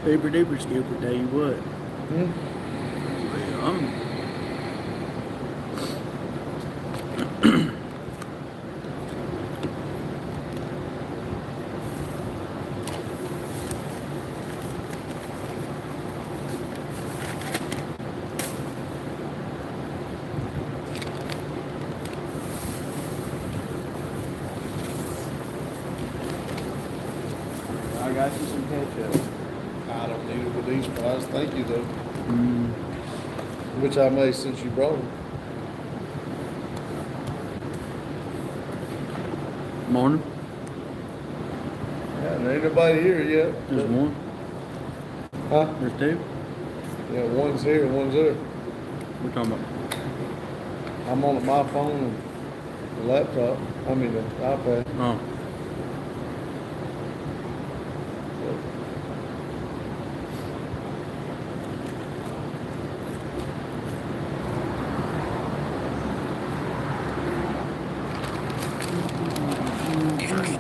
Super duper stupid, tell you what. I got you some ketchup. I don't need it with these fries. Thank you, though. Which I made since you brought them. Morning. Yeah, there ain't nobody here yet. There's one. Huh? There's two. Yeah, one's here and one's there. We're talking about. I'm on my phone and the laptop. I mean, the iPad. Oh.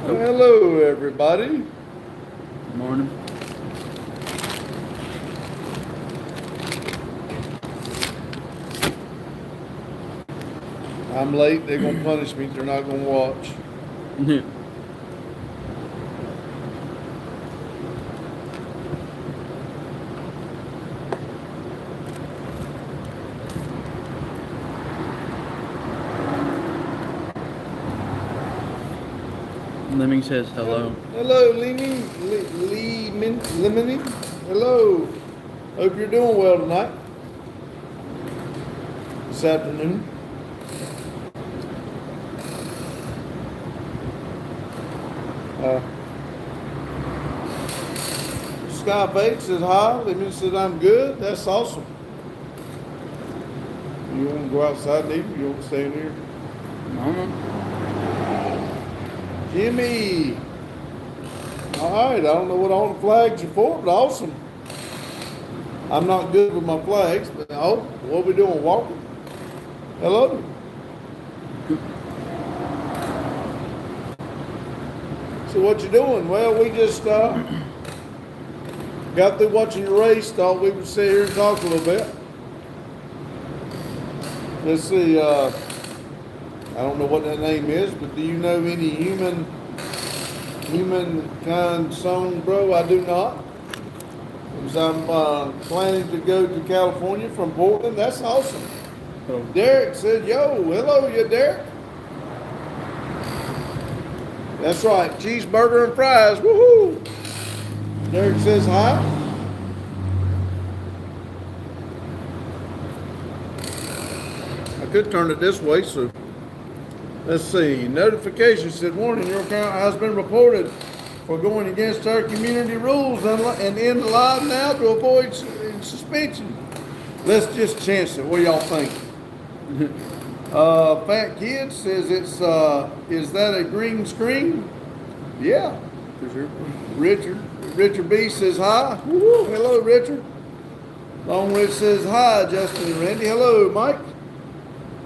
Hello, everybody. Morning. I'm late. They're gonna punish me. They're not gonna watch. Yeah. Lemming says hello. Hello, Lemony. Hello. Hope you're doing well tonight. This afternoon. Sky Fate says hi. Lemon says I'm good. That's awesome. You want to go outside and eat? You want to stay in here? Mama. Jimmy. All right. I don't know what all the flags are for, but awesome. I'm not good with my flags, but oh, what are we doing? Walking? Hello. So what you doing? Well, we just got through watching the race. Thought we would sit here and talk a little bit. Let's see. I don't know what that name is, but do you know any humankind song, bro? I do not. Because I'm planning to go to California from Portland. That's awesome. Oh. Derek said, yo, hello, you Derek. That's right, cheeseburger and fries, woohoo. Derek says hi. I could turn it this way, so let's see. Notification said, warning, your account has been reported for going against our community rules and end live now to avoid suspension. Let's just chance it. What do y'all think? Fat Kid says it's, is that a green screen? Yeah. For sure. Richard B says hi. Woo-hoo. Hello, Richard. Long Rich says hi, Justin and Randy. Hello, Mike.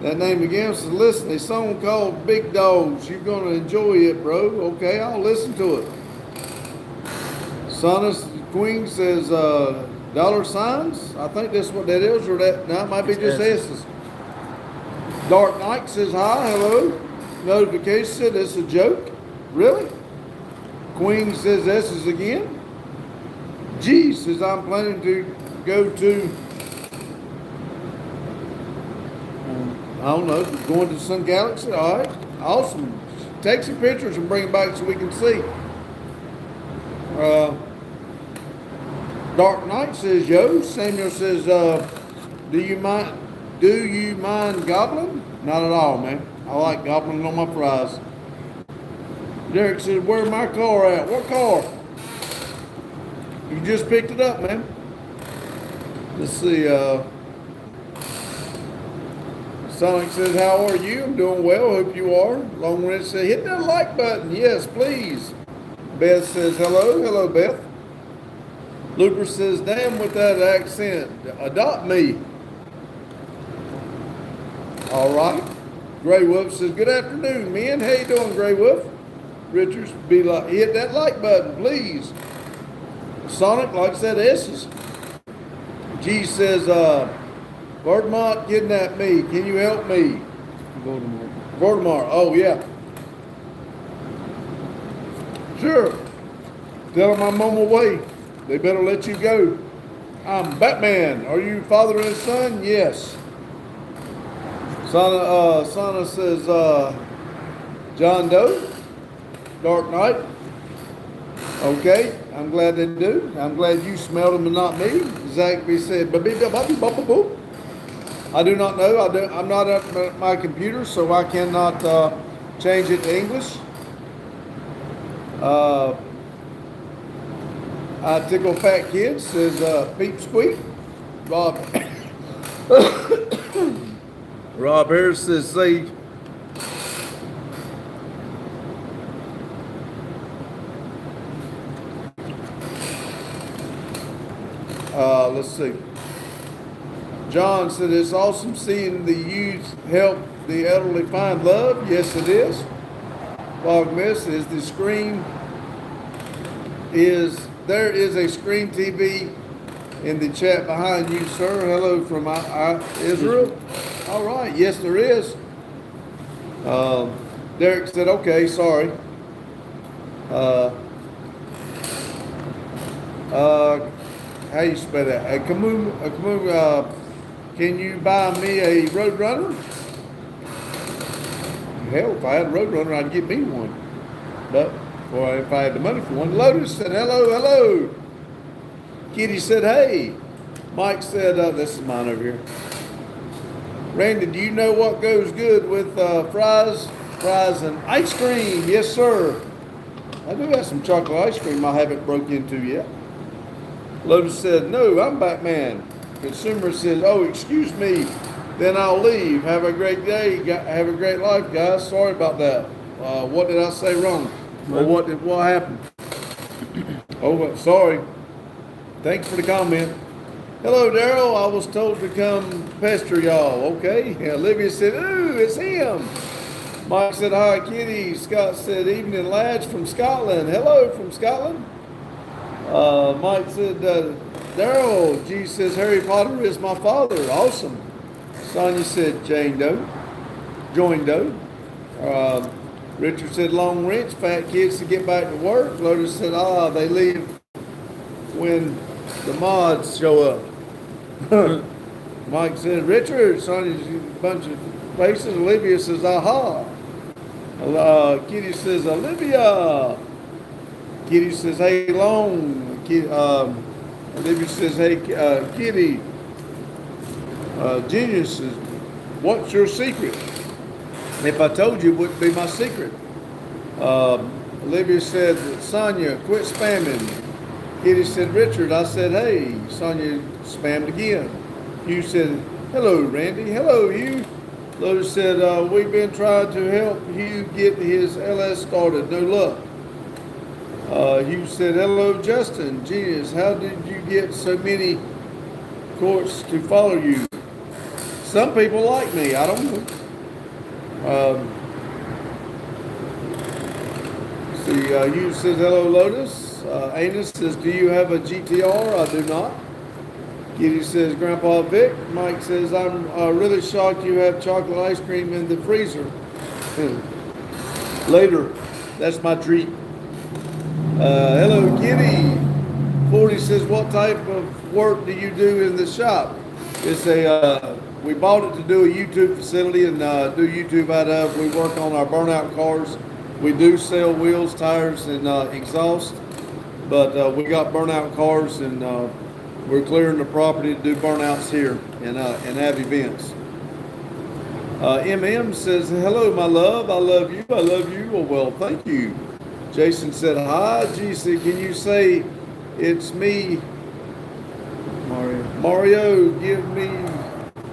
That name again says, listen, a song called Big Dogs. You're going to enjoy it, bro. Okay, I'll listen to it. Sonus Queen says, dollar signs? I think that's what that is, or that might be just S's. Dark Knight says hi, hello. Notification said it's a joke. Really? Queen says S's again. G says I'm planning to go to, I don't know, going to some galaxy. All right, awesome. Take some pictures and bring them back so we can see. Dark Knight says yo. Samuel says, do you mind gobbling? Not at all, man. I like gobbling on my fries. Derek says, where's my car at? What car? You just picked it up, man. Let's see. Sonic says, how are you? I'm doing well. Hope you are. Long Range says, hit that like button. Yes, please. Beth says, hello. Hello, Beth. Looper says, damn with that accent. Adopt me. All right. Grey Wolf says, good afternoon, men. How you doing, Grey Wolf? Richards be like, hit that like button, please. Sonic, like I said, S's. G says, Verdmont kidnapped me. Can you help me? Voldemort. Voldemort. Oh, yeah. Sure. Tell them I'm on my way. They better let you go. I'm Batman. Are you father and son? Yes. Sana says, John Doe, Dark Knight. Okay, I'm glad they do. I'm glad you smelled them and not me. Zachary said, I do not know. I'm not at my computer, so I cannot change it to English. I tickle fat kids, says Peep Squeak. Rob Rob Harris says, say, let's see. John said, it's awesome seeing the youth help the elderly find love. Yes, it is. Fog Miss is the screen there is a screen TV in the chat behind you, sir. Hello from Israel. All right. Yes, there is. Derek said, okay, sorry. How you spell that? Can you buy me a Roadrunner? Hell, if I had a Roadrunner, I'd get me one. But if I had the money for one. Lotus said, hello, hello. Kitty said, hey. Mike said, this is mine over here. Randy, do you know what goes good with fries and ice cream? Yes, sir. I do have some chocolate ice cream I haven't broke into yet. Lotus said, no, I'm Batman. Consumer says, oh, excuse me, then I'll leave. Have a great day. Have a great life, guys. Sorry about that. What did I say wrong? Or what happened? Oh, sorry. Thanks for the comment. Hello, Daryl. I was told to come pester y'all. Okay. Yeah, Olivia said, ooh, it's him. Mike said, hi, Kitty. Scott said, evening, lads from Scotland. Hello from Scotland. Mike said, Daryl. G says, Harry Potter is my father. Awesome. Sonia said, Jane Doe. Join Doe. Richard said, long wrench, fat kids to get back to work. Lotus said, they leave when the mods show up. Mike said, Richard. Sonia's a bunch of faces. Olivia says, aha. Kitty says, Olivia. Kitty says, hey, long. Olivia says, hey, Kitty. Genius says, what's your secret? If I told you, it wouldn't be my secret. Olivia said, Sonia, quit spamming. Kitty said, Richard. I said, hey. Sonia spammed again. Hugh said, hello, Randy. Hello, Hugh. Lotus said, we've been trying to help Hugh get his LS started. No luck. Hugh said, hello, Justin. Genius, how did you get so many courts to follow you? Some people like me. I don't know. Hugh says, hello, Lotus. Anus says, do you have a GTR? I do not. Kitty says, Grandpa Vic. Mike says, I'm really shocked you have chocolate ice cream in the freezer. Later. That's my treat. Hello, Kitty. 40 says, what type of work do you do in the shop? It's we bought it to do a YouTube facility and do YouTube out of. We work on our burnout cars. We do sell wheels, tires, and exhaust. But we got burnout cars and we're clearing the property to do burnouts here and have events. MM says, hello, my love. I love you. I love you. Well, thank you. Jason said, hi. G said, can you say it's me, Mario, give me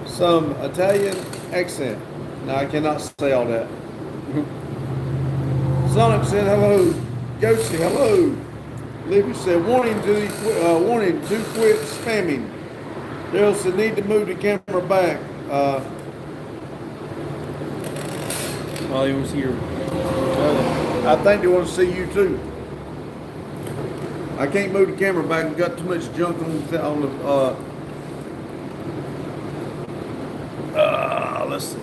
some Italian accent. No, I cannot say all that. Sonic said, hello. Ghosty, hello. Libby said, warning to quit spamming. Daryl said, need to move the camera back. Well, you want to see your... I think they want to see you too. I can't move the camera back. We've got too much junk on the let's see.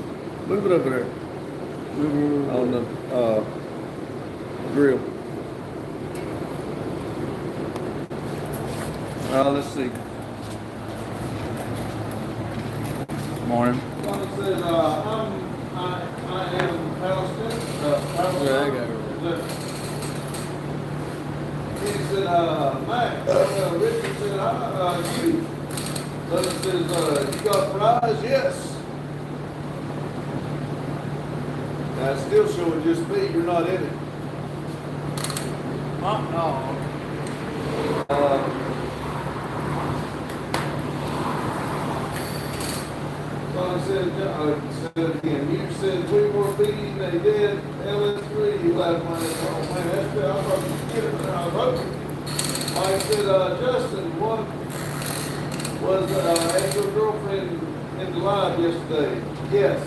Move it over there. On the grill. Let's see. Morning. One said, I am Palestine. Yeah, I got it. He said, Mac, Richard said, you. Leonard says, you got fries? Yes. Now, it's still showing just me. You're not in it. No. Said again, you said we were beating a dead LS3 last night. Oh man, that's good. I thought you did it, but I wrote it. Mike said, Justin, one was at your girlfriend in the live yesterday. Yes.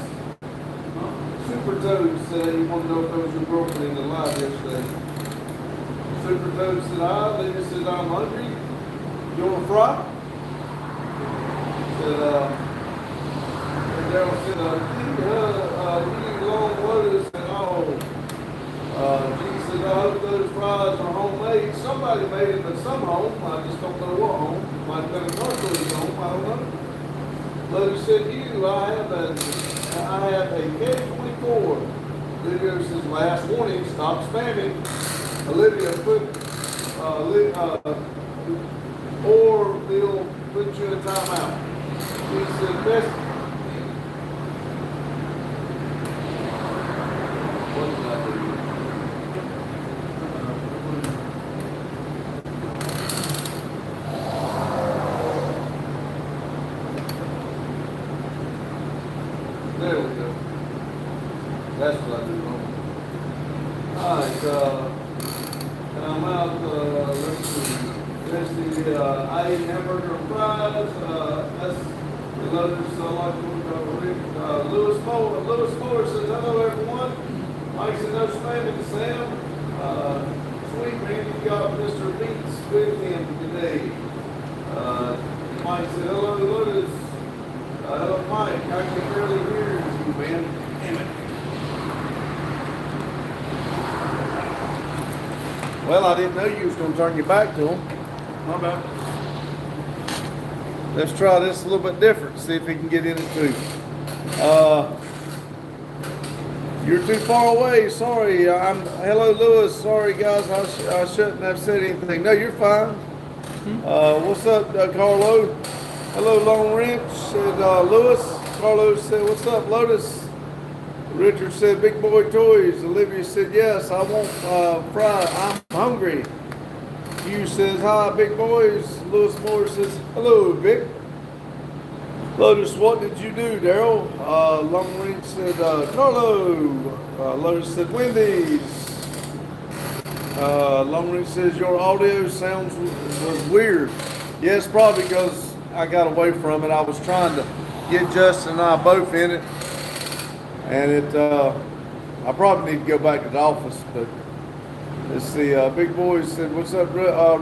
Super Toad said he wanted to know if that was your girlfriend in the live yesterday. Super Toad said, Lydia said, I'm hungry. You want to fry? Said, Daryl said, you long lotus and all. He said, I hope those fries are homemade. Somebody made it, but some home. I just don't know what home. Might have been a Carter's home. I don't know. Lotus said, I have a K-24. Olivia says, last warning, stop spamming. Olivia put, or they'll put you in a timeout. He said, best. What did I do? There we go. That's what I do wrong. Alright, I'm out, let's see. There's the, I ate hamburger and fries, that's the others, I like Lewis Moore says, hello everyone. Mike said, no spamming to Sam. Sweet man, you got Mr. Beats with him today. Mike said, hello Lewis. Hello Mike, I can barely hear you, man. Damn it. Well, I didn't know you was going to turn your back to him. My bad. Let's try this a little bit different, see if he can get in it too. You're too far away, sorry. Hello Lewis, sorry guys, I shouldn't have said anything. No, you're fine. What's up, Carlo? Hello Long Wrench, said Lewis. Carlo said, what's up, Lotus? Richard said, big boy toys. Olivia said, yes, I want fry. I'm hungry. Hugh says, hi, big boys. Lewis Moore says, hello, Vic. Lotus, what did you do, Daryl? Long Range said, Carlo. Lotus said, Wendy's. Long Range says, your audio sounds was weird. Yes, probably because I got away from it. I was trying to get Justin and I both in it. And I probably need to go back to the office, but let's see. Big Boy said, what's up,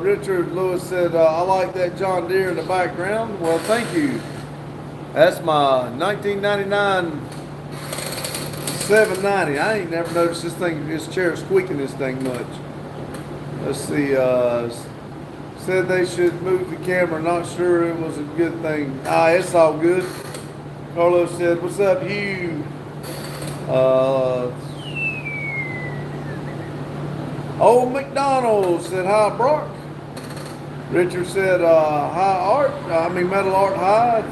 Richard? Lewis said, I like that John Deere in the background. Well, thank you. That's my 1999 790. I ain't never noticed this chair squeaking this thing much. Let's see. Said they should move the camera. Not sure it was a good thing. It's all good. Carlos said, what's up, Hugh? Old McDonald said, hi, Brock. Richard said, hi, Art. Metal Art, hi.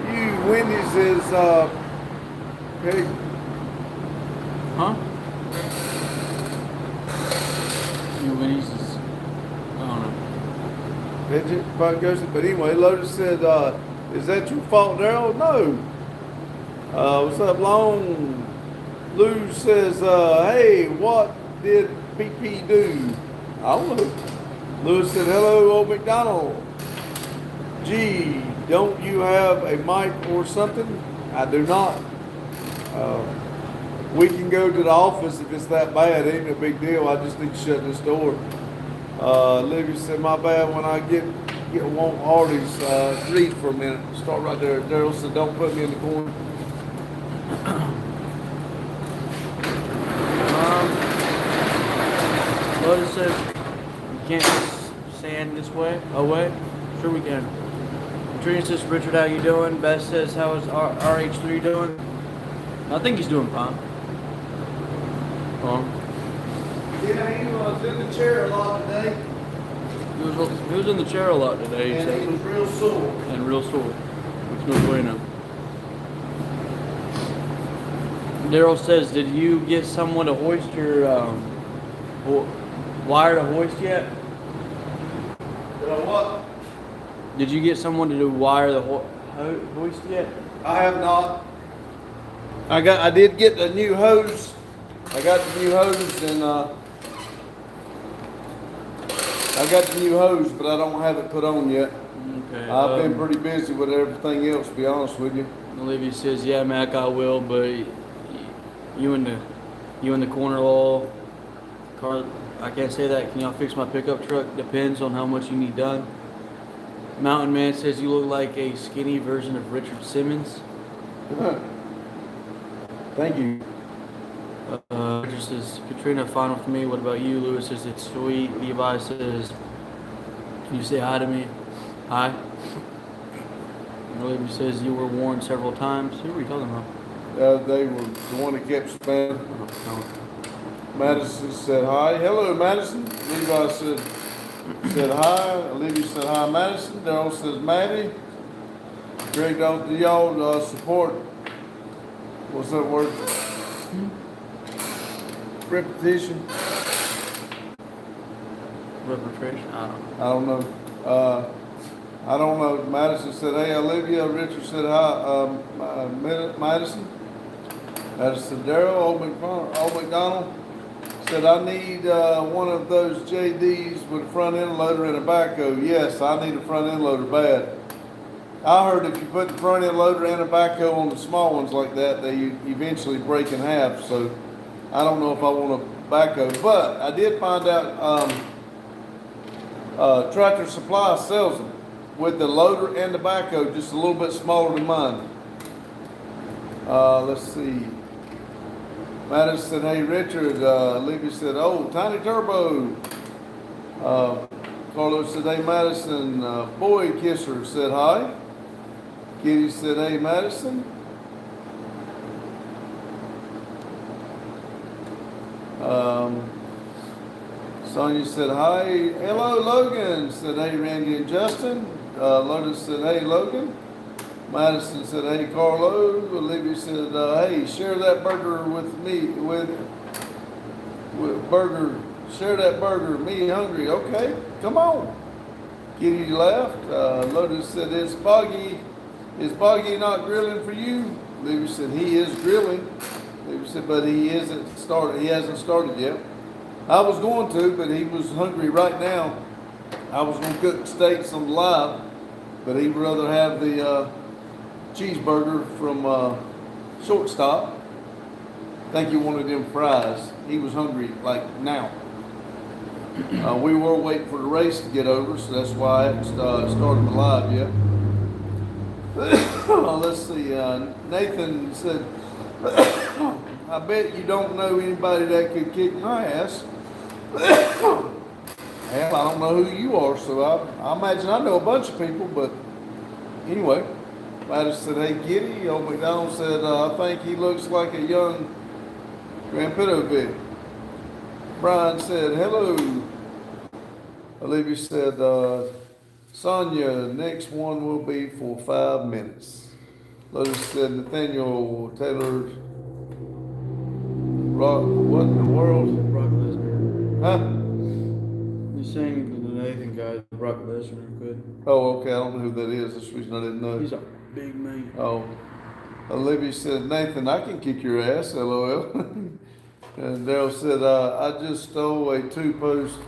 You, Wendy's is, okay. Huh? You Wendy's is, I don't know. But anyway, Lotus said, is that your fault, Daryl? No. What's up, Long? Lou says, hey, what did PP do? I don't know. Lewis said, hello, old McDonald. Gee, don't you have a mic or something? I do not. We can go to the office if it's that bad. It ain't a big deal. I just need to shut this door. Libby said, my bad when I get want Hardy's, read for a minute. Start right there. Daryl said, don't put me in the corner. Lotus says, you can't just stand this way, away. Sure we can. Katrina says, Richard, how you doing? Beth says, how is RH3 doing? I think he's doing fine. Yeah, he was in the chair a lot today. He was in the chair a lot today. And he was real sore. And real sore. There's no bueno. Daryl says, did you get someone to hoist your wire to hoist yet? Did I what? Did you get someone to do wire the hoist yet? I have not. I did get the new hose. I got the new hose and I got the new hose, but I don't have it put on yet. Okay. I've been pretty busy with everything else, to be honest with you. Olivia says, yeah, Mac, I will, but you in the corner law. Car, I can't say that. Can y'all fix my pickup truck? Depends on how much you need done. Mountain Man says you look like a skinny version of Richard Simmons. Thank you. Richard says, Katrina, fine with me. What about you? Lewis says, it's sweet. Levi says, can you say hi to me? Hi. Olivia says, you were warned several times. Who were you talking about? They were the one that kept spamming. Madison said hi. Hello, Madison. Levi said hi. Olivia said hi, Madison. Daryl says Maddie. Greg, do y'all support? What's that word? Repetition. Repetition? I don't know. I don't know. Madison said, hey, Olivia. Richard said hi. Madison. Madison said, Daryl. Old McDonald said, I need one of those JDs with a front end loader and a backhoe. Yes, I need a front end loader bad. I heard if you put the front end loader and a backhoe on the small ones like that, they eventually break in half. So I don't know if I want a backhoe. But I did find out Tractor Supply sells them with the loader and the backhoe, just a little bit smaller than mine. Let's see. Madison said, hey, Richard. Libby said, oh, Tiny Turbo. Carlos said, hey, Madison. Boy Kisser said hi. Kitty said, hey, Madison. Sonia said, hi. Hello, Logan. Said, hey, Randy and Justin. Lotus said, hey, Logan. Madison said, hey, Carlo. Olivia said, hey, share that burger with me. With burger. Share that burger. Me hungry. Okay, come on. Kitty laughed. Lotus said, is Boggy not grilling for you? Olivia said, he is grilling. Olivia said, but he hasn't started yet. I was going to, but he was hungry right now. I was going to cook steaks on the live, but he'd rather have the cheeseburger from Shortstop. I think he wanted them fries. He was hungry like now. We were waiting for the race to get over, so that's why I haven't started the live yet. Let's see. Nathan said, I bet you don't know anybody that could kick my ass. Hell, I don't know who you are, so I imagine I know a bunch of people, but anyway. Madison said, hey, Kitty. Old McDonald said, I think he looks like a young Grandpitovic. Brian said, hello. Olivia said, Sonia, next one will be for 5 minutes. Lotus said, Nathaniel Taylor, what in the world? Brock Lesnar. Huh? He's saying the Nathan guy, Brock Lesnar, good. Oh, okay. I don't know who that is. That's the reason I didn't know. He's a big man. Oh. Olivia said, Nathan, I can kick your ass, LOL. And Daryl said, I just stole a 2-post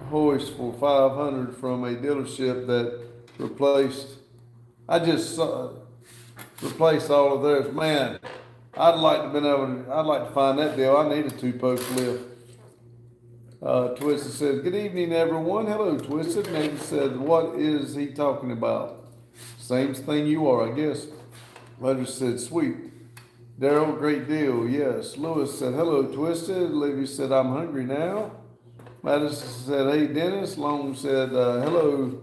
hoist for $500 from a dealership that replaced all of theirs. Man, I'd like to find that deal. I need a 2-post lift. Twisted said, good evening, everyone. Hello, Twisted. Nathan said, what is he talking about? Same thing you are, I guess. Letter said, sweet. Daryl, great deal. Yes. Lewis said, hello, Twisted. Olivia said, I'm hungry now. Madison said, hey, Dennis. Long said, hello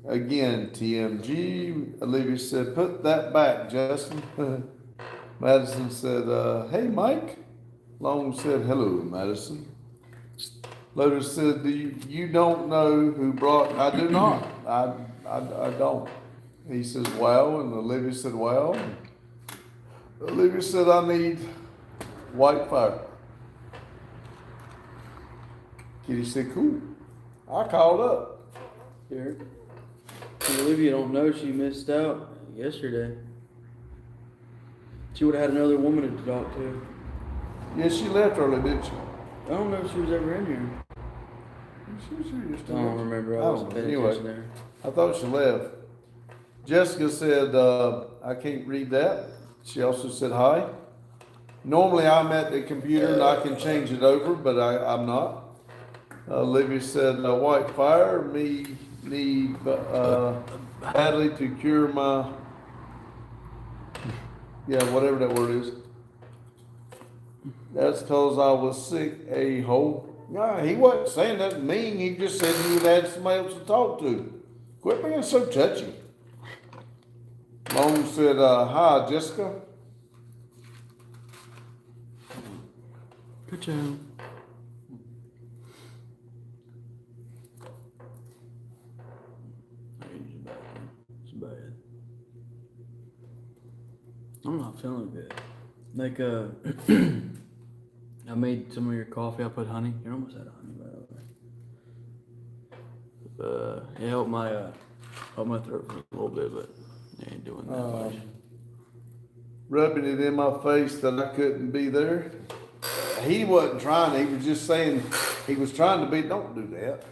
again, TMG. Olivia said, put that back, Justin. Madison said, hey, Mike. Long said, hello, Madison. Lotus said, you don't know who brought, I do not. I don't. He says, well, and Olivia said, well. Olivia said, I need white fire. Kitty said, cool. I called up. Here. Olivia don't know she missed out yesterday. She would have had another woman to talk to. Yeah, she left early, didn't she? I don't know if she was ever in here. She was here I yesterday. don't remember. I wasn't paying attention there. I thought she left. Jessica said, I can't read that. She also said hi. Normally I'm at the computer and I can change it over, but I'm not. Olivia said, white fire, me need badly to cure my, yeah, whatever that word is. That's because I was sick, a-hole. Nah, he wasn't saying nothing mean. He just said you would have somebody else to talk to. Quit being so touchy. Long said, hi, Jessica. Good job. It's bad. I'm not feeling good. Like, I made some of your coffee. I put honey. You're almost out of honey, by the way. It helped my throat for a little bit, but it ain't doing that much. Rubbing it in my face that I couldn't be there. He wasn't trying. He was just saying he was trying to be. Don't do that.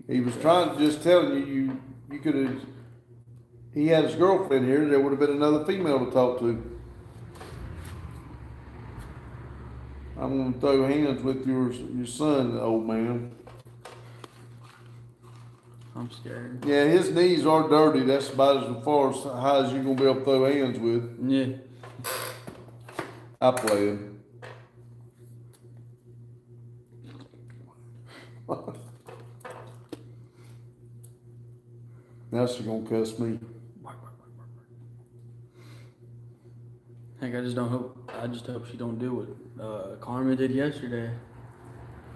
He was trying to just telling you could have. He had his girlfriend here. There would have been another female to talk to. I'm gonna throw hands with your son, old man. I'm scared. Yeah, his knees are dirty. That's about as far as high as you're gonna be able to throw hands with. Yeah. I play him. Now she's gonna cuss me. Heck, I just hope she don't do what Carmen did yesterday.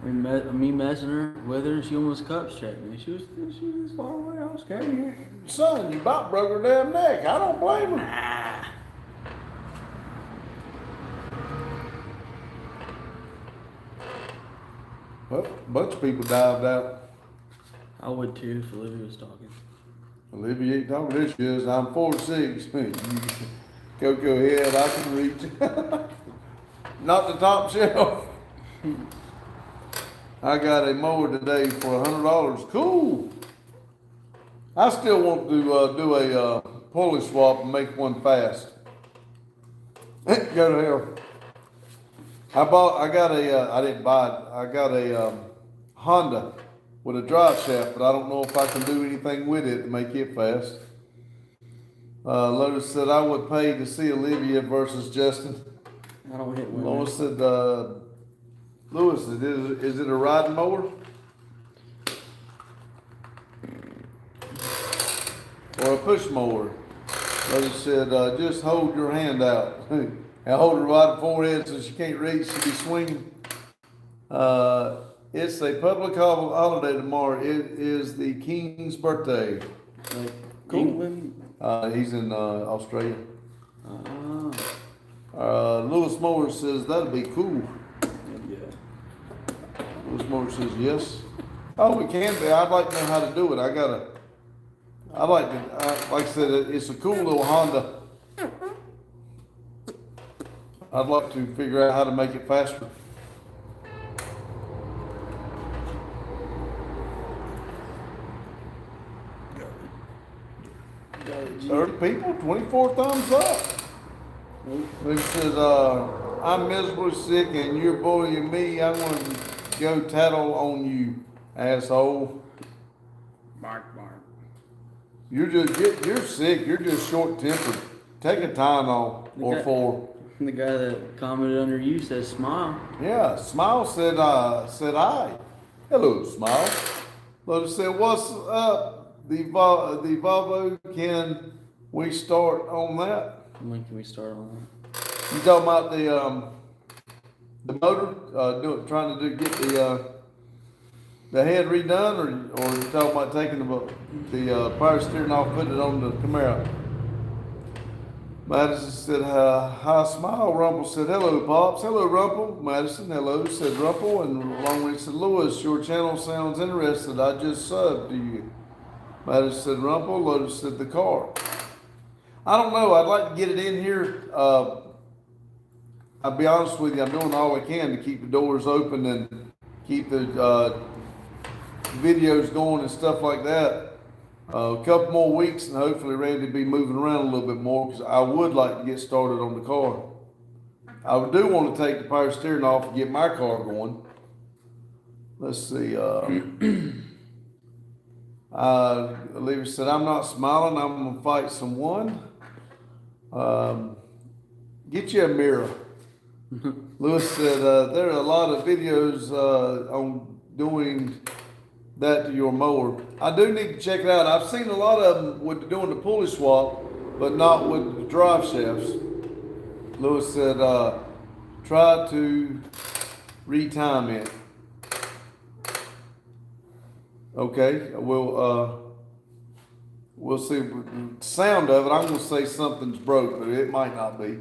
Me messing her with her, and she almost cups checked me. She was this far away. I was scared. Son, you about broke her damn neck. I don't blame her. Well, a bunch of people dived out. I would too if Olivia was talking. Olivia ain't talking this year. I'm 46. Go ahead. I can reach. Not the top shelf. I got a mower today for $100. Cool. I still want to do a pulley swap and make one fast. Go to hell. I didn't buy it. I got a Honda with a drive shaft, but I don't know if I can do anything with it to make it fast. Lotus said I would pay to see Olivia versus Justin. I don't hit women. Lois said, Lewis, is it a riding mower? Or a push mower? Lotus said, just hold your hand out. And hold her right forehead so she can't reach, she'll be swinging. It's a public holiday tomorrow. It is the King's birthday. Cool. England? He's in Australia. Ah. Lewis Moore says that'd be cool. Yeah. Lewis Moore says yes. Oh, we can be. I'd like to know how to do it. like I said, it's a cool little Honda. I'd like to figure out how to make it faster. Got it. 30 people, 24 thumbs up. It says, I'm miserably sick and you're bullying me. I'm going to go tattle on you, asshole. Bark, bark. You're sick. You're just short tempered. Take a Tylenol or Okay. 4. The guy that commented under you says smile. Yeah, Smile said hi. Hello, Smile. Lotus said, what's up? The Volvo, can we start on that? When can we start on You talking about the motor, trying to get the head redone, or you talking about taking the power steering off, putting it on the Camaro? Madison said, hi, Smile. Rumple said, hello, Pops. Hello, Rumple. Madison, hello, said Rumple. And Longreach said, Lewis, your channel sounds interested. I just subbed to you. Madison said, Rumple. Lotus said, the car. I don't know. I'd like to get it in here. I'll be honest with you. I'm doing all I can to keep the doors open and keep the videos going and stuff like that. A couple more weeks and hopefully Randy will be moving around a little bit more, because I would like to get started on the car. I do want to take the power steering off and get my car going. Let's see. Olivia said, I'm not smiling. I'm going to fight someone. Get you a mirror. Lewis said, there are a lot of videos on doing that to your mower. I do need to check it out. I've seen a lot of them with doing the pulley swap, but not with the drive shafts. Lewis said, try to retime it. Okay, we'll see. The sound of it, I'm going to say something's broke, but it might not be.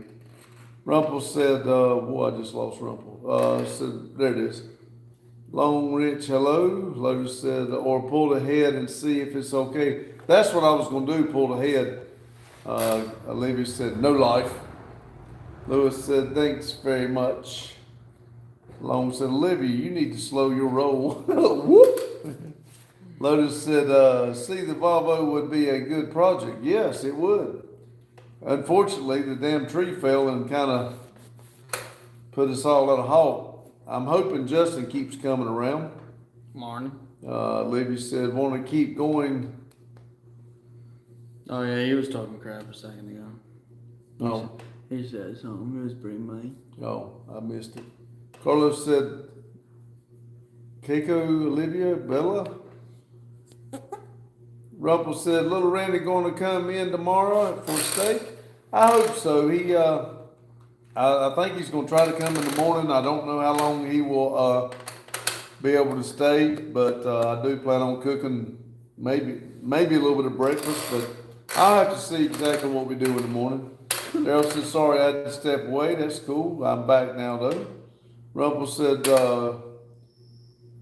Rumple said, I just lost Rumple. Said, there it is. Long Rich, hello. Lotus said, or pull ahead and see if it's okay. That's what I was going to do, pull ahead. Olivia said, no life. Lewis said, thanks very much. Long said, Olivia, you need to slow your roll. Whoop. Lotus said, see, the Volvo would be a good project. Yes, it would. Unfortunately, the damn tree fell and kind of put us all at a halt. I'm hoping Justin keeps coming around. Morning. Libby said, want to keep going. Oh yeah, he was talking crap a second ago. No. He said something. It was pretty money. Oh, I missed it. Carlos said, Keiko, Olivia, Bella. Rumpel said, little Randy going to come in tomorrow for steak? I hope so. I think he's going to try to come in the morning. I don't know how long he will be able to stay, but I do plan on cooking maybe a little bit of breakfast, but I'll have to see exactly what we do in the morning. Daryl said, sorry I had to step away. That's cool. I'm back now, though. Rumpel said,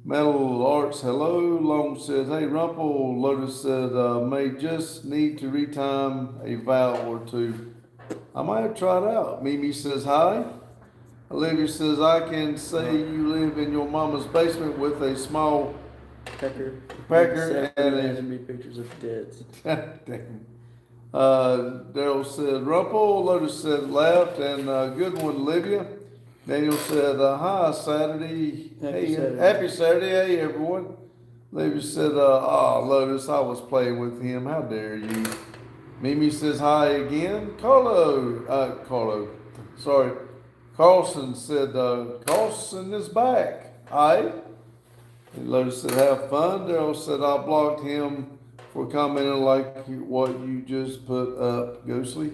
Metal Arts, hello. Long says, hey, Rumpel. Lotus said, may just need to retime a valve or two. I might have tried out. Mimi says, hi. Olivia says, I can say you live in your mama's basement with a small Pecker and me pictures of deads. Damn. Daryl said, Rumpel. Lotus said, laughed, and good one, Olivia. Daniel said, hi, Saturday. Happy Saturday. Hey, everyone. Olivia said, Lotus, I was playing with him. How dare you? Mimi says, hi again. Carlson said, Carlson is back. Hi. And Lotus said, have fun. Daryl said, I blocked him for commenting like what you just put up, Ghostly.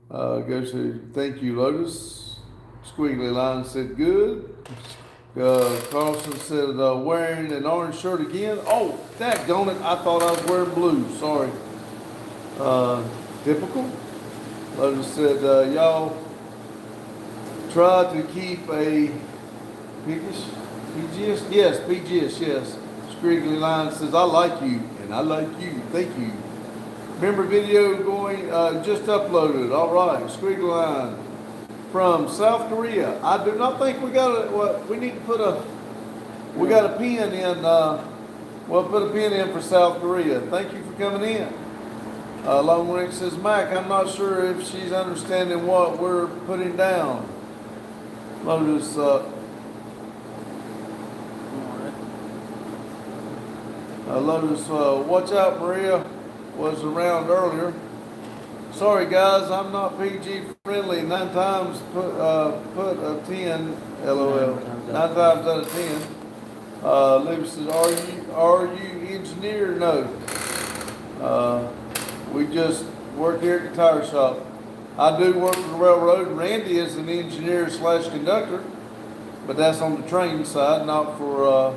Ghostly, thank you, Lotus. Squiggly line said, good. Carlson said, wearing an orange shirt again. Oh, daggone it. I thought I was wearing blue. Sorry. Typical. Lotus said, y'all try to keep a PGS? Yes, PGS, yes. Squiggly line says, I like you, and I like you. Thank you. Remember video going, just uploaded. All right, Squiggly line. From South Korea. I do not think we got we need to put we got a pin in, put a pin in for South Korea. Thank you for coming in. Long Range says, Mac, I'm not sure if she's understanding what we're putting down. Lotus, Lotus, watch out, Maria was around earlier. Sorry guys, I'm not PG friendly. 9 times put a 10. LOL. 9 times out of 10. Libby says, are you engineer? No. We just work here at the tire shop. I do work for the railroad. Randy is an engineer slash conductor, but that's on the train side, not for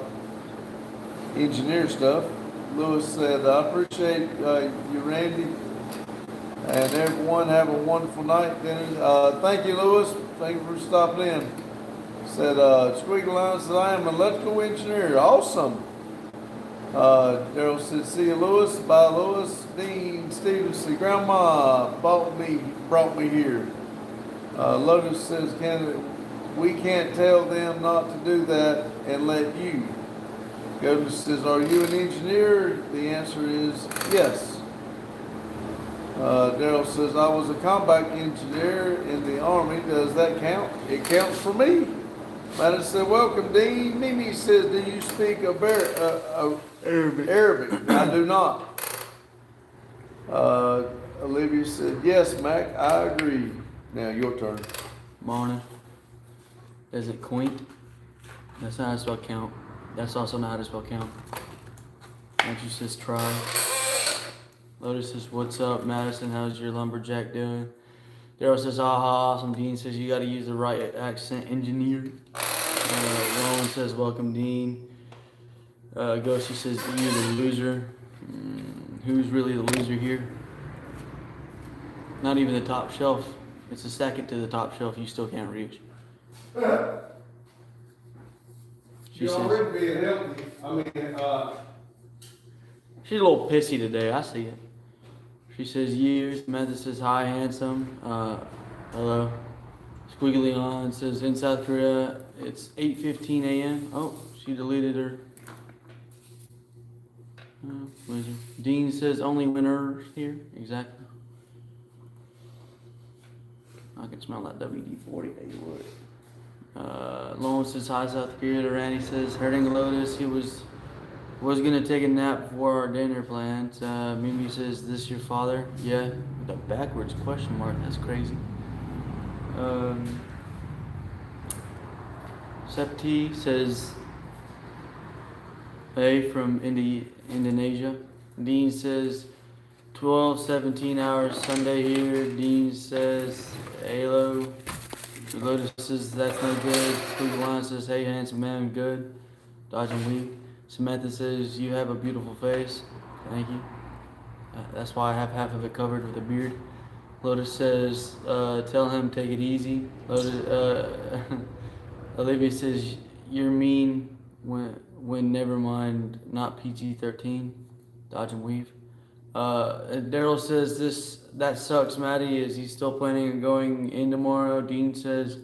engineer stuff. Lewis said, I appreciate you, Randy, and everyone have a wonderful night. Thank you, Lewis. Thank you for stopping in. Said, Squeaky Line said, I am an electrical engineer. Awesome. Daryl said, see you, Lewis. Bye, Lewis. Dean Stevens said, Grandma brought me here. Lotus says, we can't tell them not to do that and let you. Governor says, are you an engineer? The answer is yes. Daryl says, I was a combat engineer in the Army. Does that count? It counts for me. Madison said, welcome, Dean. Mimi says, do you speak Arabic? I do not. Olivia said, yes, Mac, I agree. Now, your turn. Morning. Is it quaint? That's not how to spell count. That's also not how to spell count. Andrew says try. Lotus says, what's up, Madison? How's your lumberjack doing? Daryl says, aha, awesome. Dean says, you got to use the right accent, engineer. Rowan says, welcome, Dean. Ghosty says, you're the loser. Who's really the loser here? Not even the top shelf. It's the second to the top shelf you still can't reach. She says, already being healthy. she's a little pissy today. I see it. She says, you. Samantha says, hi, handsome. Hello. Squiggly on says, in South Korea, it's 8:15 a.m. Oh, she deleted her. Loser. Dean says, only winners here. Exactly. I can smell that WD-40. Tell you what. Lawrence says, hi, South Korea. Randy says, hurting Lotus. He was gonna take a nap before our dinner plans. Mimi says, this your father? Yeah. With a backwards question mark. That's crazy. Septi says, hey, from Indonesia. Dean says, 12-17 hours Sunday here. Dean says, hello. Lotus says, that's no good. Squeaky Line says, hey, handsome man, good. Dodging weed. Samantha says, you have a beautiful face. Thank you. That's why I have half of it covered with a beard. Lotus says, tell him take it easy. Olivia says, you're mean when never mind, not PG-13. Dodge and weave. Daryl says, that sucks, Maddie. Is he still planning on going in tomorrow? Dean says,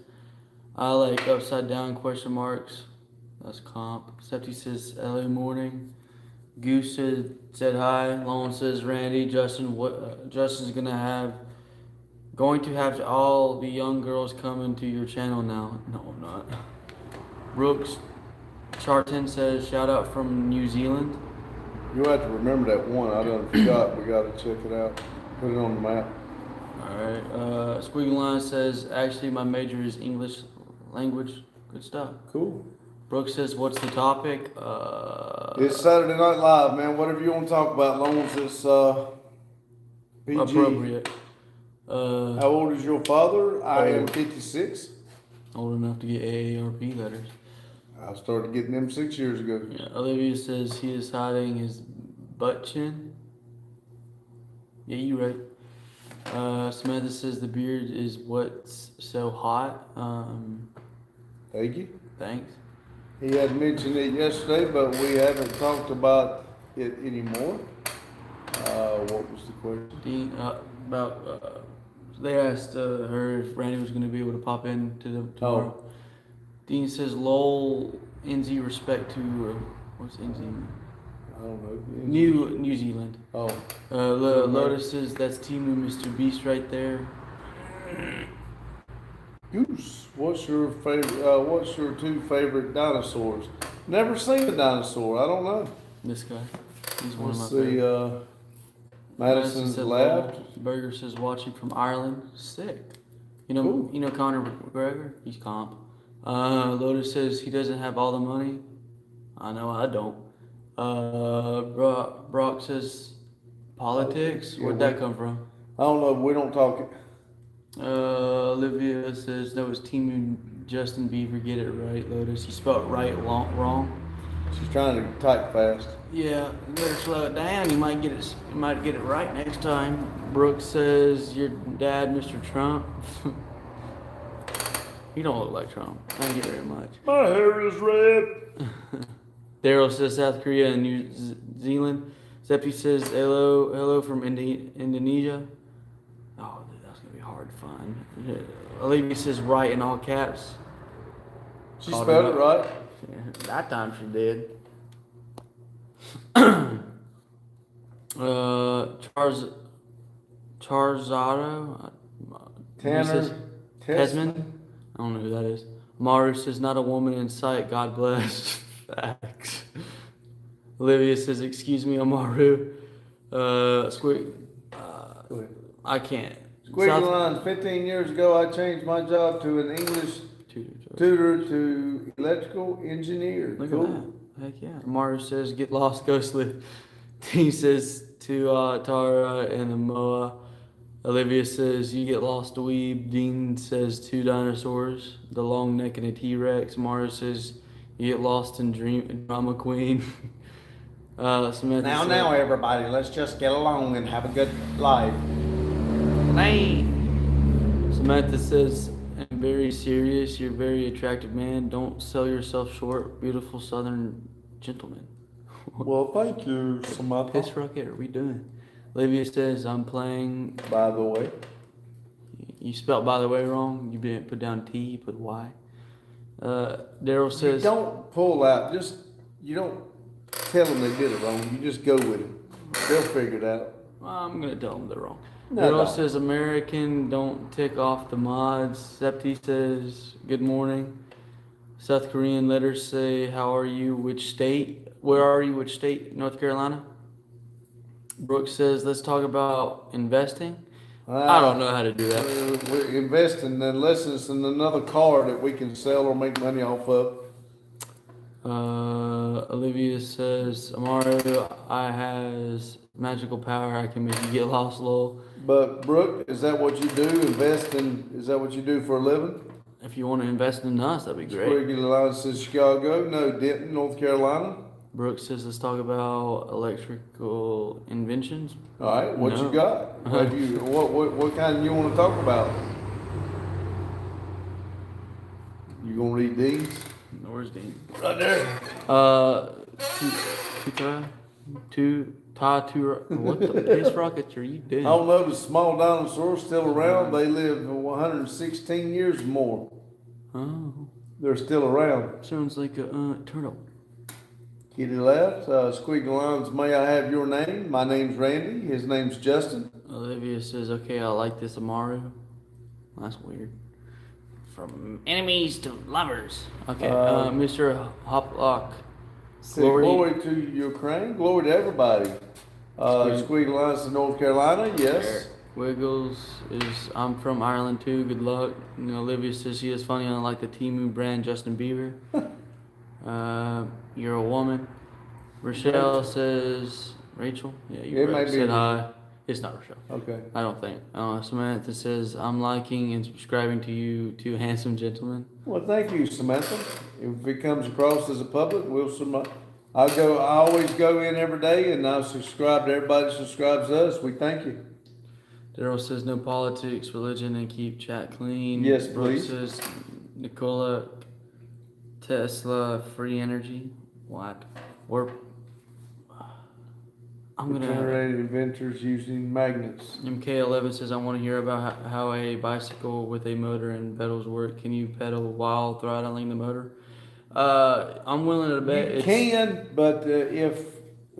I like upside down question marks. That's comp. Septi says, LA morning. Goose said hi. Lone says, Randy, Justin, Justin's going to have all the young girls come into your channel now. No, I'm not. Brooks Charton says, shout out from New Zealand. You'll have to remember that one. I done forgot. We got to check it out. Put it on the map. Alright. Squeaky Line says, actually, my major is English language. Good stuff. Cool. Brooks says, what's the topic? It's Saturday Night Live, man. Whatever you want to talk about, long as it's PG. Appropriate. How old is your father? I am 56. Old enough to get AARP letters. I started getting them 6 years ago. Yeah, Olivia says he is hiding his butt chin. Yeah, you right. Samantha says the beard is what's so hot. Thank you. Thanks. He had mentioned it yesterday, but we haven't talked about it anymore. What was the question? They asked her if Randy was going to be able to pop in to them tomorrow. Oh. Dean says, lol, NZ respect to, what's NZ? I don't know. New Zealand. Oh. Lotus says, that's Timu Mr. Beast right there. Goose, what's your two favorite dinosaurs? Never seen a dinosaur. I don't know. This guy. He's one Let's of my see, favorites. Madison's said left. Burger says watching from Ireland. Sick. Cool. You know Conor McGregor? He's comp. Lotus says he doesn't have all the money. I know I don't. Brock says politics. Yeah, Where'd that come from? I don't know, but we don't talk it. Olivia says that was Team Justin Bieber. Get it right, Lotus. You spelled right wrong. She's trying to type fast. Yeah, you better slow it down. You might get it. You might get it right next time. Brooke says your dad, Mr. Trump. You don't look like Trump. Thank you very much. My hair is red. Daryl says South Korea and New Zealand. Zeppi says hello from Indonesia. Oh, dude, that's gonna be hard to find. Olivia says right in all caps. She spelled it right. Yeah, that time she did. Charzado. Tanner Tesman. I don't know who that is. Maru says not a woman in sight. God bless. Facts. Olivia says excuse me, Amaru. I can't. Squiggly lines. 15 years ago, I changed my job to an English tutor to electrical engineer. Look cool. at that. Heck yeah. Maru says get lost, ghostly. T says to Tara and the Moa. Olivia says you get lost, dweeb. Dean says two dinosaurs, the long neck and a T-Rex. Maru says you get lost in drama queen. Samantha Now, everybody, let's just get along and have a good life. Hey. Samantha says, I'm very serious. You're a very attractive man. Don't sell yourself short. Beautiful Southern gentleman. Well, thank you, Samantha. Piss rocket, are we doing? Olivia says, I'm playing. By the way. You spelled by the way wrong. You didn't put down T, you put Y. Daryl says. You don't pull out. You don't tell them they did it wrong. You just go with it. They'll figure it out. I'm going to tell them they're wrong. No, Daryl don't. says, American, don't tick off the mods. Septi says, good morning. South Korean letters say, how are you? Which state? Where are you? Which state? North Carolina? Brooks says, let's talk about investing. I don't know how to do that. We're investing unless it's in another car that we can sell or make money off of. Olivia says, Amaru, I has magical power. I can make you get lost, lol. But Brooke, is that what you do? Is that what you do for a living? If you want to invest in us, that'd be great. Squiggly line says Chicago. No, Denton, North Carolina. Brooks says, let's talk about electrical inventions. All right, what you got? What kind you want to talk about? You gonna read these? Where's Dean? Right there. What the piss rockets are you doing? I don't know, the small dinosaurs still around. They live 116 years or more. Oh, They're still around. sounds like a turtle. Kitty left. Squiggly lines, may I have your name? My name's Randy. His name's Justin. Olivia says, okay, I like this Amaru. That's weird. From enemies to lovers. Okay, Mr. Hoplock. Glory to Ukraine. Glory to everybody. Squiggly lines to North Carolina. Yes. Wiggles is, I'm from Ireland too. Good luck. Olivia says she is funny unlike the Temu brand Justin Bieber. You're a woman. Rochelle says, Rachel? Yeah, you said hi. It's not Rochelle. Okay. I don't think. Samantha says, I'm liking and subscribing to you, two handsome gentlemen. Well, thank you, Samantha. If it comes across as a public, I always go in every day and I subscribe to everybody that subscribes to us. We thank you. Daryl says, no politics, religion, and keep chat clean. Yes, Brooke please. says, Nicola, Tesla, free energy. What? I'm gonna. Generated inventors using magnets. MK11 says, I want to hear about how a bicycle with a motor and pedals work. Can you pedal while throttling the motor? I'm willing to bet. You can, but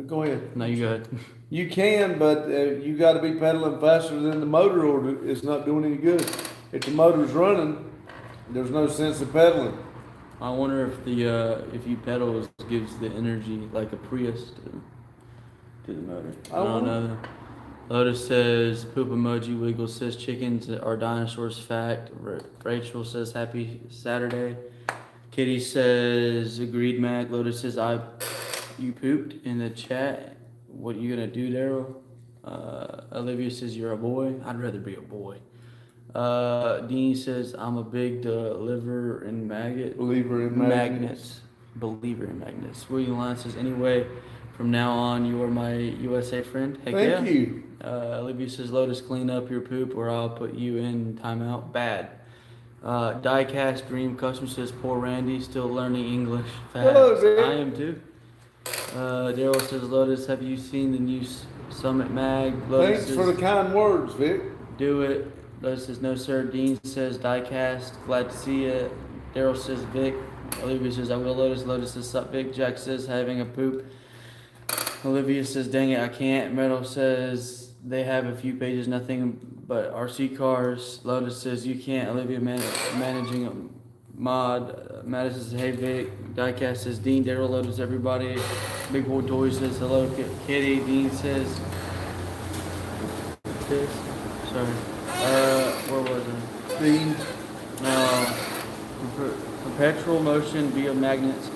go ahead. No, you go ahead. You can, but you got to be pedaling faster than the motor, or it's not doing any good. If the motor's running, there's no sense of pedaling. I wonder if if you pedal, it gives the energy like a Prius do. to the motor. I I don't wonder. know. Lotus says poop emoji. Wiggle says chickens are dinosaurs. Fact. Rachel says happy Saturday. Kitty says agreed. Mac. Lotus says you pooped in the chat. What are you gonna do, Daryl? Olivia says you're a boy. I'd rather be a boy. Dean says I'm a big believer in Believer in magnets. Believer in magnets. William Lyon says anyway, from now on you are my USA friend. Heck Thank yeah. you. Olivia says Lotus, clean up your poop or I'll put you in timeout. Bad. Diecast Dream Custom says poor Randy still learning English. Hello, Facts. Vic. I am too. Daryl says Lotus, have you seen the new Summit Mag? Lotus Thanks says, for the kind words, Vic. do it. Lotus says no sir. Dean says diecast. Glad to see you. Daryl says Vic. Olivia says I will. Lotus says sup Vic. Jack says having a poop. Olivia says dang it I can't. Metal says they have a few pages nothing but RC cars. Lotus says you can't. Olivia managing a mod. Madison says hey Vic. Diecast says Dean. Daryl Lotus everybody. Big Boy Toy says hello Kitty. Dean says this. Sorry. Where was I? Dean. Perpetual motion via magnets.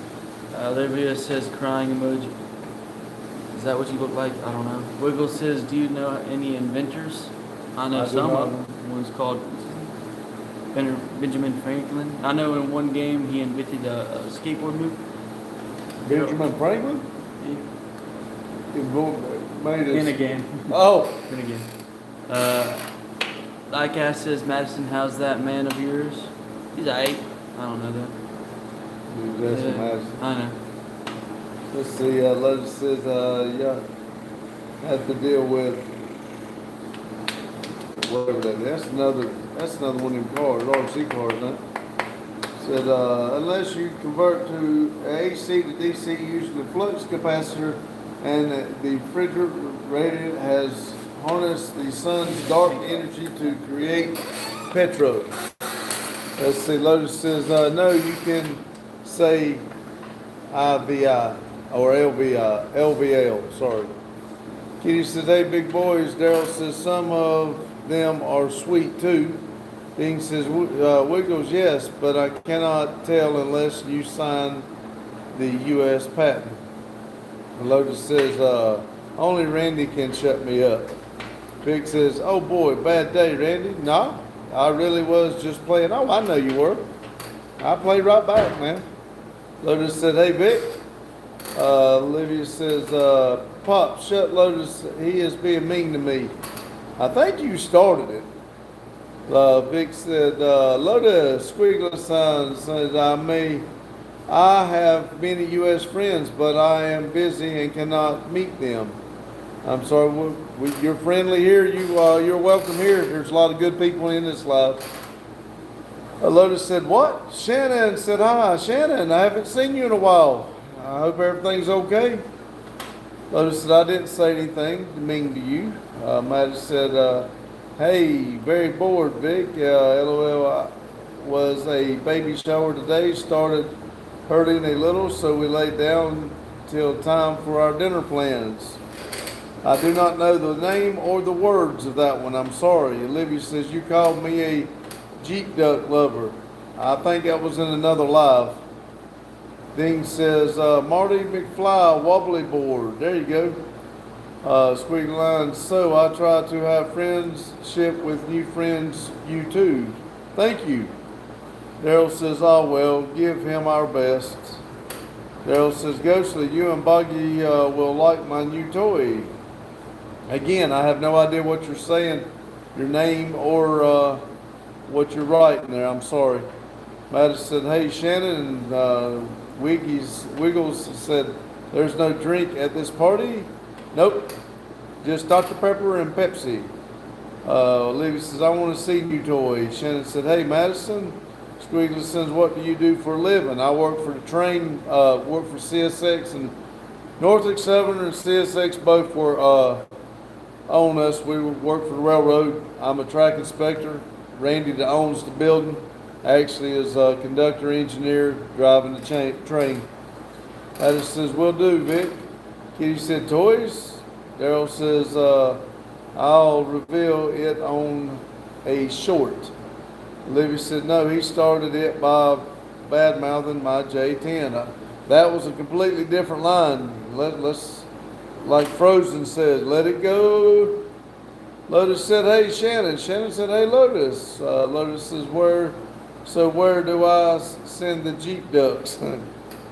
Olivia says crying emoji. Is that what you look like? I don't know. Wiggle says, do you know any inventors? I know I do some not. of them. One's called Benjamin Franklin. I know in one game he invented a skateboard move. Benjamin Franklin? He made us. In a game. Oh, In a game. Diecast says, Madison, how's that man of yours? He's 8. I don't know that. dude, that's Yeah, amazing. I know. Let's see, Lotus says, yeah, have to deal with whatever that is. That's another one of them cars, RC cars, huh? Said, unless you convert to AC to DC using the flux capacitor and the refrigerator has harnessed the sun's dark energy to create petro. Let's see, Lotus says, no, you can say IVI or LVL, sorry. Kitty says, hey, big boys. Daryl says, some of them are sweet too. Dean says, Wiggles, yes, but I cannot tell unless you sign the U.S. patent. Lotus says, only Randy can shut me up. Big says, oh boy, bad day, Randy. No, I really was just playing. Oh, I know you were. I played right back, man. Lotus said, hey, Vic. Olivia says, Pop, shut Lotus. He is being mean to me. I think you started it. Vic said, Lotus, squiggly sign says, I have many U.S. friends, but I am busy and cannot meet them. I'm sorry, you're friendly here. You're welcome here. There's a lot of good people in this life. Lotus said, what? Shannon said, hi, Shannon, I haven't seen you in a while. I hope everything's okay. Lotus said, I didn't say anything mean to you. Maddie said, hey, very bored, Vic. LOL, was a baby shower today. Started hurting a little, so we laid down till time for our dinner plans. I do not know the name or the words of that one. I'm sorry. Olivia says, you called me a Jeep duck lover. I think that was in another live. Ding says, Marty McFly wobbly board. There you go. Squiggly line. So I try to have friendship with new friends, you too. Thank you. Daryl says, oh well, give him our best. Daryl says, Ghostly, you and Buggy will like my new toy. Again, I have no idea what you're saying, your name or what you're writing there. I'm sorry. Madison said, hey, Shannon, and Wiggles said, there's no drink at this party? Nope. Just Dr. Pepper and Pepsi. Olivia says, I want to see new toys. Shannon said, hey, Madison. Squiggly says, what do you do for a living? I work for the train, work for CSX, and Norfolk Southern and CSX both were on us. We work for the railroad. I'm a track inspector. Randy that owns the building actually is a conductor engineer driving the train. Madison says, will do, Vic. Kitty said, toys? Daryl says, I'll reveal it on a short. Olivia said, no, he started it by bad mouthing my J10. That was a completely different line. Let's, like Frozen says, let it go. Lotus said, hey, Shannon. Shannon said, hey, Lotus. Lotus says, where do I send the Jeep ducks?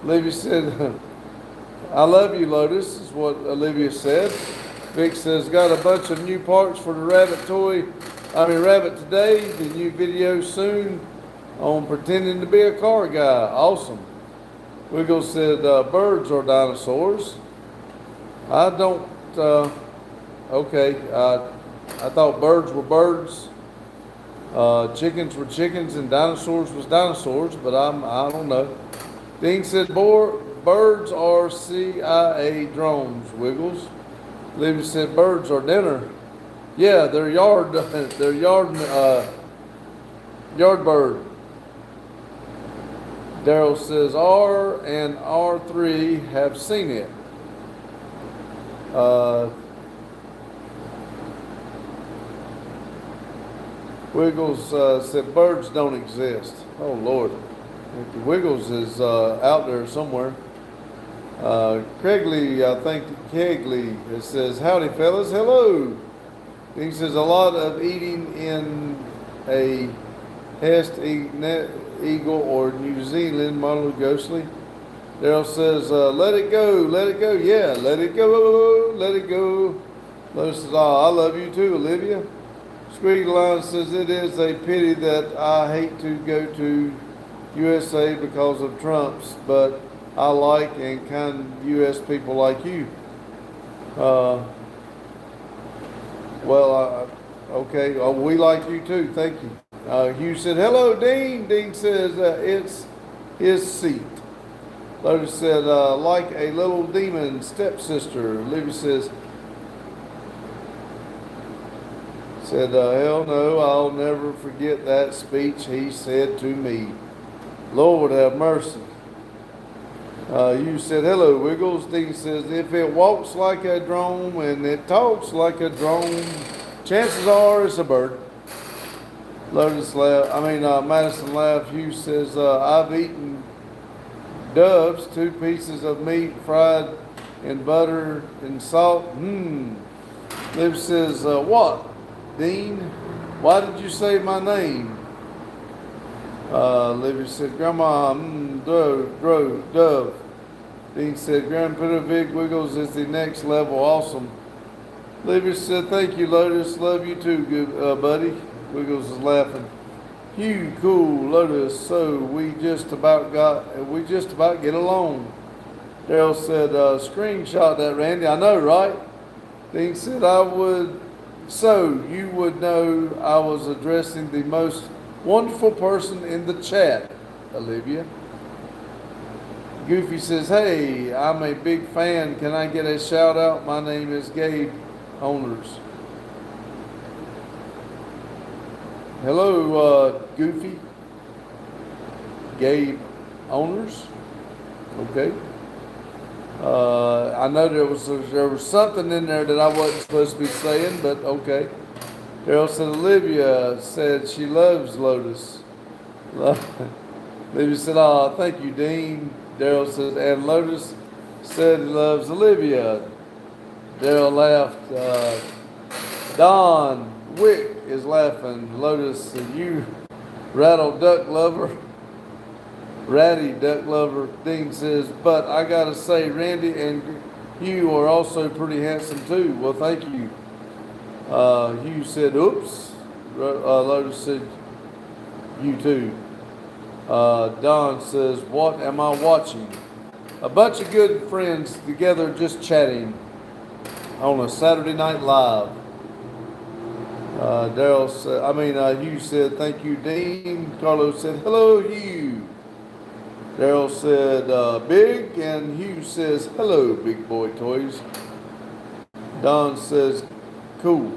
Olivia said, I love you, Lotus, is what Olivia said. Vic says, got a bunch of new parts for the rabbit today. The new video soon on pretending to be a car guy. Awesome. Wiggle said, birds are dinosaurs. I don't, okay. I thought birds were birds, chickens were chickens, and dinosaurs was dinosaurs, but I don't know. Dean said, birds are CIA drones, Wiggles. Libby said, birds are dinner. Yeah, they're yard bird. Daryl says, R and R3 have seen it. Wiggles said birds don't exist. Oh Lord. Wiggles is out there somewhere. Craigley, I think Kegley, it says, howdy fellas, hello. He says a lot of eating in a Hest Eagle or New Zealand model ghostly. Daryl says, let it go, yeah, let it go. Lotus says, oh, I love you too, Olivia. Squeaky Line says, it is a pity that I hate to go to USA because of Trump's, but I like and kind U.S. people like you. Okay, we like you too, thank you. Hugh said, hello, Dean. Dean says, it's his seat. Lotus said, like a little demon stepsister. Libby said, hell no, I'll never forget that speech he said to me. Lord have mercy. You said, hello, Wiggles. Dean says, if it walks like a drone and it talks like a drone, chances are it's a bird. Madison laughed. Hugh says, I've eaten doves, 2 pieces of meat fried in butter and salt. Liv says, what? Dean, why did you say my name? Livy said, Grandma, dove. Dean said, Grandpa Big Wiggles is the next level awesome. Livy said, thank you, Lotus. Love you too, good buddy. Wiggles is laughing. Hugh, cool, Lotus. So we just about get along. Daryl said, screenshot that, Randy. I know, right? Dean said, so you would know I was addressing the most wonderful person in the chat, Olivia. Goofy says, hey, I'm a big fan. Can I get a shout out? My name is Gabe Owners. Hello, Goofy. Gabe Owners. Okay. I know there was something in there that I wasn't supposed to be saying, but okay. Daryl said Olivia said she loves Lotus. Olivia said, oh, thank you, Dean. Daryl said, and Lotus said he loves Olivia. Daryl laughed. Don Wick is laughing. Lotus said, you ratty duck lover. Dean says, but I gotta say, Randy and Hugh are also pretty handsome too. Well, thank you. Hugh said, oops. Lotus said, you too. Don says, what am I watching? A bunch of good friends together just chatting on a Saturday Night Live. Hugh said, thank you, Dean. Carlos said, hello, Hugh. Daryl said, big, and Hugh says, hello, big boy toys. Don says, cool.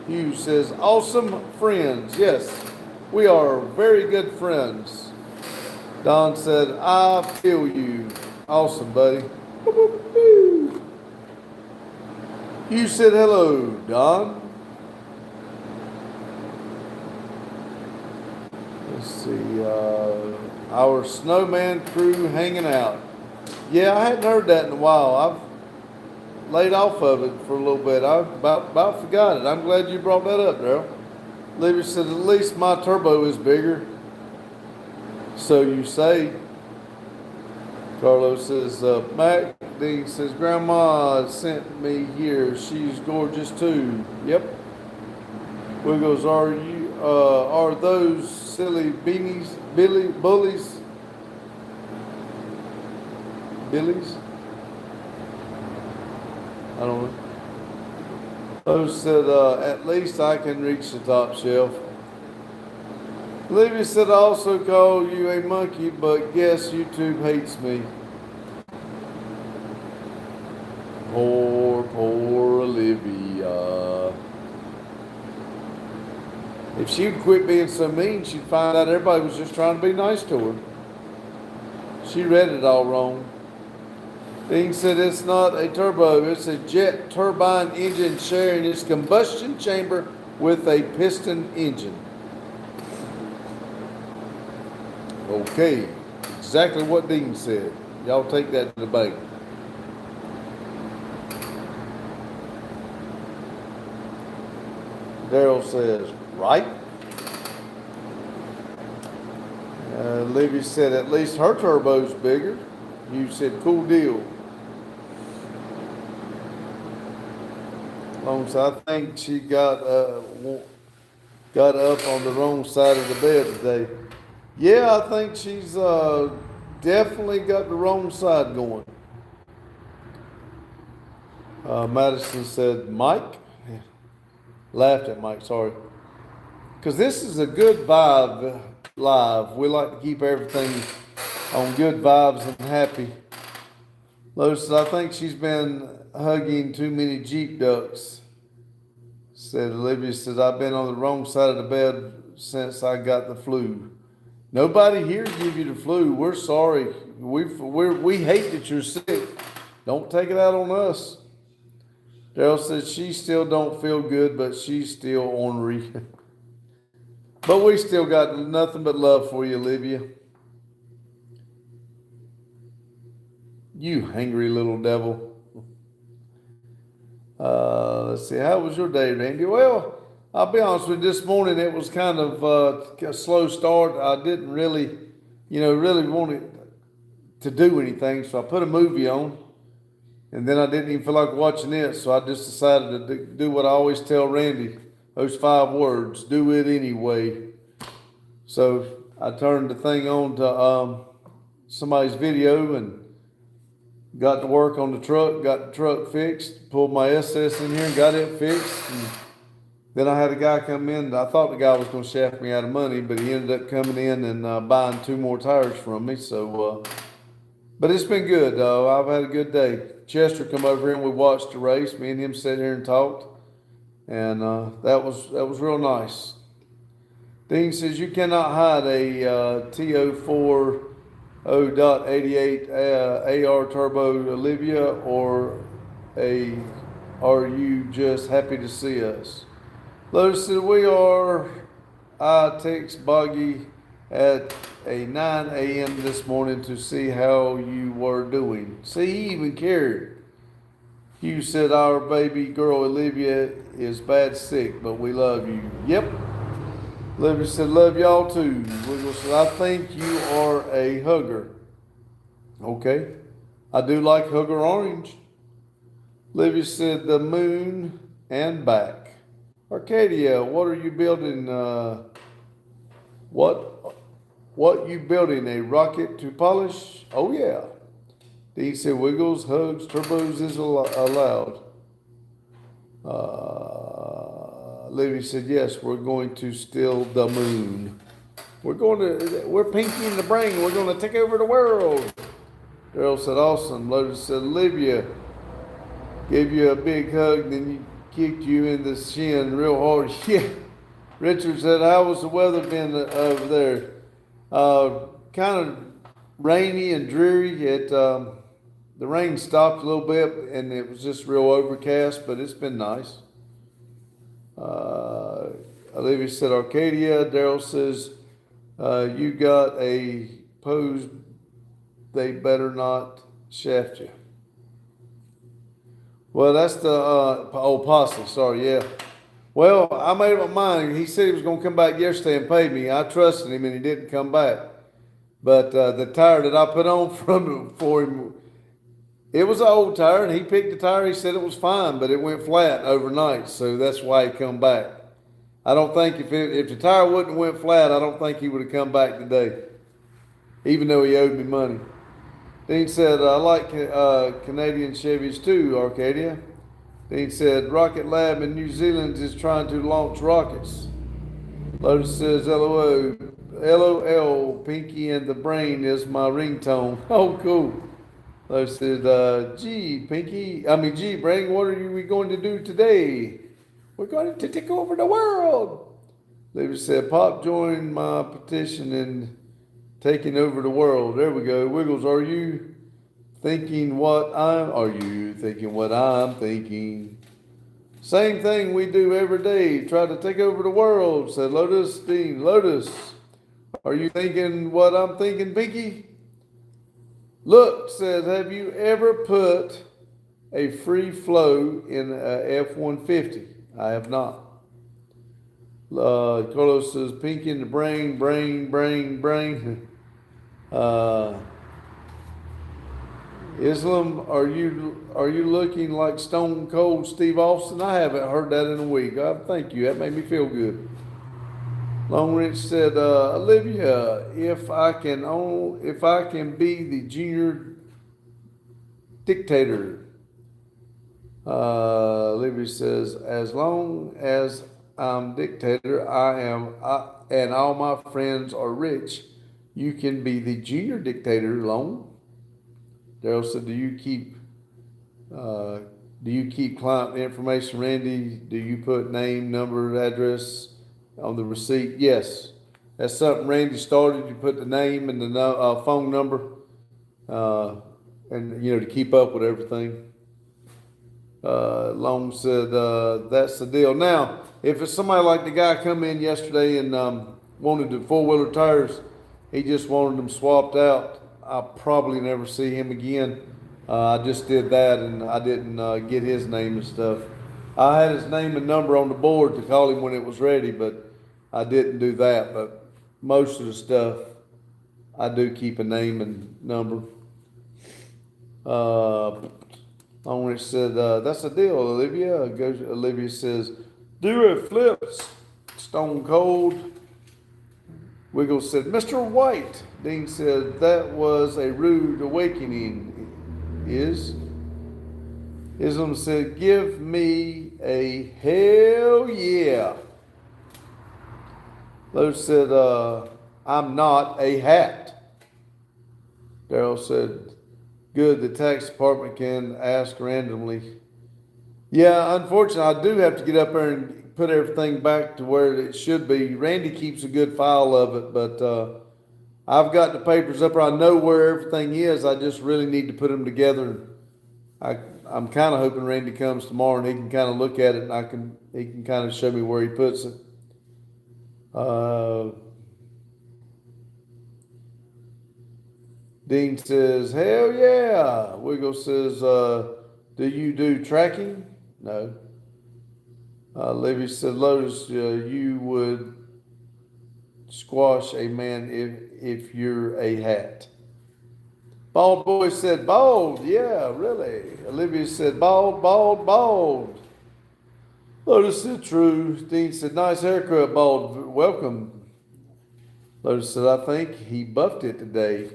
Hugh says, awesome friends. Yes, we are very good friends. Don said, I feel you. Awesome, buddy. You said hello, Don. Let's see, our snowman crew hanging out. Yeah, I hadn't heard that in a while. I've laid off of it for a little bit. I about forgot it. I'm glad you brought that up, Daryl. Libby said, at least my turbo is bigger. So you say. Carlos says, Mac D says, Grandma sent me here. She's gorgeous too. Yep. Wiggles, are those silly beanies, bullies? Billies? I don't know. Those said, at least I can reach the top shelf. Olivia said, I also call you a monkey, but guess YouTube hates me. Poor Olivia. If she'd quit being so mean, she'd find out everybody was just trying to be nice to her. She read it all wrong. Dean said it's not a turbo, it's a jet turbine engine sharing its combustion chamber with a piston engine. Okay, exactly what Dean said. Y'all take that to the bank. Daryl says, right? Livy said, at least her turbo's bigger. You said, cool deal. So I think she got up on the wrong side of the bed today. Yeah, I think she's definitely got the wrong side going. Madison said, Mike? Laughed at Mike, sorry. Because this is a good vibe live. We like to keep everything on good vibes and happy. Lois said, I think she's been hugging too many Jeep ducks. Said Olivia says, I've been on the wrong side of the bed since I got the flu. Nobody here give you the flu. We're sorry. We hate that you're sick. Don't take it out on us. Daryl says she still don't feel good, but she's still ornery. But we still got nothing but love for you, Olivia. You hungry little devil. Let's see, how was your day, Randy? Well, I'll be honest with you, this morning it was kind of a slow start. I didn't really want it to do anything, so I put a movie on, and then I didn't even feel like watching it, so I just decided to do what I always tell Randy, those 5 words, do it anyway. So I turned the thing on to somebody's video and got to work on the truck, got the truck fixed, pulled my SS in here and got it fixed. And then I had a guy come in. I thought the guy was going to shaft me out of money, but he ended up coming in and buying 2 more tires from me. So, but it's been good. I've had a good day. Chester come over here and we watched the race. Me and him sat here and talked, and that was real nice. Dean says you cannot hide a TO4 0.88 AR turbo, Olivia, or are you just happy to see us? Lotus said we are. I text Boggy at a 9 a.m. this morning to see how you were doing. See, he even cared. Hugh said our baby girl Olivia is bad sick, but we love you. Yep. Olivia said, love y'all too. Wiggle said, I think you are a hugger. Okay. I do like hugger orange. Olivia said, the moon and back. Arcadia, what are you building? What you building? A rocket to polish? Oh yeah. He said, wiggles, hugs, turbos is allowed. Livy said, yes, we're going to steal the moon. We're Pinky in the brain. We're going to take over the world. Daryl said, awesome. Lotus said, Olivia gave you a big hug, then you kicked you in the shin real hard. Yeah. Richard said, how was the weather been over there? Kind of rainy and dreary. the rain stopped a little bit and it was just real overcast, but it's been nice. Olivia said Arcadia. Daryl says, you got a pose, they better not shaft you. Well, that's the old posse. Sorry, yeah. Well, I made up my mind. He said he was going to come back yesterday and pay me. I trusted him, and he didn't come back. But the tire that I put on for him, it was an old tire, and he picked the tire. He said it was fine, but it went flat overnight, so that's why he come back. I don't think if the tire wouldn't have went flat, I don't think he would have come back today, even though he owed me money. Dean said, I like Canadian Chevys too, Arcadia. Dean said, Rocket Lab in New Zealand is trying to launch rockets. Lotus says, LOL, Pinky and the Brain is my ringtone. Oh, cool. Lotus said, gee, Brain, what are we going to do today? We're going to take over the world. Lotus said, Pop joined my petition in taking over the world. There we go. Wiggles, are you thinking what I'm thinking? Same thing we do every day. Try to take over the world, said Lotus. Dean, Lotus, are you thinking what I'm thinking, Pinky? Look, says, have you ever put a free flow in a F-150? I have not. Carlos says, Pinky and the Brain. Islam, are you looking like Stone Cold Steve Austin? I haven't heard that in a week. Thank you. That made me feel good. Long Ranch said, Olivia, if I can be the junior dictator. Olivia says, as long as I'm dictator, and all my friends are rich, you can be the junior dictator, Long. Daryl said, do you keep client information, Randy? Do you put name, number, address on the receipt? Yes. That's something Randy started. You put the name and the phone number, and to keep up with everything. Long said, that's the deal. Now, if it's somebody like the guy come in yesterday and wanted the four-wheeler tires, he just wanted them swapped out, I'll probably never see him again. I just did that, and I didn't get his name and stuff. I had his name and number on the board to call him when it was ready, but I didn't do that. But most of the stuff, I do keep a name and number. Long said, that's the deal, Olivia. Olivia says, do it, flips. Stone Cold. Wiggle said, Mr. White. Dean said, that was a rude awakening. Islam said, give me a hell yeah. Lotus said, I'm not a hat. Daryl said, good, the tax department can ask randomly. Yeah, unfortunately, I do have to get up there and put everything back to where it should be. Randy keeps a good file of it, but I've got the papers up there. I know where everything is. I just really need to put them together. I'm kind of hoping Randy comes tomorrow and he can kind of look at it and he can kind of show me where he puts it. Dean says, hell yeah. Wiggle says, do you do tracking? No. Livy said, Lotus, you would squash a man if you're a hat. Bald Boy said, bald, yeah, really. Olivia said, bald. Lotus said, true. Dean said, nice haircut, bald. Welcome. Lotus said, I think he buffed it today.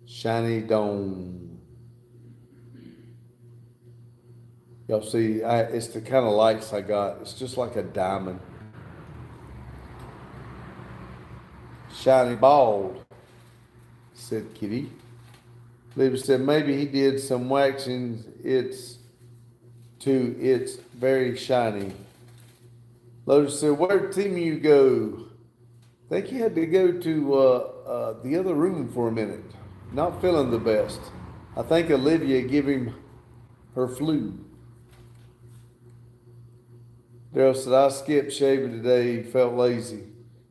Shiny dome. Y'all see, it's the kind of lights I got. It's just like a diamond. Shiny bald, said Kitty. Libby said maybe he did some waxing. It's very shiny. Lotus said, where'd team you go? Think he had to go to the other room for a minute. Not feeling the best. I think Olivia gave him her flu. Daryl said, I skipped shaving today, felt lazy.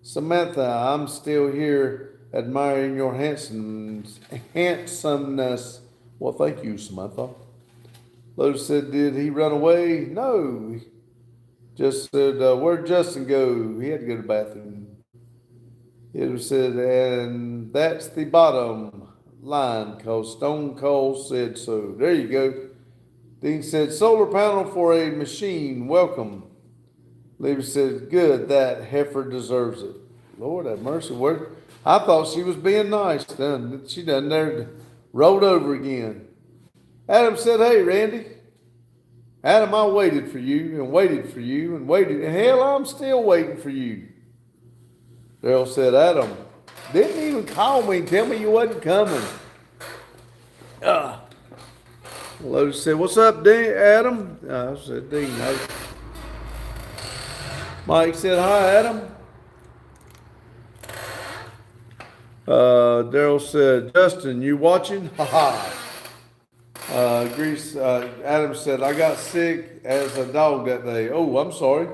Samantha, I'm still here admiring your handsomeness. Well, thank you, Samantha. Lotus said, did he run away? No. Just said, where'd Justin go? He had to go to the bathroom. It said, and that's the bottom line, because Stone Cold said so. There you go. Dean said, solar panel for a machine, welcome. Levy said, good, that heifer deserves it. Lord have mercy. Where? I thought she was being nice. She done there, rolled over again. Adam said, hey, Randy. Adam, I waited for you and waited for you and waited. And hell, I'm still waiting for you. Daryl said, Adam, didn't even call me and tell me you wasn't coming. Lotus said, what's up, Adam? I said, Dean. Mike said, hi, Adam. Daryl said, Justin, you watching? Ha ha. Adam said, I got sick as a dog that day. Oh, I'm sorry.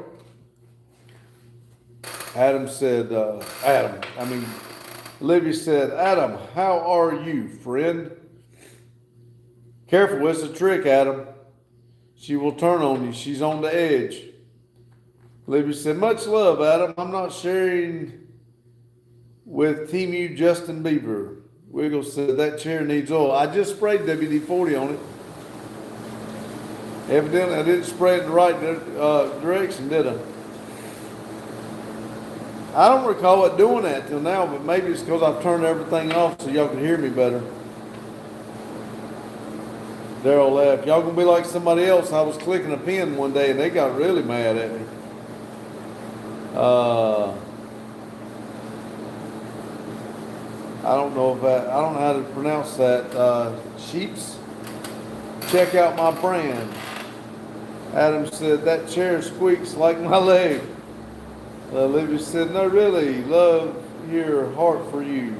Olivia said, Adam, how are you, friend? Careful, it's a trick, Adam. She will turn on you. She's on the edge. Olivia said, much love, Adam. I'm not sharing with Team U Justin Bieber. Wiggles said, that chair needs oil. I just sprayed WD-40 on it. Evidently, I didn't spray it in the right direction, did I? I don't recall it doing that till now, but maybe it's because I've turned everything off so y'all can hear me better. Daryl laughed. Y'all gonna be like somebody else. I was clicking a pen one day and they got really mad at me. I don't know how to pronounce that. Sheeps. Check out my brand. Adam said, that chair squeaks like my leg. Olivia said, no, really, love your heart for you.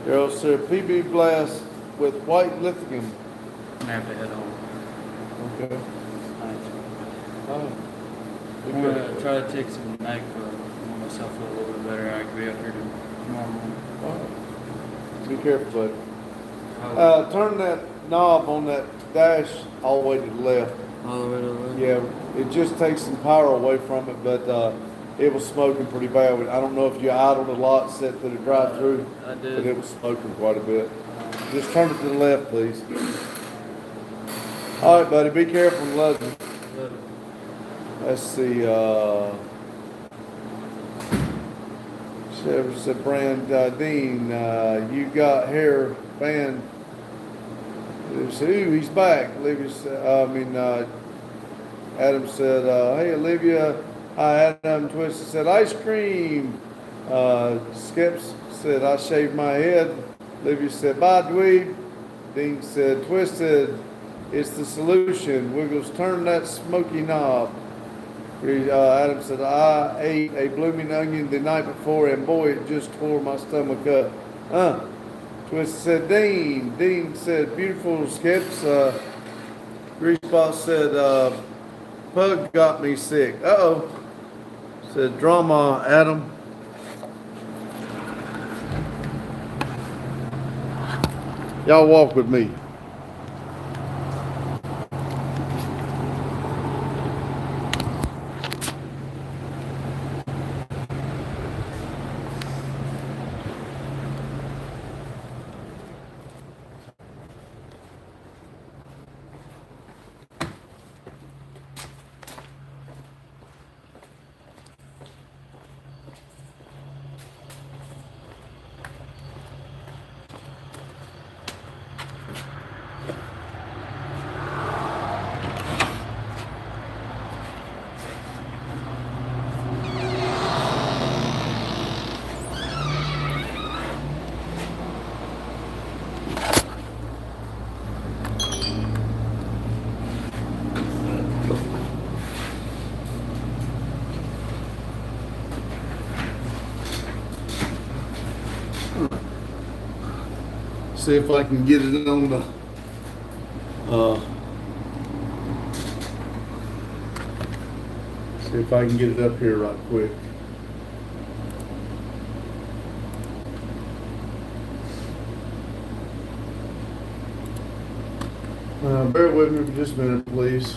Daryl said, PB blast with white lithium. I have to head on. Okay. I'm gonna try to take some night for myself a little bit better. I could be up here tomorrow. Be careful, buddy. Turn that knob on that dash all the way to the left. All the way to the left? Yeah, it just takes some power away from it, but it was smoking pretty bad. I don't know if you idled a lot, set to the drive-through. I did. But it was smoking quite a bit. Just turn it to the left, please. All right, buddy, be careful and love you. Let's see, Trevor said, Brand Dean, you got hair band. Ooh, he's back. Olivia said, Adam said, hey, Olivia. Hi, Adam. Twisted said, ice cream. Skips said, I shaved my head. Olivia said, bye, dweeb. Dean said, Twisted, it's the solution. Wiggles, turn that smoky knob. Adam said, I ate a blooming onion the night before, and boy, it just tore my stomach up. Twist said, Dean. Dean said, beautiful Skips. Greaseball said, Pug got me sick. Uh-oh. Said, drama, Adam. Y'all walk with me. see if I can get it on the, see if I can get it up here right quick. Bear with me for just a minute, please.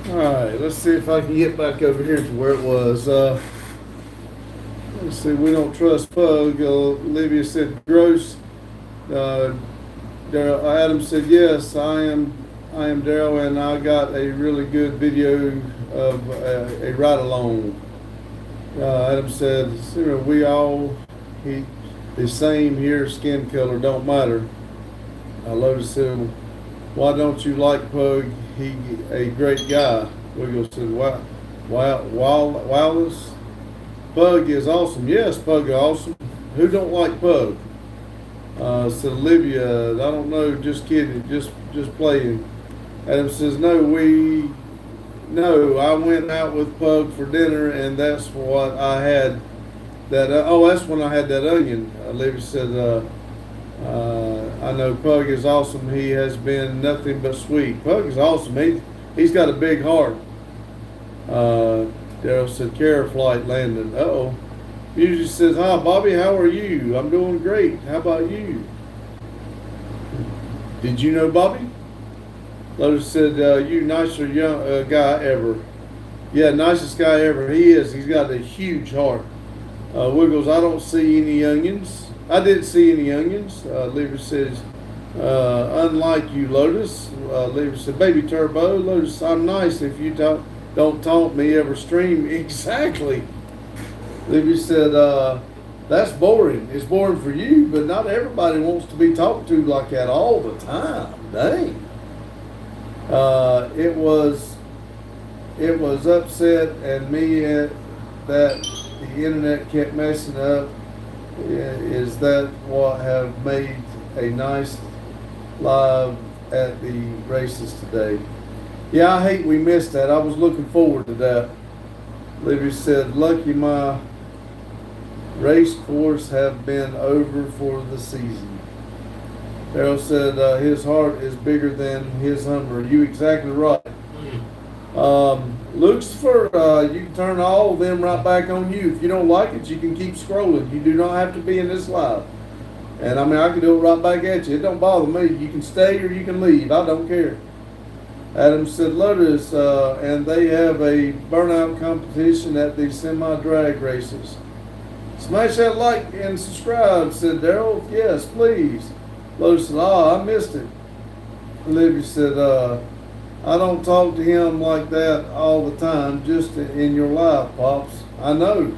All right, let's see if I can get back over here to where it was. Let's see, we don't trust Pug. Olivia said gross. Adam said yes. I am Daryl, and I got a really good video of a ride along. Adam said, we all eat the same here. Skin color don't matter. Lotus said, why don't you like Pug? He a great guy. Wiggle said, Wallace. Pug is awesome. Yes, Pug is awesome. Who don't like Pug? Said Olivia, I don't know, just kidding, just playing. Adam says, no, I went out with Pug for dinner, and that's what I had. That's when I had that onion. Olivia said, I know Pug is awesome. He has been nothing but sweet. Pug is awesome. He's got a big heart. Daryl said, Care Flight landed. Uh-oh. Music says, hi, Bobby, how are you? I'm doing great. How about you? Did you know Bobby? Lotus said, you nicer young guy ever. Yeah, nicest guy ever. He is. He's got a huge heart. Wiggles, I don't see any onions. I didn't see any onions. Lever says, unlike you, Lotus. Lever said, baby Turbo. Lotus, I'm nice if you don't taunt me ever stream. Exactly. Libby said, that's boring. It's boring for you, but not everybody wants to be talked to like that all the time. Dang. It was upset and me that the internet kept messing up. Is that what have made a nice live at the races today? Yeah, I hate we missed that. I was looking forward to that. Libby said, lucky my race course have been over for the season. Daryl said his heart is bigger than his Hummer. You exactly right. Lucifer, you can turn all of them right back on you. If you don't like it, you can keep scrolling. You do not have to be in this live. And I can do it right back at you. It don't bother me. You can stay or you can leave. I don't care. Adam said, Lotus, and they have a burnout competition at the semi-drag races. Smash that like and subscribe, said Daryl. Yes, please. Lotus said, I missed it. Olivia said, I don't talk to him like that all the time, just in your life, Pops. I know.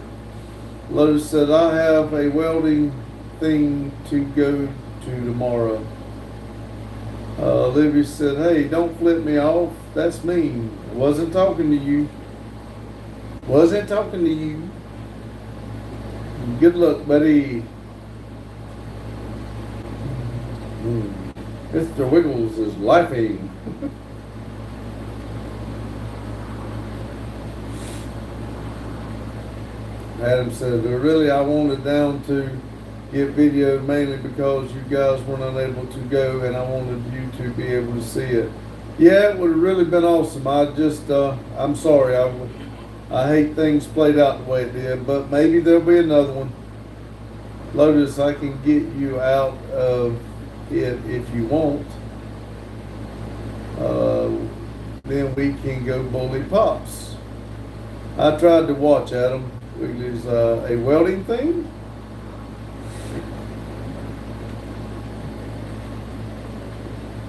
Lotus said, I have a welding thing to go to tomorrow. Olivia said, hey, don't flip me off. That's mean. I wasn't talking to you. Wasn't talking to you. Good luck, buddy. Mr. Wiggles is laughing. Adam said, really, I wanted down to get video mainly because you guys weren't unable to go and I wanted you to be able to see it. Yeah, it would have really been awesome. I'm sorry. I hate things played out the way it did, but maybe there'll be another one. Lotus, I can get you out of it if you want. Then we can go bully Pops. I tried to watch Adam. Wiggly's a welding thing.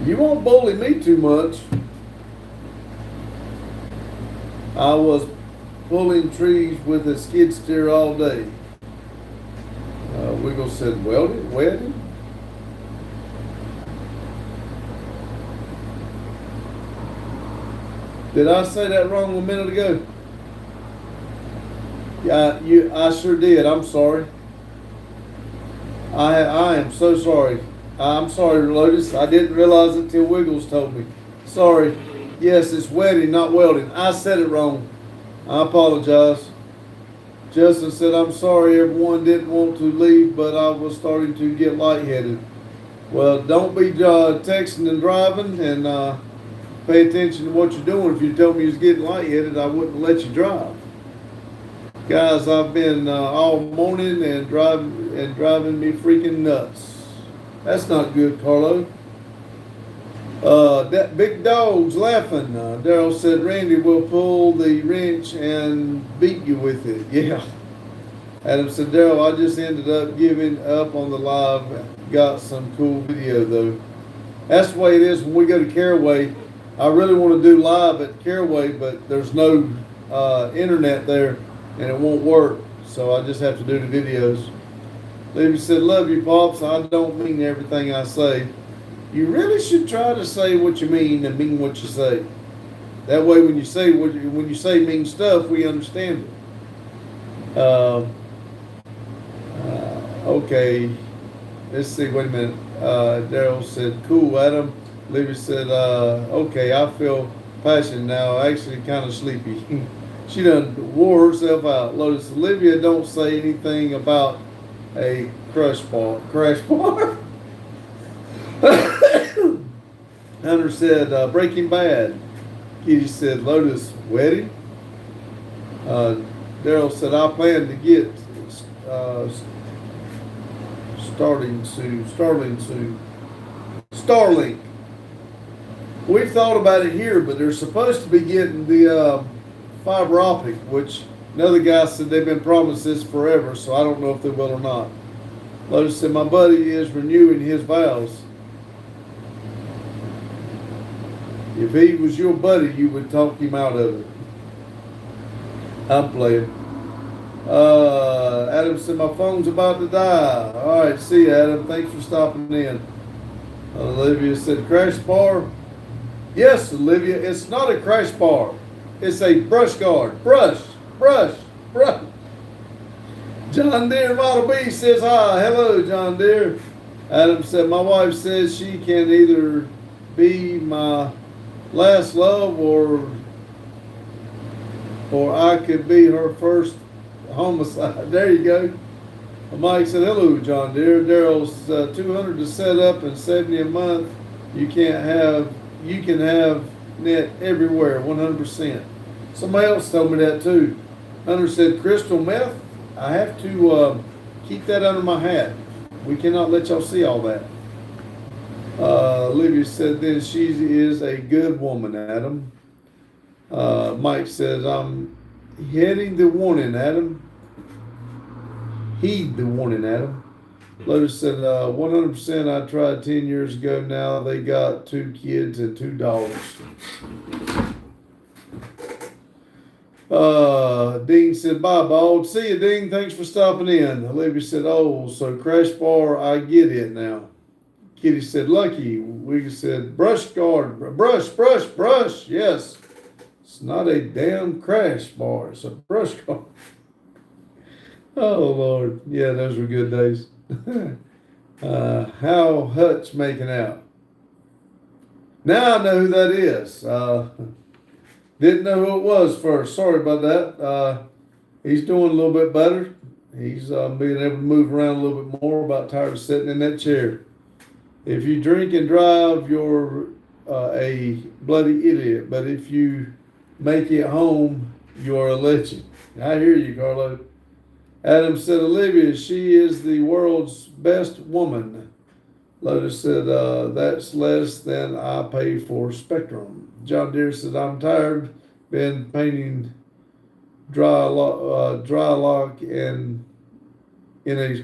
You won't bully me too much. I was pulling trees with a skid steer all day. Wiggle said, welding? Did I say that wrong a minute ago? I sure did. I'm sorry. I am so sorry. I'm sorry, Lotus. I didn't realize it till Wiggles told me. Sorry. Yes, it's wedding, not welding. I said it wrong. I apologize. Justin said, I'm sorry everyone didn't want to leave, but I was starting to get lightheaded. Well, don't be texting and driving, and pay attention to what you're doing. If you told me you was getting lightheaded, I wouldn't let you drive. Guys, I've been all morning and driving me freaking nuts. That's not good, Carlo. That big dog's laughing. Daryl said Randy will pull the wrench and beat you with it. Yeah. Adam said, Daryl, I just ended up giving up on the live. Got some cool video though. That's the way it is when we go to Caraway. I really want to do live at Caraway, but there's no internet there and it won't work. So I just have to do the videos. Libby said, love you, Pops. I don't mean everything I say. You really should try to say what you mean and mean what you say. That way when you say mean stuff, we understand it. Okay. Let's see, wait a minute. Daryl said, cool, Adam. Libby said, okay, I feel passion now. Actually kind of sleepy. She done wore herself out. Lotus, Olivia don't say anything about a crash bar. Hunter said, Breaking Bad. Kitty said, Lotus, wedding? Daryl said, I plan to get Starlink. We've thought about it here, but they're supposed to be getting the fiber optic, which another guy said they've been promised this forever, so I don't know if they will or not. Lotus said, my buddy is renewing his vows. If he was your buddy, you would talk him out of it. I'm playing. Adam said, my phone's about to die. All right, see you, Adam. Thanks for stopping in. Olivia said, crash bar? Yes, Olivia, it's not a crash bar. It's a brush guard. Brush. John Deere Model B says hi. Hello, John Deere. Adam said, my wife says she can either be my last love or I could be her first homicide. There you go. Mike said, hello, John Deere. Daryl's 200 to set up and 70 a month. You can have net everywhere, 100%. Somebody else told me that too. Hunter said, crystal meth, I have to keep that under my hat. We cannot let y'all see all that. Olivia said, then she is a good woman, Adam. Mike says, I'm heading the warning, Adam. Heed the warning, Adam. Lotus said, 100% I tried 10 years ago. Now they got 2 kids and 2 dogs. Dean said, bye, Bald. See you, Dean. Thanks for stopping in. Olivia said, oh, so crash bar, I get it now. Kitty said, lucky. We said, brush guard. Brush. Yes. It's not a damn crash bar. It's a brush guard. Oh, Lord. Yeah, those were good days. How Hutch making out? Now I know who that is. Didn't know who it was first. Sorry about that. He's doing a little bit better. He's being able to move around a little bit more. About tired of sitting in that chair. If you drink and drive, you're a bloody idiot. But if you make it home, you're a legend. I hear you, Carlo. Adam said, Olivia, she is the world's best woman. Lotus said, that's less than I pay for Spectrum. John Deere said, I'm tired. Been painting dry lock and in a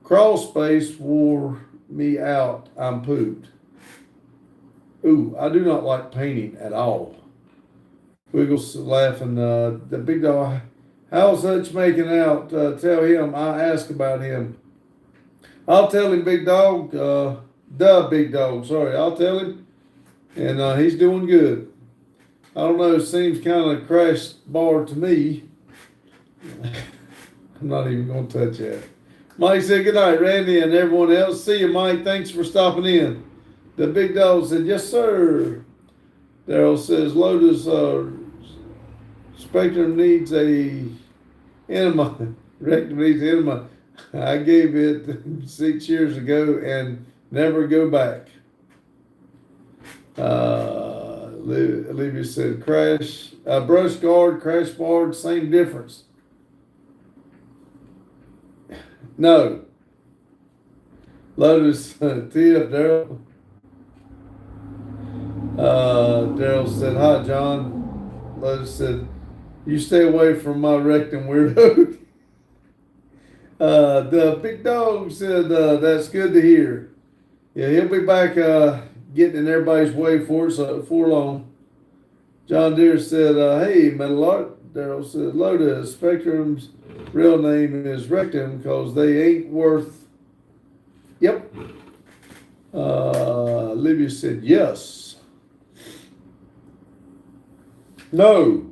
crawl space wore me out. I'm pooped. Ooh, I do not like painting at all. Wiggles laughing. The big dog. How's Hutch making out? Tell him I asked about him. I'll tell him, big dog. Big dog. Sorry, I'll tell him. And he's doing good. I don't know. It seems kind of crash bar to me. I'm not even gonna touch that. Mike said, good night, Randy and everyone else. See you, Mike. Thanks for stopping in. The big dog said, yes, sir. Daryl says, Lotus Spectrum needs a enema. Rectum needs an enema. I gave it 6 years ago and never go back. Olivia said, brush guard, crash guard, same difference. No. Lotus, TF, Daryl. Daryl said, hi, John. Lotus said, you stay away from my rectum, weirdo. The big dog said, that's good to hear. Yeah, he'll be back getting in everybody's way for long. John Deere said, hey, Metal Art. Daryl said, Lotus, Spectrum's real name is Rectum because they ain't worth. Yep. Olivia said, yes. No.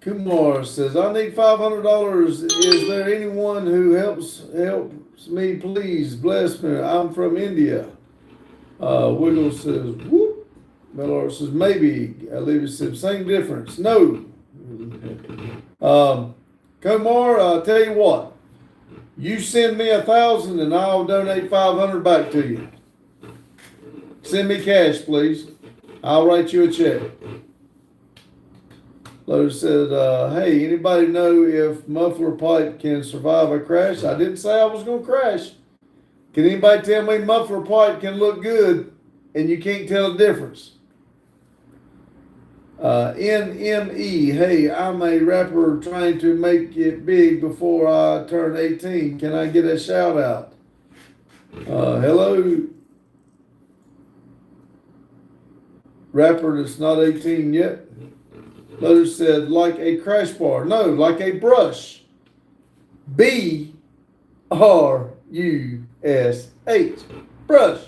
Kumar says, I need $500. Is there anyone who helps me, please? Bless me. I'm from India. Wiggle says, whoop. Miller says, maybe. Olivia says, same difference. No. Kumar, I'll tell you what. You send me 1,000 and I'll donate 500 back to you. Send me cash, please. I'll write you a check. Lotus said, hey, anybody know if muffler pipe can survive a crash? I didn't say I was going to crash. Can anybody tell me muffler pipe can look good and you can't tell the difference? NME, hey, I'm a rapper trying to make it big before I turn 18. Can I get a shout out? Hello, rapper that's not 18 yet. Lotus said, like a crash bar. No, like a brush. BRUSH. Brush.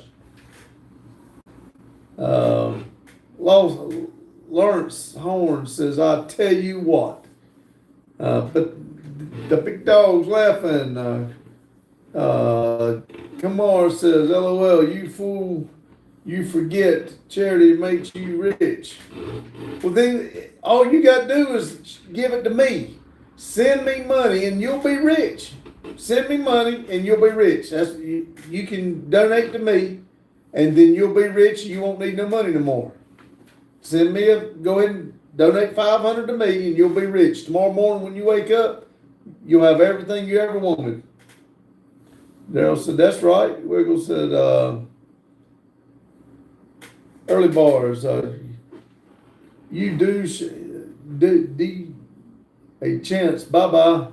Lawrence Horn says, I tell you what. But the big dog's laughing. Kamar says, LOL, you fool. You forget charity makes you rich. Well, then all you got to do is give it to me. Send me money and you'll be rich. Send me money and you'll be rich. You can donate to me and then you'll be rich. You won't need no money no more. Go ahead and donate 500 to me and you'll be rich. Tomorrow morning when you wake up, you'll have everything you ever wanted. Daryl said, that's right. Wiggle said, early bars, you do a chance. Bye-bye.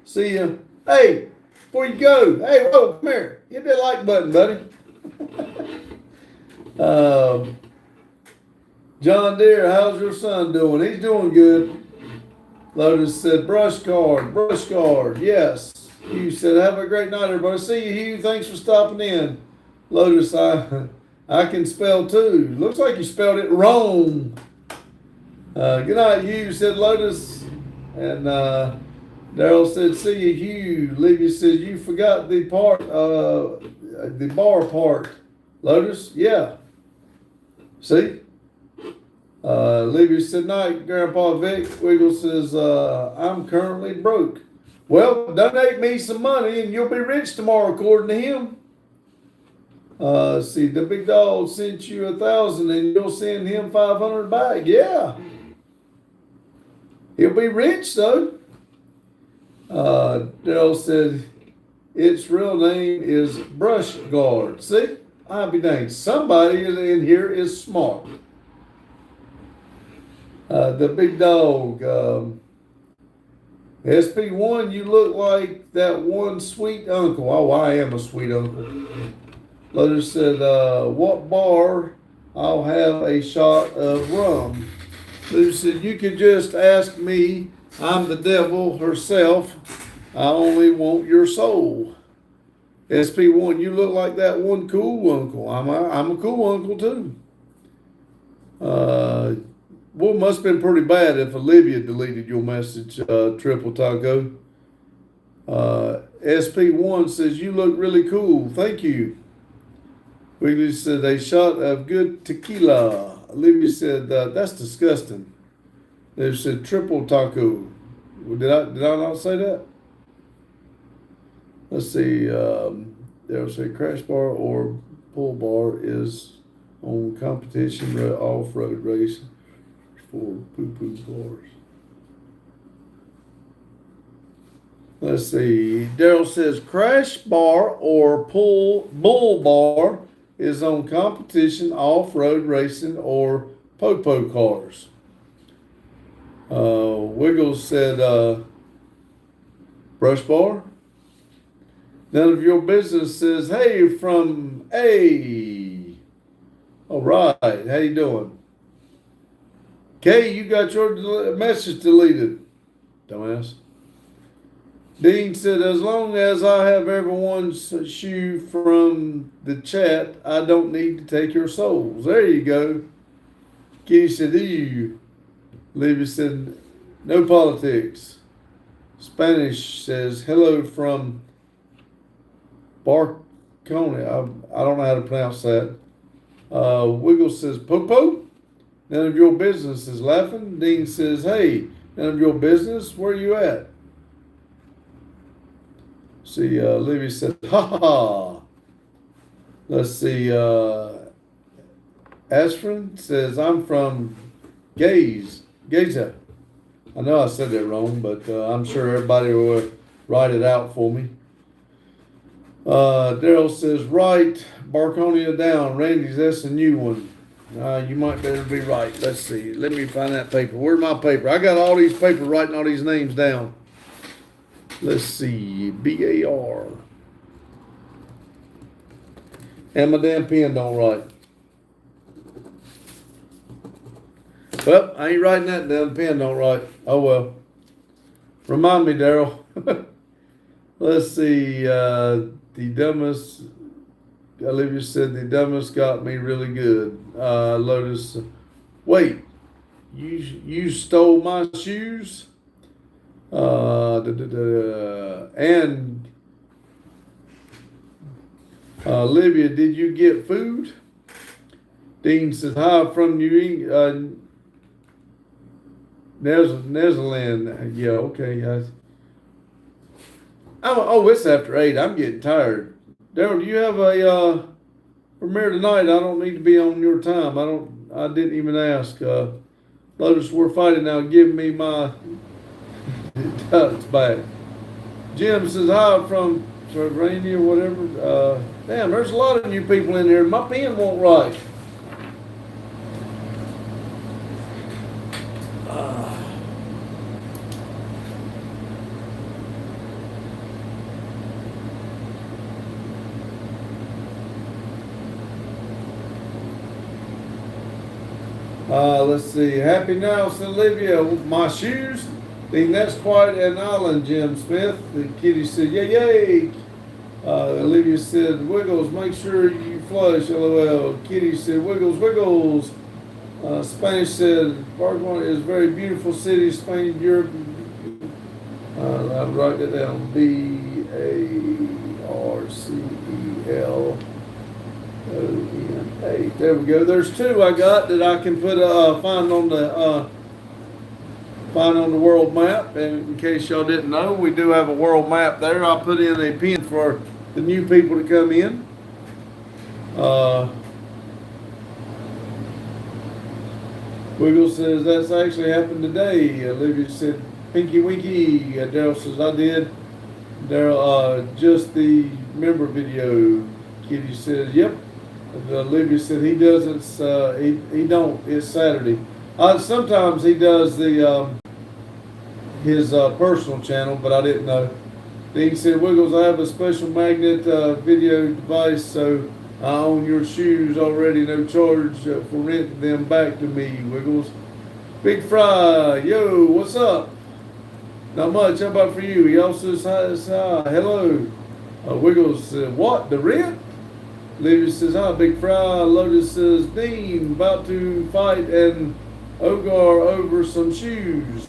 See ya. Hey, before you go, hey, whoa, come here. Hit that like button, buddy. John Deere, how's your son doing? He's doing good. Lotus said, brush guard. Yes. Hugh said, have a great night, everybody. See you, Hugh. Thanks for stopping in. Lotus, I can spell too. Looks like you spelled it wrong. Good night, Hugh, said Lotus. And Daryl said, see you, Hugh. Levy said, you forgot the bar part. Lotus, yeah. See? Levy said, night, Grandpa Vic. Wiggle says, I'm currently broke. Well, donate me some money and you'll be rich tomorrow, according to him. See, the big dog sent you 1,000 and you'll send him 500 back. Yeah. He'll be rich though. Daryl said its real name is Brush Guard. See, I'll be dang. Somebody in here is smart. The big dog, SP1, you look like that one sweet uncle. Oh, I am a sweet uncle. Lotus said, what bar? I'll have a shot of rum. Lotus said, you could just ask me. I'm the devil herself. I only want your soul. SP1, you look like that one cool uncle. I'm a cool uncle too. Well, it must have been pretty bad if Olivia deleted your message, Triple Taco. SP1 says, you look really cool. Thank you. Wiggly said, a shot of good tequila. Olivia said, that's disgusting. They said, Triple Taco. Did I not say that? Let's see. They'll say crash bar or pull bar is on competition off-road race for poo-poo bars. Let's see. Daryl says crash bar or bull bar is on competition off-road racing or po-po cars. Wiggles said brush bar. None of your business says, hey, from A. All right, how you doing? Kay, you got your message deleted, dumbass. Dean said, as long as I have everyone's shoe from the chat, I don't need to take your souls. There you go. Kitty said, ew. Libby said, no politics. Spanish says, hello from Barcone. I don't know how to pronounce that. Wiggle says, Popo? None of your business is laughing. Dean says, hey, none of your business? Where you at? See, Libby said, ha ha. Let's see, Aspirin says, I'm from Gaza. I know I said that wrong, but I'm sure everybody will write it out for me. Daryl says, right, Barconia down. Randy's, that's a new one. You might better be right. Let's see. Let me find that paper. Where's my paper? I got all these papers writing all these names down. Let's see. BAR. And my damn pen don't write. Well, I ain't writing that down. The pen don't write. Oh well. Remind me, Daryl. Let's see. The dumbest. Olivia said the dumbest got me really good. Lotus. Wait. You stole my shoes? And Olivia, did you get food? Dean says, hi from New England. Netherlands. Yeah, okay, guys. Oh, it's after 8. I'm getting tired. Daryl, do you have a premiere tonight? I don't need to be on your time. I didn't even ask. Lotus, we're fighting now. Give me my it's back. Jim says hi from Randy or whatever. Damn, there's a lot of new people in here. My pen won't write. Let's see. Happy now, said Olivia. My shoes. Think that's quite an island, Jim Smith. The kitty said, yay, yay. Olivia said, Wiggles, make sure you flush, LOL. Kitty said, Wiggles, Wiggles. Spanish said, Barcelona is a very beautiful city, Spain, Europe. I'll write that down. BARCELONA. There we go. There's 2 I got that I can put find on the world map. And in case y'all didn't know, we do have a world map there. I'll put in a pin for the new people to come in. Wiggle says that's actually happened today. Olivia said Pinky Winky. Daryl says I did. Daryl, just the member video. Kitty says yep. Olivia said he doesn't. He don't. It's Saturday. Sometimes he does the his personal channel, but I didn't know. Dean said, Wiggles, I have a special magnet video device, so I own your shoes already. No charge for renting them back to me, Wiggles. Big Fry, yo, what's up? Not much. How about for you? He also says, hello. Wiggles says, what? The rent? Livy says, hi, Big Fry. Lotus says, Dean, about to fight an Ogar over some shoes.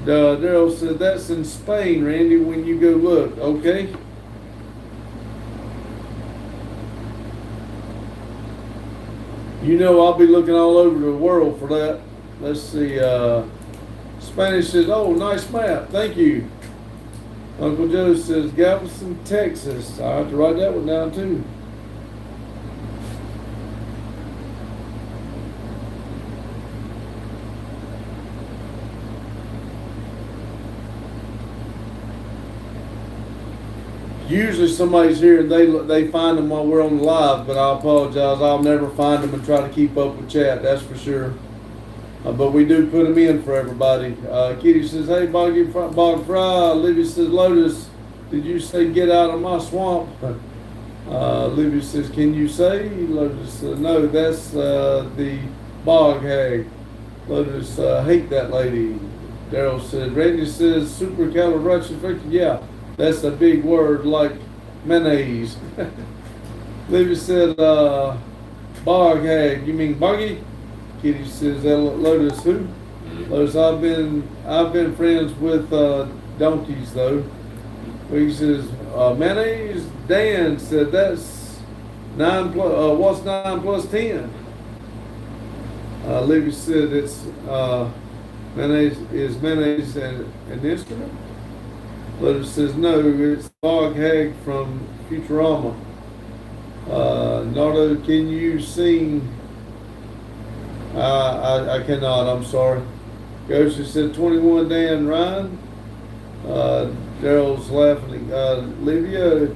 Daryl said, that's in Spain, Randy, when you go look. Okay. You know I'll be looking all over the world for that. Let's see. Spanish says, oh, nice map. Thank you. Uncle Joe says, Galveston, Texas. I have to write that one down too. Usually somebody's here and they find them while we're on the live, but I apologize. I'll never find them and try to keep up with chat, that's for sure. But we do put them in for everybody. Kitty says, hey, Bog Fry. Livy says, Lotus, did you say get out of my swamp? Livy says, can you say? Lotus says, no, that's the bog hag. Lotus, hate that lady. Daryl said, Randy says, supercalifragilistic. Yeah, that's a big word like mayonnaise. Livy said, bog hag. You mean buggy? Kitty says, Lotus who? Lotus, I've been friends with donkeys though. He says, mayonnaise. Dan said that's 9 plus. What's 9 plus 10? Livy said it's mayonnaise. Is mayonnaise an instrument? Lotus says no. It's bog hag from Futurama. Nardo, can you sing? I cannot, I'm sorry. Ghost said 21 Dan Ryan. Daryl's laughing. Livia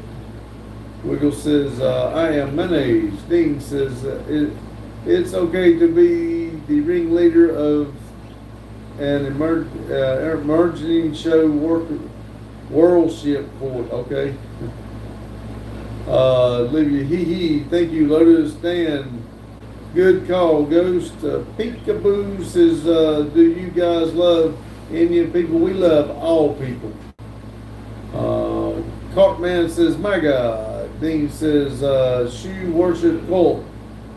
Wiggle says, I am mayonnaise. Dean says, it's okay to be the ringleader of an emerging show worldship court. Okay. Livia, hee. Thank you, Lotus. Dan. Good call, Ghost. Peekaboo says, do you guys love Indian people? We love all people. Cartman says, my God. Dean says, shoe worship cult.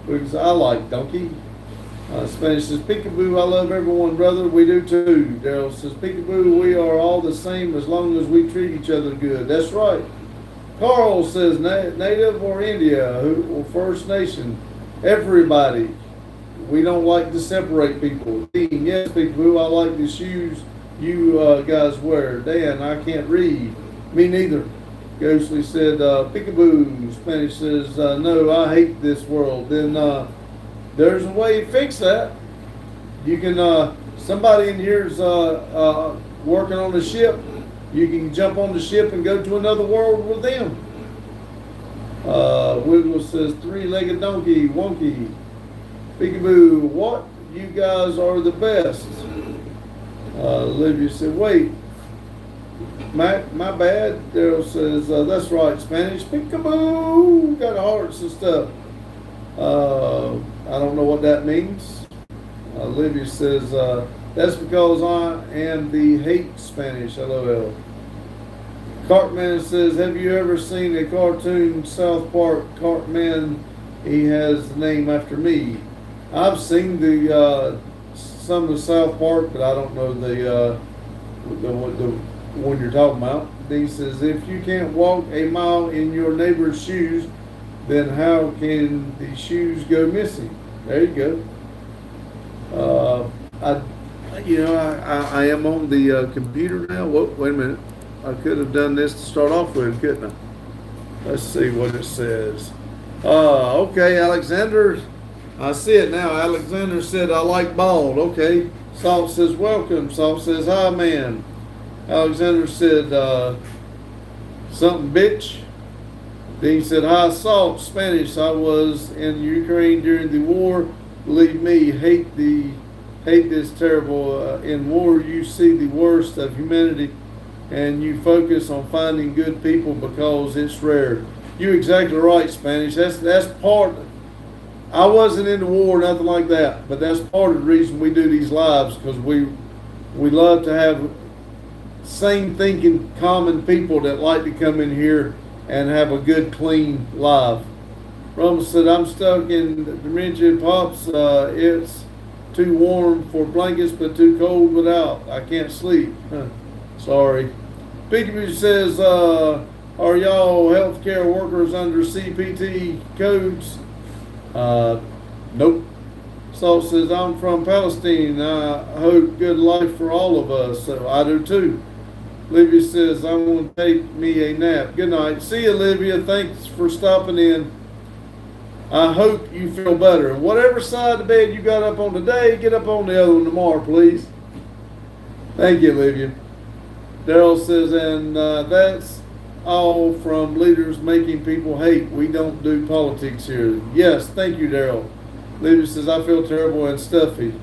Because I like donkey. Spanish says, Peekaboo, I love everyone, brother. We do too. Daryl says, Peekaboo, we are all the same as long as we treat each other good. That's right. Carl says, Native or India, or First Nation. Everybody. We don't like to separate people. Dean, yes, Peekaboo, I like the shoes you guys wear. Dan, I can't read. Me neither. Ghostly said, Peekaboo. Spanish says, no, I hate this world. Then there's a way to fix that. You can, somebody in here's working on the ship. You can jump on the ship and go to another world with them. Wiggle says, three-legged donkey, wonky. Peekaboo, what? You guys are the best. Olivia said, wait. My bad. Daryl says, that's right, Spanish. Peekaboo, got hearts and stuff. I don't know what that means. Olivia says, that's because I am the hate Spanish, LOL. Cartman says, have you ever seen a cartoon South Park? Cartman, he has the name after me. I've seen the some of the South Park, but I don't know the one you're talking about. He says, if you can't walk a mile in your neighbor's shoes, then how can the shoes go missing? There you go. I am on the computer now. Whoa, wait a minute. I could have done this to start off with, couldn't I? Let's see what it says. Okay, Alexander. I see it now. Alexander said, I like bald. Okay. Salt says, welcome. Salt says, hi, man. Alexander said, something, bitch. Dean said, hi, Salt. Spanish. I was in Ukraine during the war. Believe me, hate this terrible. In war, you see the worst of humanity. And you focus on finding good people because it's rare. You're exactly right, Spanish. That's part. I wasn't in the war, nothing like that, but that's part of the reason we do these lives, because we love to have sane thinking, common people that like to come in here and have a good, clean life. Roma said, I'm stuck in dementia, Pops. It's too warm for blankets, but too cold without. I can't sleep. Huh. Sorry. Peekaboo says, are y'all healthcare workers under CPT codes? Nope. Salt says, I'm from Palestine. I hope good life for all of us. So I do too. Olivia says, I'm going to take me a nap. Good night. See you, Olivia. Thanks for stopping in. I hope you feel better. Whatever side of the bed you got up on today, get up on the other one tomorrow, please. Thank you, Olivia. Daryl says, and that's all from leaders making people hate. We don't do politics here. Yes, thank you, Daryl. Olivia says, I feel terrible and stuffy.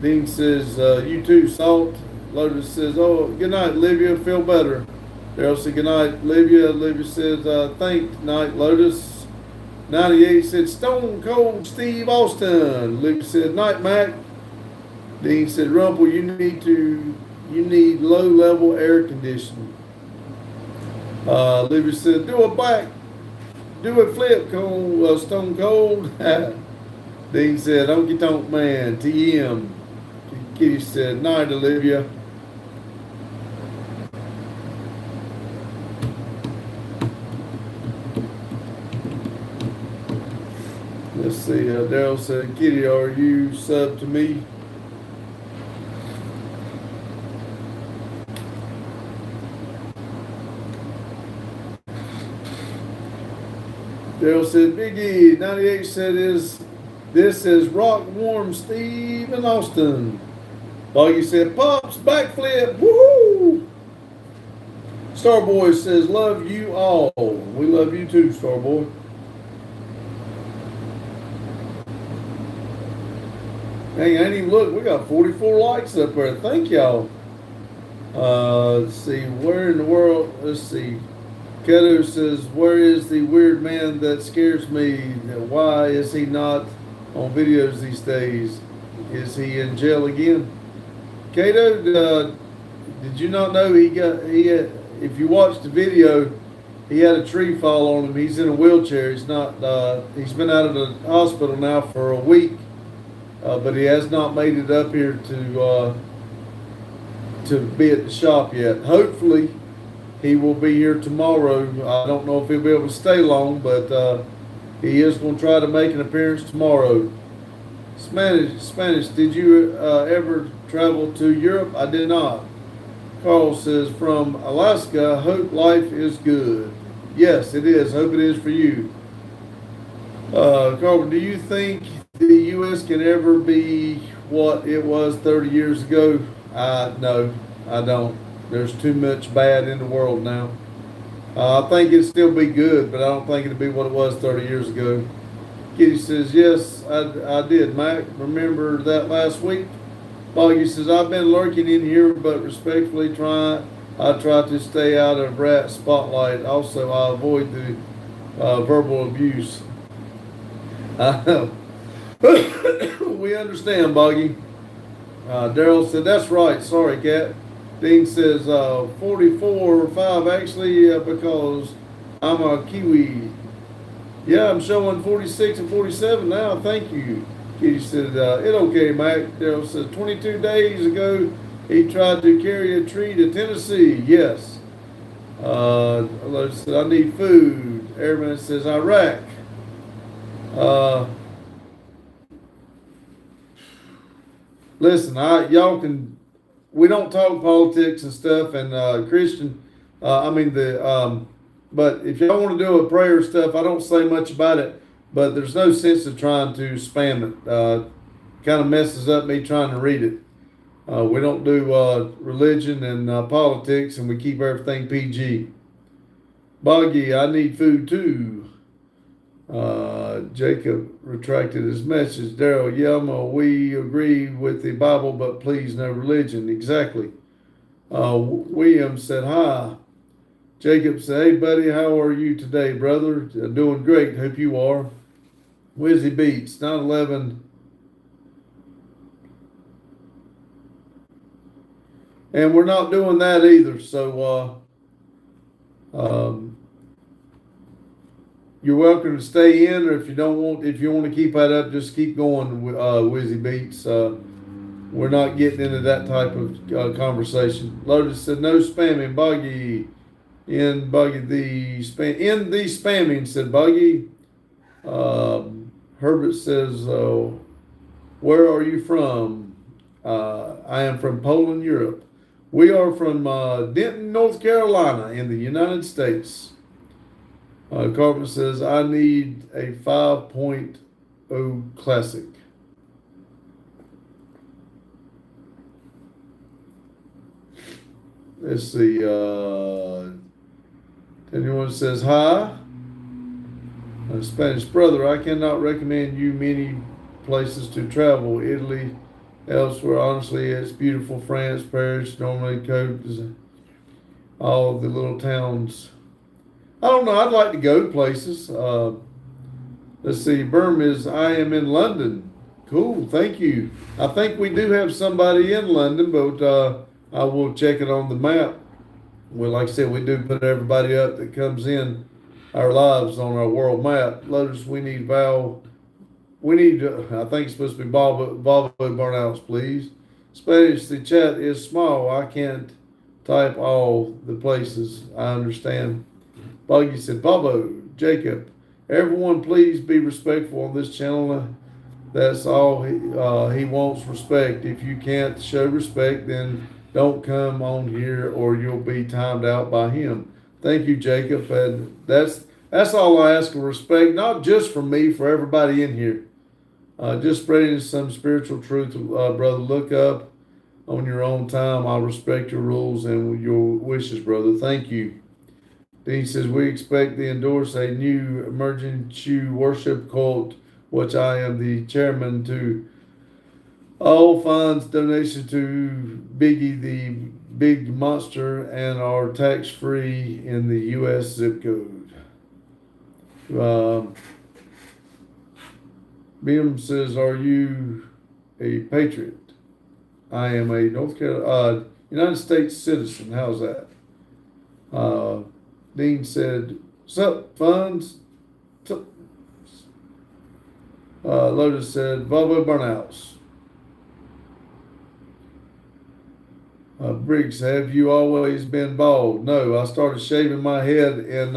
Dean says, you too, Salt. Lotus says, oh, good night, Olivia. Feel better. Daryl said, good night, Olivia. Olivia says, thank night, Lotus. 98 said, Stone Cold Steve Austin. Olivia said, night, Mac. Dean said, Rumple, you need low level air conditioning. Olivia said, do it flip, Stone Cold. Dean said, Honky Tonk Man, TM. Kitty said, night, Olivia. Let's see, Daryl said, Kitty, are you sub to me? Daryl said, Biggie, 98 said, this is Rock Warm Steve in Austin. Boggy said, Pops, backflip, woohoo! Starboy says, love you all. We love you too, Starboy. Dang, I ain't even look. We got 44 likes up there. Thank y'all. Let's see, where in the world? Let's see. Kato says, where is the weird man that scares me? Why is he not on videos these days? Is he in jail again? Kato, did you not know he had, if you watched the video, he had a tree fall on him. He's in a wheelchair. He's not, he's been out of the hospital now for a week. But he has not made it up here to be at the shop yet. Hopefully, he will be here tomorrow. I don't know if he'll be able to stay long, but he is going to try to make an appearance tomorrow. Spanish. Did you ever travel to Europe? I did not. Carl says, from Alaska, hope life is good. Yes, it is. Hope it is for you. Carl, do you think the U.S. can ever be what it was 30 years ago? No, I don't. There's too much bad in the world now. I think it'd still be good, but I don't think it'd be what it was 30 years ago. Kitty says, yes, I did, Mac. Remember that last week? Boggy says, I've been lurking in here, but respectfully I try to stay out of rat spotlight. Also, I avoid the verbal abuse. I know. We understand, Boggy. Daryl said, that's right. Sorry, Cat. Dean says, 44 or 5 actually, because I'm a Kiwi. Yeah, I'm showing 46 and 47 now. Thank you. Kitty said, it okay, Mac. Daryl says, 22 days ago, he tried to carry a tree to Tennessee. Yes. Said, I need food. Airman says, Iraq. Listen, y'all can. We don't talk politics and stuff, and Christian. But if y'all want to do a prayer stuff, I don't say much about it. But there's no sense of trying to spam it. Kind of messes up me trying to read it. We don't do religion and politics, and we keep everything PG. Boggy, I need food too. Jacob retracted his message. Daryl, we agree with the Bible, but please no religion. Exactly. William said, hi. Jacob said, hey, buddy, how are you today, brother? Doing great. Hope you are. Wizzy Beats, 9/11. And we're not doing that either. So you're welcome to stay in, or if you want to keep that up, just keep going, Wizzy Beats. We're not getting into that type of conversation. Lotus said no spamming. Buggy in the spamming, said Buggy. Herbert says, where are you from? I am from Poland, Europe. We are from Denton, North Carolina, in the United States. Carpenter says, I need a 5.0 classic. Let's see. Anyone says hi? Spanish brother, I cannot recommend you many places to travel. Italy, elsewhere. Honestly, it's beautiful. France, Paris, Normandy, Côte, all the little towns. I don't know. I'd like to go places. Let's see. Burma I am in London. Cool. Thank you. I think we do have somebody in London, but I will check it on the map. Well, like I said, we do put everybody up that comes in our lives on our world map. Lotus, we need Val. I think it's supposed to be Volvo burnouts, please. Spanish, the chat is small. I can't type all the places. I understand. Buggy said, Bobo, Jacob, everyone please be respectful on this channel. That's all he wants, respect. If you can't show respect, then don't come on here or you'll be timed out by him. Thank you, Jacob. And that's all I ask for, respect, not just from me, for everybody in here. Just spreading some spiritual truth, brother. Look up on your own time. I respect your rules and your wishes, brother. Thank you. Dean says, we expect to endorse a new emergency worship cult, which I am the chairman to. All funds donations to Biggie the Big Monster and are tax-free in the U.S. zip code. Beam says, are you a patriot? I am a North Carolina, United States citizen. How's that? Dean said, sup, funds? Lotus said, Volvo burnouts. Briggs, have you always been bald? No, I started shaving my head in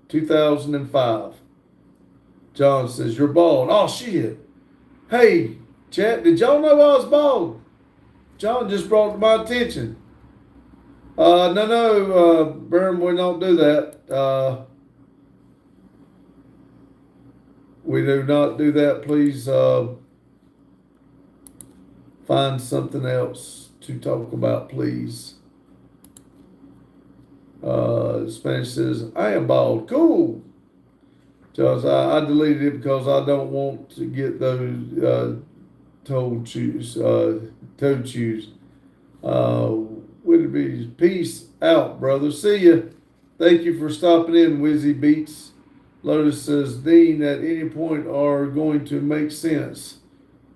2005. John says, you're bald. Oh, shit. Hey, chat, did y'all know I was bald? John just brought it to my attention. No, Burn, we don't do that. We do not do that. Please find something else to talk about, please. Spanish says, I am bald. Cool. John, I deleted it because I don't want to get those toad shoes. Would it be peace out, brother? See ya. Thank you for stopping in, Wizzy Beats. Lotus says, Dean, at any point are going to make sense.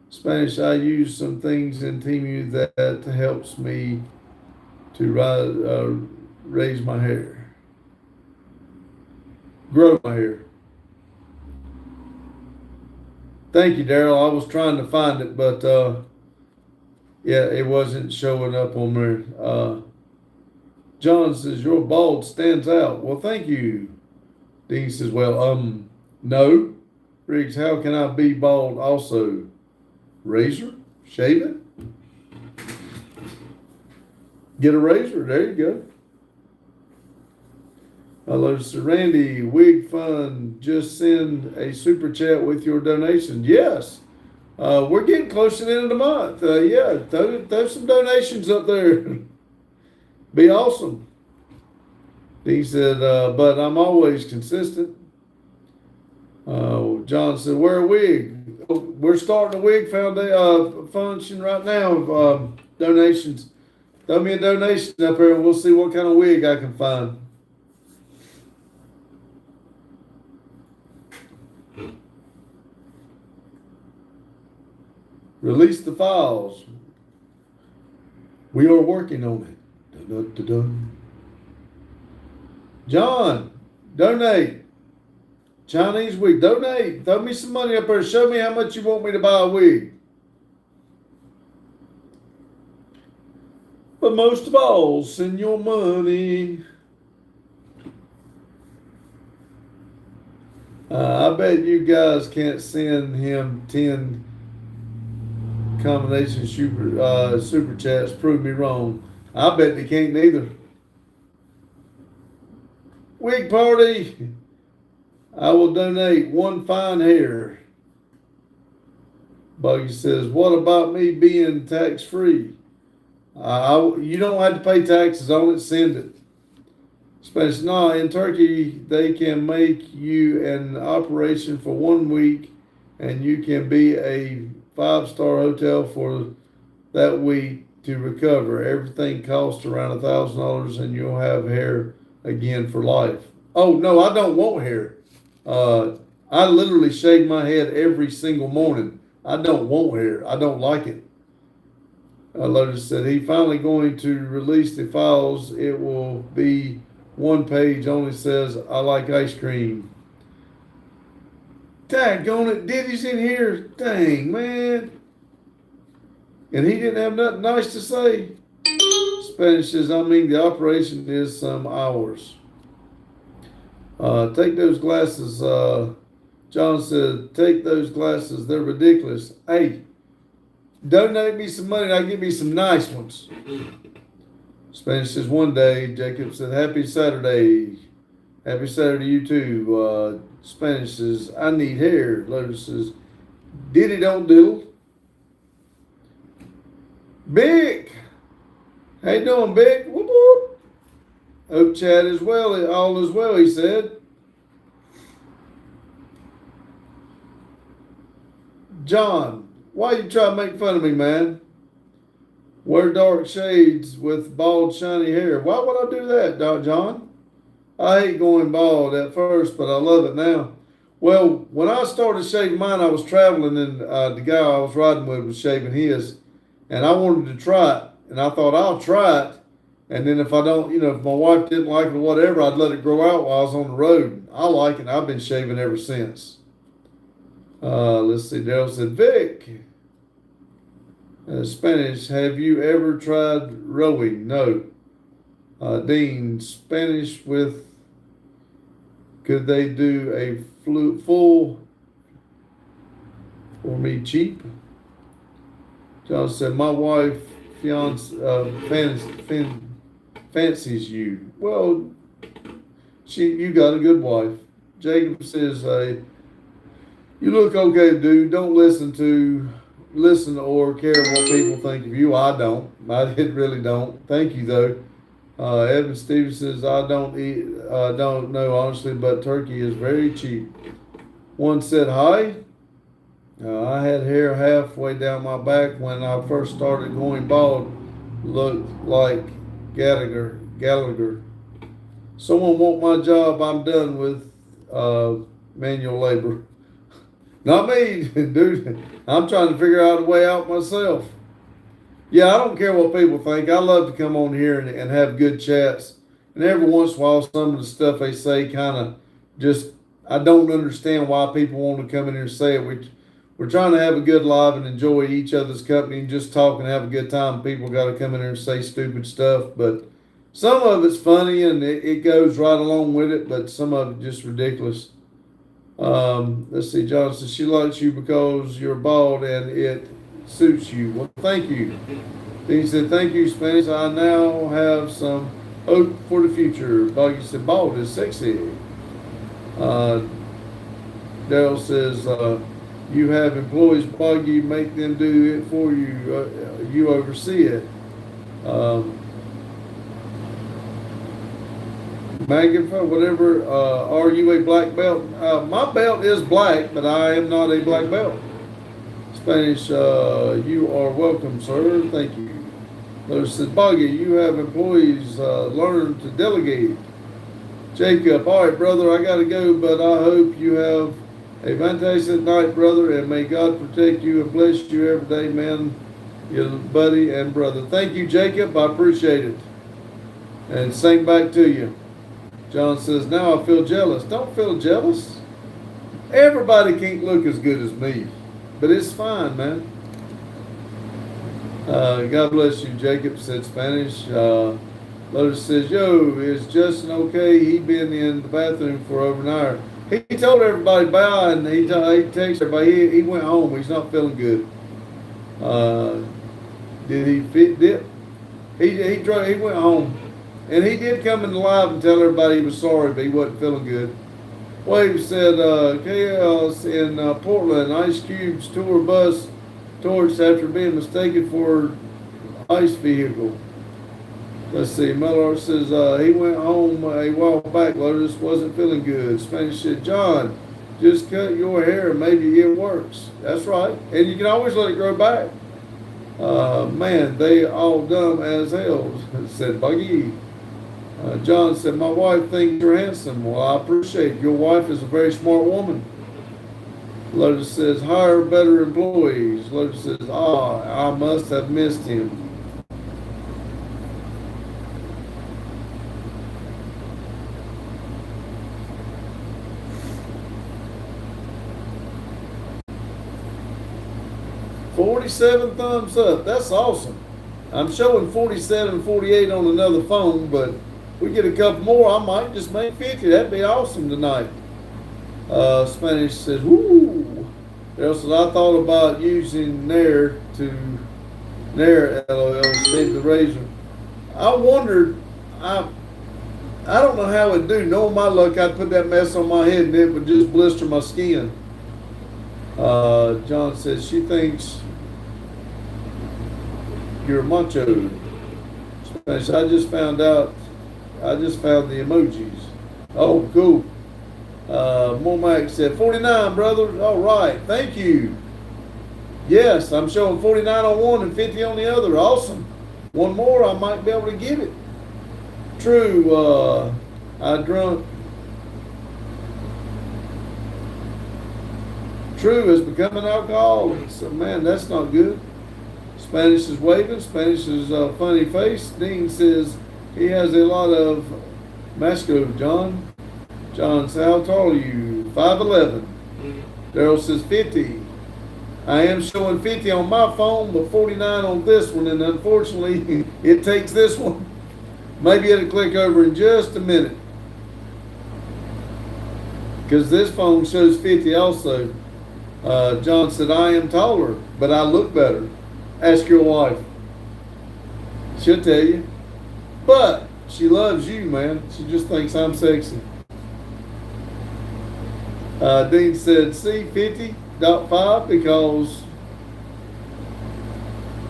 Spanish, I use some things in Temu that helps me to raise my hair. Grow my hair. Thank you, Daryl. I was trying to find it, but yeah, it wasn't showing up on there. John says, your bald stands out. Well, thank you. Dean says, well, no. Riggs, how can I be bald also? Razor? Shave it? Get a razor. There you go. Hello, Sir Randy. Wig Fund. Just send a super chat with your donation. Yes. We're getting close to the end of the month. Yeah, throw some donations up there. Be awesome. He said, but I'm always consistent. John said, where are we? We're starting a wig function right now. Donations. Throw me a donation up here and we'll see what kind of wig I can find. Release the files. We are working on it. Dun, dun, dun. John, donate. Chinese wig, donate. Throw me some money up there. Show me how much you want me to buy a wig. But most of all, send your money. I bet you guys can't send him 10 combination super chats. Prove me wrong. I bet they can't neither. Wig party. I will donate one fine hair. Buggy says, what about me being tax free? You don't have to pay taxes on it, send it. Especially now in Turkey, they can make you an operation for 1 week and you can be a 5-star hotel for that week to recover. Everything costs around $1,000 and you'll have hair again for life. Oh, no, I don't want hair. I literally shave my head every single morning. I don't want hair. I don't like it. Lotus said he finally going to release the files. It will be one page only says I like ice cream. Daggone it, Diddy's in here. Dang, man. And he didn't have nothing nice to say. Spanish says, I mean, the operation is some hours. Take those glasses. John said, take those glasses. They're ridiculous. Hey, donate me some money and I'll give me some nice ones. Spanish says, one day. Jacob said, happy Saturday. Happy Saturday to you too. Spanish says, I need hair. Lotus says, Diddy don't diddle. Big. How you doing, Big? Whoop whoop. Hope Chad as well. All is well, he said. John, why you try to make fun of me, man? Wear dark shades with bald, shiny hair. Why would I do that, John? I hate going bald at first, but I love it now. Well, when I started shaving mine, I was traveling, and the guy I was riding with was shaving his, and I wanted to try it, and I thought I'll try it, and then if I don't, if my wife didn't like it or whatever, I'd let it grow out while I was on the road. I like it. I've been shaving ever since. Let's see. Daryl said, Vic. Spanish, have you ever tried rowing? No. Dean, Spanish with, could they do a full for me cheap? John said, my wife fancies you. Well, you got a good wife. Jacob says, you look okay, dude. Don't listen or care what people think of you. I don't. I really don't. Thank you though. Evan Stevens says, I don't know honestly, but turkey is very cheap. One said hi. I had hair halfway down my back when I first started going bald. Looked like Gallagher. Someone want my job, I'm done with manual labor. Not me, dude. I'm trying to figure out a way out myself. Yeah, I don't care what people think. I love to come on here and have good chats. And every once in a while, some of the stuff they say kind of just, I don't understand why people want to come in here and say it. We're trying to have a good life and enjoy each other's company and just talk and have a good time. People got to come in here and say stupid stuff. But some of it's funny and it goes right along with it, but some of it just ridiculous. Let's see, John says, she likes you because you're bald and it suits you. Well, thank you. Then he said, thank you, Spanish. I now have some hope for the future. Buggy said, bald is sexy. Daryl says, you have employees, Buggy, make them do it for you. You oversee it. Megan, whatever, are you a black belt? My belt is black, but I am not a black belt. Spanish, you are welcome, sir. Thank you. Notice says, Buggy, you have employees, learn to delegate. Jacob, all right, brother, I got to go, but I hope you have a fantastic night, brother, and may God protect you and bless you every day, man. your buddy and brother. Thank you, Jacob. I appreciate it. And same back to you. John says, now I feel jealous. Don't feel jealous. Everybody can't look as good as me. But it's fine, man. God bless you, Jacob said Spanish. Lotus says, yo, is Justin okay? He been in the bathroom for over an hour. He told everybody bye, and he texted everybody. He went home. He's not feeling good. Did he fit dip? He went home. And he did come in live and tell everybody he was sorry, but he wasn't feeling good. Wave said, KL's in Portland, Ice Cube's tour bus torched after being mistaken for ice vehicle. Let's see, Miller says, he went home a while back, Lotus, wasn't feeling good. Spanish said, John, just cut your hair, maybe it works. That's right. And you can always let it grow back. Man, they all dumb as hell, said Buggy. John said, my wife thinks you're handsome. Well, I appreciate it. Your wife is a very smart woman. Lotus says, hire better employees. Lotus says, I must have missed him. $47 thumbs up. That's awesome. I'm showing 47, 48 on another phone, but we get a couple more, I might just make 50. That'd be awesome tonight. Spanish says, woo. Daryl says, I thought about using Nair, LOL, save the razor. I wondered, I don't know how it'd do. Knowing my luck, I'd put that mess on my head and it would just blister my skin. John says, she thinks you're macho. Spanish, I just found the emojis. Oh, cool. Mormac said, 49, brother. All right, thank you. Yes, I'm showing 49 on one and 50 on the other. Awesome. One more, I might be able to get it. True, True is becoming alcoholic. So, man, that's not good. Spanish is waving. Spanish is a funny face. Dean says he has a lot of masculine. John. John says, how tall are you? 5'11". Daryl says 50. I am showing 50 on my phone, but 49 on this one, and unfortunately, it takes this one. Maybe it'll click over in just a minute. Because this phone shows 50 also. John said, I am taller, but I look better. Ask your wife. She'll tell you. But she loves you, man. She just thinks I'm sexy. Dean said, see, 50.5 because,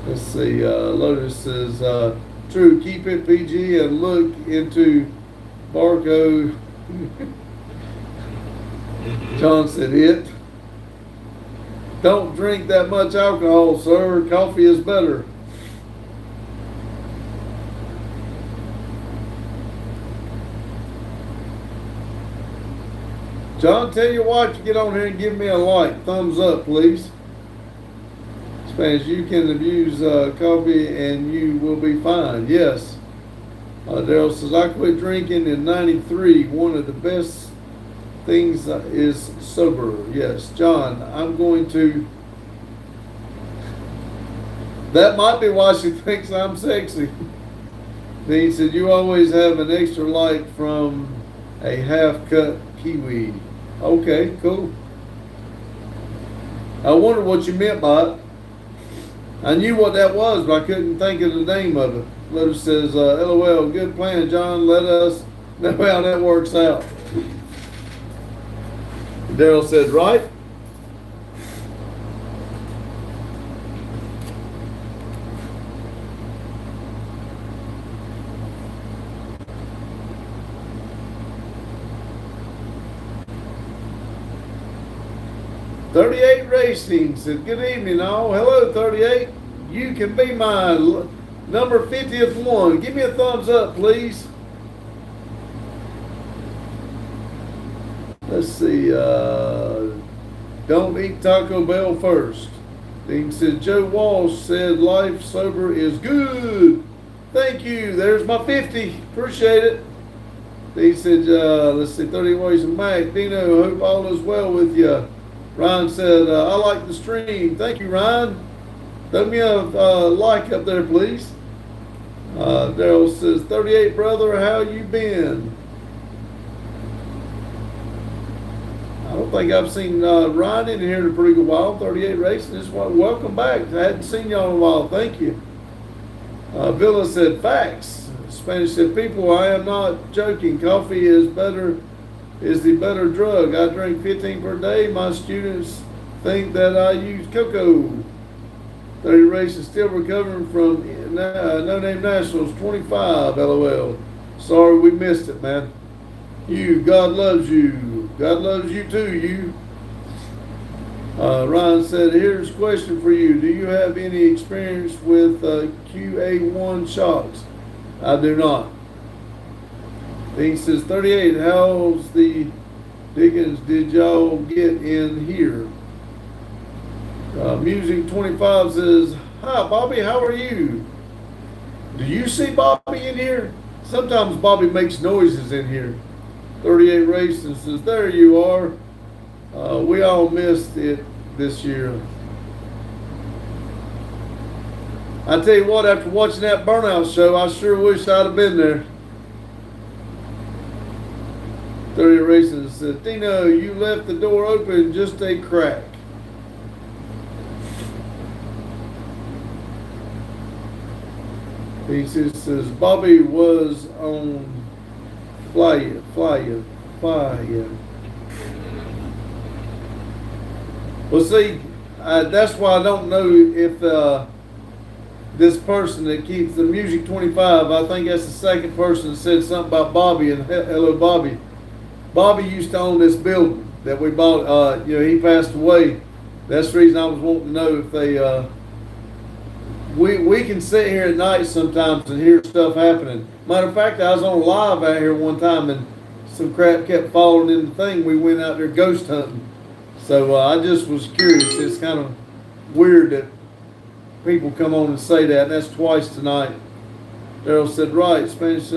let's see, Lotus says, true, keep it PG and look into barcode. John said, it. Don't drink that much alcohol, sir. Coffee is better. John, tell your wife to get on here and give me a like. Thumbs up, please. Spanish, you can abuse coffee and you will be fine. Yes. Daryl says, I quit drinking in 93. One of the best things is sober. Yes. John, I'm going to... That might be why she thinks I'm sexy. Then he said, you always have an extra light from a half-cut kiwi. Okay, cool. I wonder what you meant by it. I knew what that was, but I couldn't think of the name of it. Lotus says, LOL, good plan, John. Let us know how that works out. Daryl said, right? .38 Racing said, good evening all. Hello 38. You can be my number 50th one. Give me a thumbs up, please. Let's see. Don't eat Taco Bell first. Dean said, Joe Walsh said life sober is good. Thank you. There's my 50. Appreciate it. Dean said, let's see, 30 ways of Mac. Dino, hope all is well with you. Ryan said, I like the stream. Thank you, Ryan. Throw me a like up there, please. Daryl says, 38 brother, how you been? I don't think I've seen Ryan in here in a pretty good while. 38 racing. Just welcome back. I hadn't seen y'all in a while. Thank you. Villa said, facts. Spanish said, people, I am not joking. Coffee is the better drug. I drink 15 per day. My students think that I use cocoa. 30 races still recovering from No Name Nationals 25, LOL. Sorry we missed it, man. God loves you. God loves you too, you. Ryan said, here's a question for you. Do you have any experience with QA1 shocks? I do not. He says, 38, how's the Dickens did y'all get in here? Music 25 says, hi, Bobby, how are you? Do you see Bobby in here? Sometimes Bobby makes noises in here. 38 Racing says, there you are. We all missed it this year. I tell you what, after watching that Burnout show, I sure wish I'd have been there. 38 Racing says, Dino, you left the door open just a crack. He says, Bobby was on fly. Well, see, that's why I don't know if this person that keeps the Music 25, I think that's the second person that said something about Bobby, and hello, Bobby. Bobby used to own this building that we bought. He passed away. That's the reason I was wanting to know if they... We can sit here at night sometimes and hear stuff happening. Matter of fact, I was on a live out here one time and some crap kept falling in the thing. We went out there ghost hunting. So I just was curious. It's kind of weird that people come on and say that. And that's twice tonight. Daryl said, right, Spanish,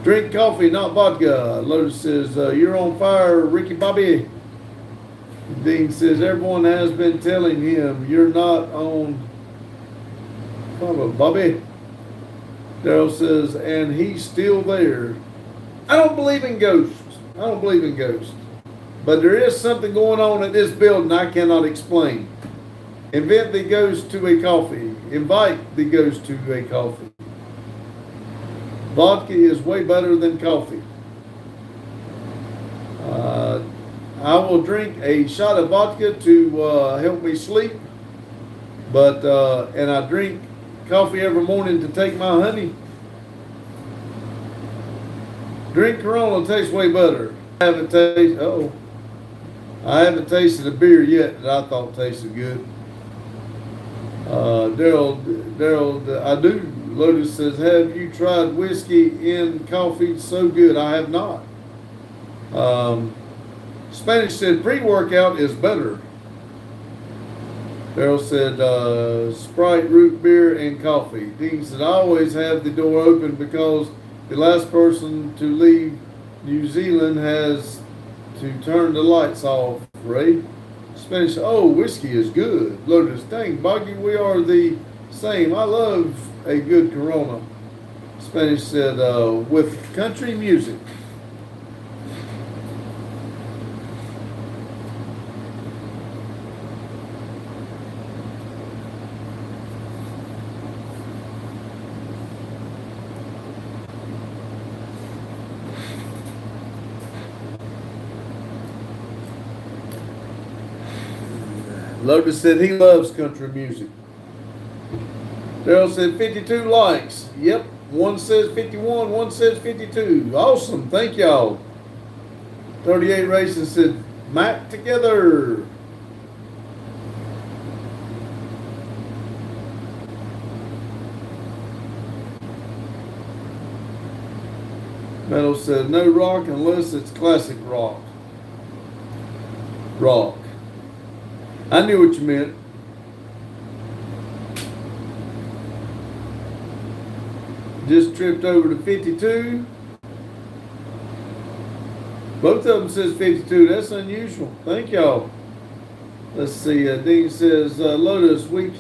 drink coffee, not vodka. Lotus says, you're on fire, Ricky Bobby. Dean says, everyone has been telling him you're not on Bobby. Daryl says, and he's still there. I don't believe in ghosts. But there is something going on at this building I cannot explain. Invite the ghost to a coffee. Vodka is way better than coffee. I will drink a shot of vodka to help me sleep, and I drink coffee every morning to take my honey. Drink Corona, tastes way better. I haven't tasted a beer yet that I thought tasted good. Daryl, I do. Lotus says, have you tried whiskey in coffee? So good. I have not. Spanish said pre-workout is better. Daryl said Sprite, root beer, and coffee. Dean said, I always have the door open because the last person to leave New Zealand has to turn the lights off, Ray. Spanish, whiskey is good. Lotus, dang, Boggy, we are the same. I love a good Corona. Spanish said, with country music. Lotus said he loves country music. Daryl said 52 likes. Yep. One says 51, one says 52. Awesome. Thank y'all. 38 Racing said, Mac together. Metal said, no rock unless it's classic rock. I knew what you meant. Just tripped over to 52. Both of them says 52. That's unusual. Thank y'all. Let's see. Dean says, Lotus, we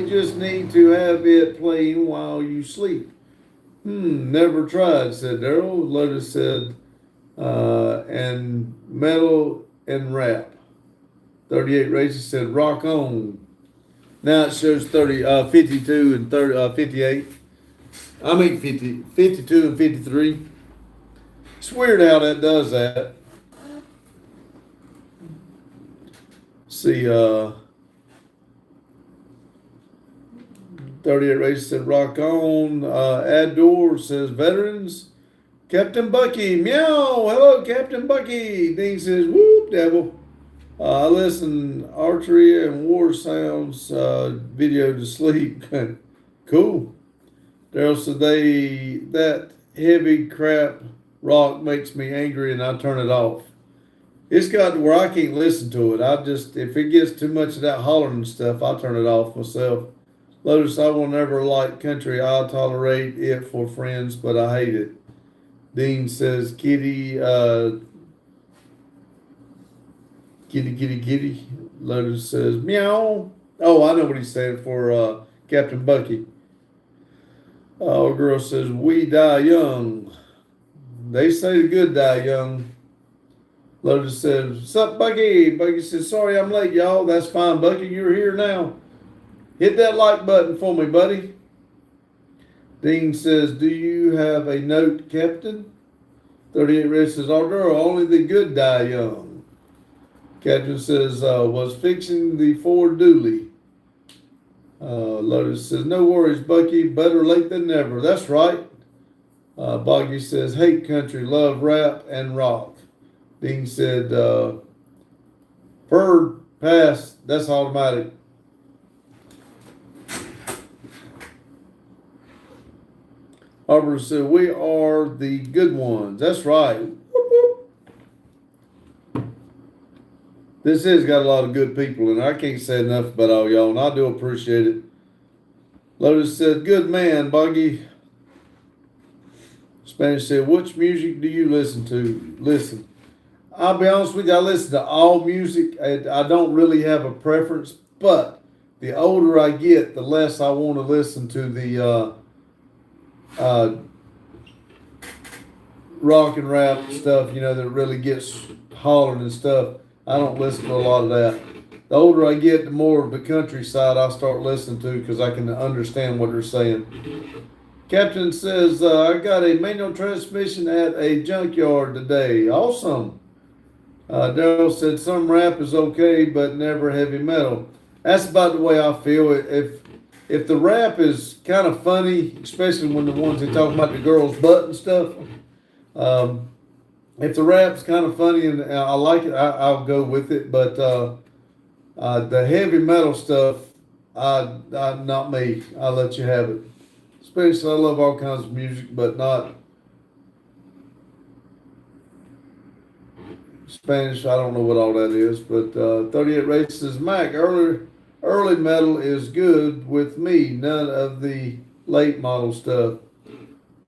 just need to have it playing while you sleep. Never tried, said Daryl. Lotus said, and metal and rap. 38 Races said, rock on. Now it shows 52 and 58. I mean 52 and 53. It's weird how that does that. See, 38 Races said, rock on. Ador says, veterans. Captain Bucky, meow. Hello, Captain Bucky. Dean says, whoop, devil. I listen archery and war sounds video to sleep. Cool. Daryl said that heavy crap rock makes me angry and I turn it off. It's got to where I can't listen to it. If it gets too much of that hollering stuff, I'll turn it off myself. Lotus, I will never like country. I'll tolerate it for friends, but I hate it. Dean says, kitty. Lotus says, meow. Oh, I know what he said for Captain Bucky. Girl says, we die young. They say the good die young. Lotus says, what's up, Bucky? Bucky says, sorry I'm late, y'all. That's fine, Bucky. You're here now. Hit that like button for me, buddy. Dean says, do you have a note, Captain? 38 Red says, oh, girl, only the good die young. Captain says, was fixing the Ford Dooley. Lotus says, no worries, Bucky. Better late than never. That's right. Boggy says, hate country, love rap and rock. Dean said, bird, pass. That's automatic. Arbor said, we are the good ones. That's right. Whoop, whoop. This has got a lot of good people in it. I can't say enough about all y'all, and I do appreciate it. Lotus said, good man, Boggy. Spanish said, which music do you listen to? Listen, I'll be honest with you, I listen to all music. I don't really have a preference, but the older I get, the less I want to listen to the rock and rap stuff, that really gets hollering and stuff. I don't listen to a lot of that. The older I get, the more of the countryside I start listening to because I can understand what they're saying. Captain says, I got a manual transmission at a junkyard today. Awesome. Daryl said, some rap is okay, but never heavy metal. That's about the way I feel. If the rap is kind of funny, especially when the ones they talk about the girl's butt and stuff, if the rap's kind of funny and I like it, I'll go with it. But the heavy metal stuff, not me. I'll let you have it. Especially, I love all kinds of music, but not Spanish. I don't know what all that is. But 38 Race says, Mac, early metal is good with me. None of the late model stuff.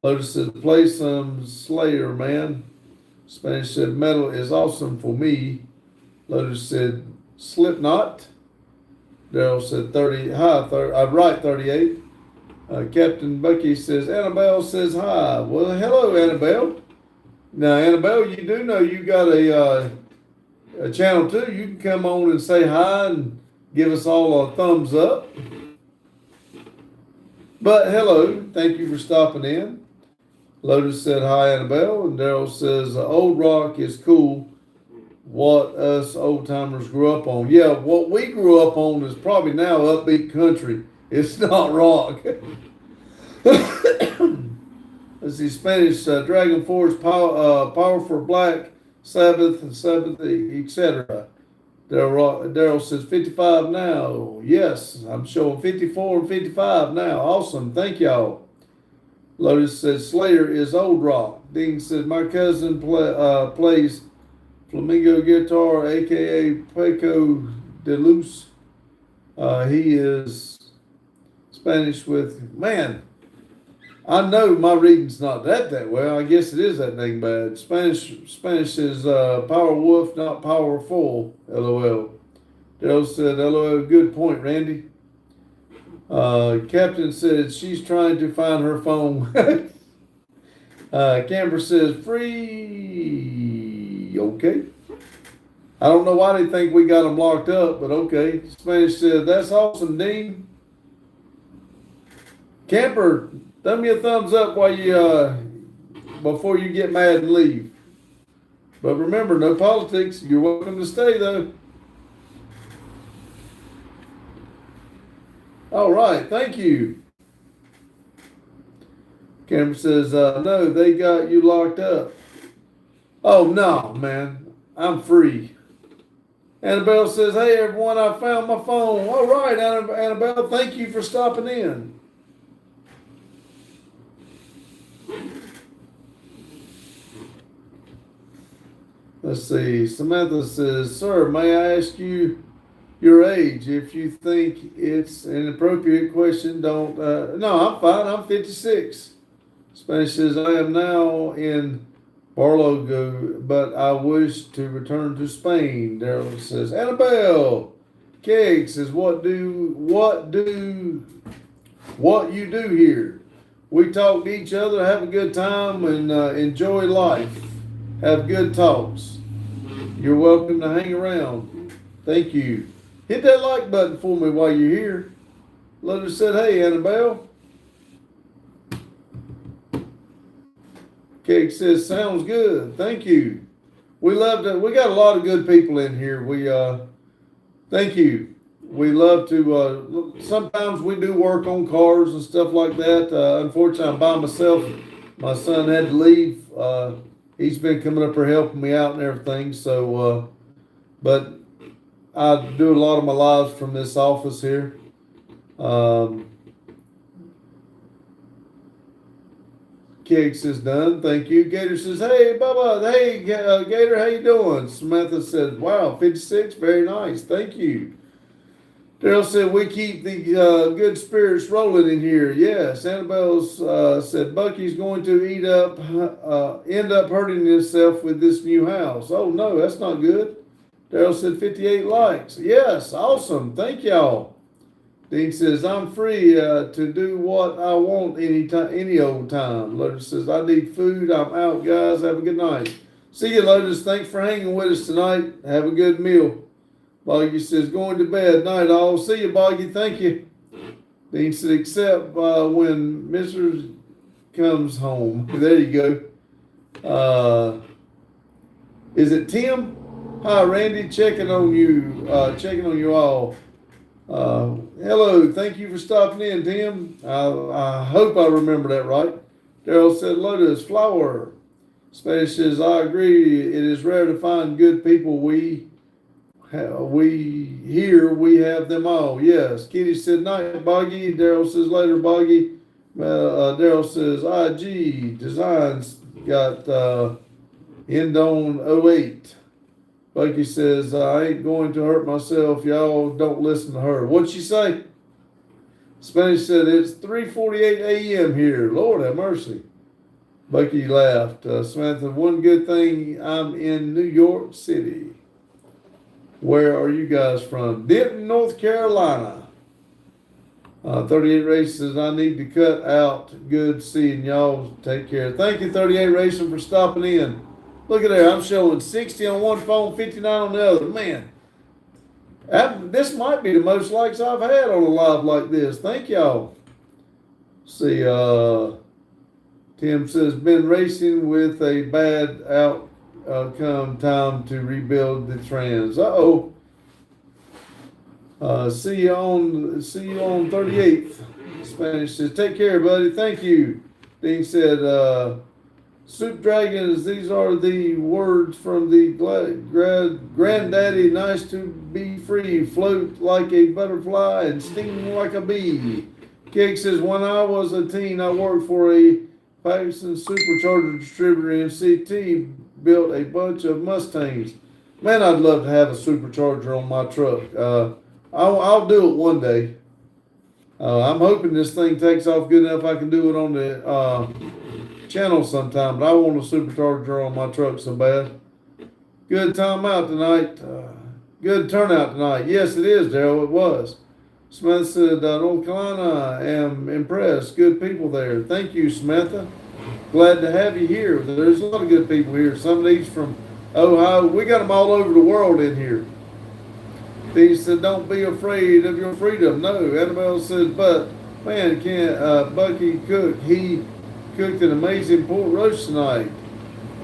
Lotus said, play some Slayer, man. Spanish said, metal is awesome for me. Lotus said, Slipknot. Daryl said, 30. Hi, I'm right, 38. Captain Bucky says, Annabelle says hi. Well, hello, Annabelle. Now, Annabelle, you do know you got a channel too. You can come on and say hi and give us all a thumbs up. But hello, thank you for stopping in. Lotus said hi, Annabelle, and Daryl says old rock is cool. What us old timers grew up on. Yeah, what we grew up on is probably now upbeat country. It's not rock. Let's see, Spanish, Dragon Force, Power for Black, Sabbath, etc. Daryl says 55 now. Yes, I'm showing 54 and 55 now. Awesome. Thank y'all. Lotus says Slayer is old rock. Dean says my cousin plays flamenco guitar, aka Paco de Luz. He is Spanish with, man, I know my reading's not that well. I guess it is that dang bad. Spanish is power wolf, not powerful. LOL. Daryl said, LOL, good point, Randy. Captain said she's trying to find her phone. Camper says, free. Okay. I don't know why they think we got them locked up, but okay. Spanish said, that's awesome, Dean. Camper, throw me a thumbs up while you before you get mad and leave. But remember, no politics. You're welcome to stay, though. All right, thank you. Camper says, no, they got you locked up. Oh, no, man. I'm free. Annabelle says, hey, everyone, I found my phone. All right, Annabelle, thank you for stopping in. Let's see. Samantha says, sir, may I ask you your age? If you think it's an appropriate question, don't. No, I'm fine. I'm 56. Spanish says, I am now in Barlogo, but I wish to return to Spain. Daryl says, Annabelle. Keg says, what you do here? We talk to each other, have a good time, and enjoy life. Have good talks. You're welcome to hang around. Thank you. Hit that like button for me while you're here. Letter said, hey, Annabelle. Cake says, sounds good. Thank you. We got a lot of good people in here. Thank you. We love to, sometimes we do work on cars and stuff like that. Unfortunately, I'm by myself. My son had to leave. He's been coming up here helping me out and everything. So, but I do a lot of my lives from this office here. Cakes is done. Thank you. Gator says, hey, Bubba. Hey, Gator, how you doing? Samantha said, wow, 56. Very nice. Thank you. Daryl said, we keep the good spirits rolling in here. Yes. Annabelle said, Bucky's going to end up hurting himself with this new house. Oh, no, that's not good. Daryl said, 58 likes. Yes, awesome. Thank y'all. Dean says, I'm free to do what I want any old time. Lotus says, I need food. I'm out, guys. Have a good night. See you, Lotus. Thanks for hanging with us tonight. Have a good meal. Boggy says, going to bed. Night all. See you, Boggy. Thank you. Dean said, except when Mr. comes home. There you go. Is it Tim? Hi, Randy. Checking on you all. Hello. Thank you for stopping in, Tim. I hope I remember that right. Daryl said, Lotus, flower. Spanish says, I agree. It is rare to find good people. We have them all. Yes. Kitty said, night, Boggy. Daryl says, later, Boggy. Daryl says, IG Designs got end on 08. Bucky says, I ain't going to hurt myself. Y'all don't listen to her. What'd she say? Spanish said, it's 3:48 a.m. here. Lord have mercy. Bucky laughed. Samantha, one good thing, I'm in New York City. Where are you guys from? Denton, North Carolina. 38 Races, I need to cut out. Good seeing y'all. Take care. Thank you, 38 Racing, for stopping in. Look at there. I'm showing 60 on one phone, 59 on the other. Man, this might be the most likes I've had on a live like this. Thank y'all. See, Tim says, been racing with a bad outcome. Time to rebuild the trans. Uh-oh. See you on 38th. Spanish says, take care, buddy. Thank you. Dean said, Soup Dragons, these are the words from the granddaddy. Nice to be free, float like a butterfly and sting like a bee. Cake says, when I was a teen, I worked for a Paxson supercharger distributor in CT, built a bunch of Mustangs. Man, I'd love to have a supercharger on my truck. I'll do it one day. I'm hoping this thing takes off good enough I can do it on the channel sometime, but I want a supercharger on my truck so bad. Good time out tonight. Good turnout tonight. Yes, it is, Daryl. It was. Smith said, North Carolina, am impressed. Good people there. Thank you, Smitha. Glad to have you here. There's a lot of good people here. Some of these from Ohio. We got them all over the world in here. He said, don't be afraid of your freedom. No. Annabelle says, but, man, Bucky cook? He cooked an amazing pork roast tonight.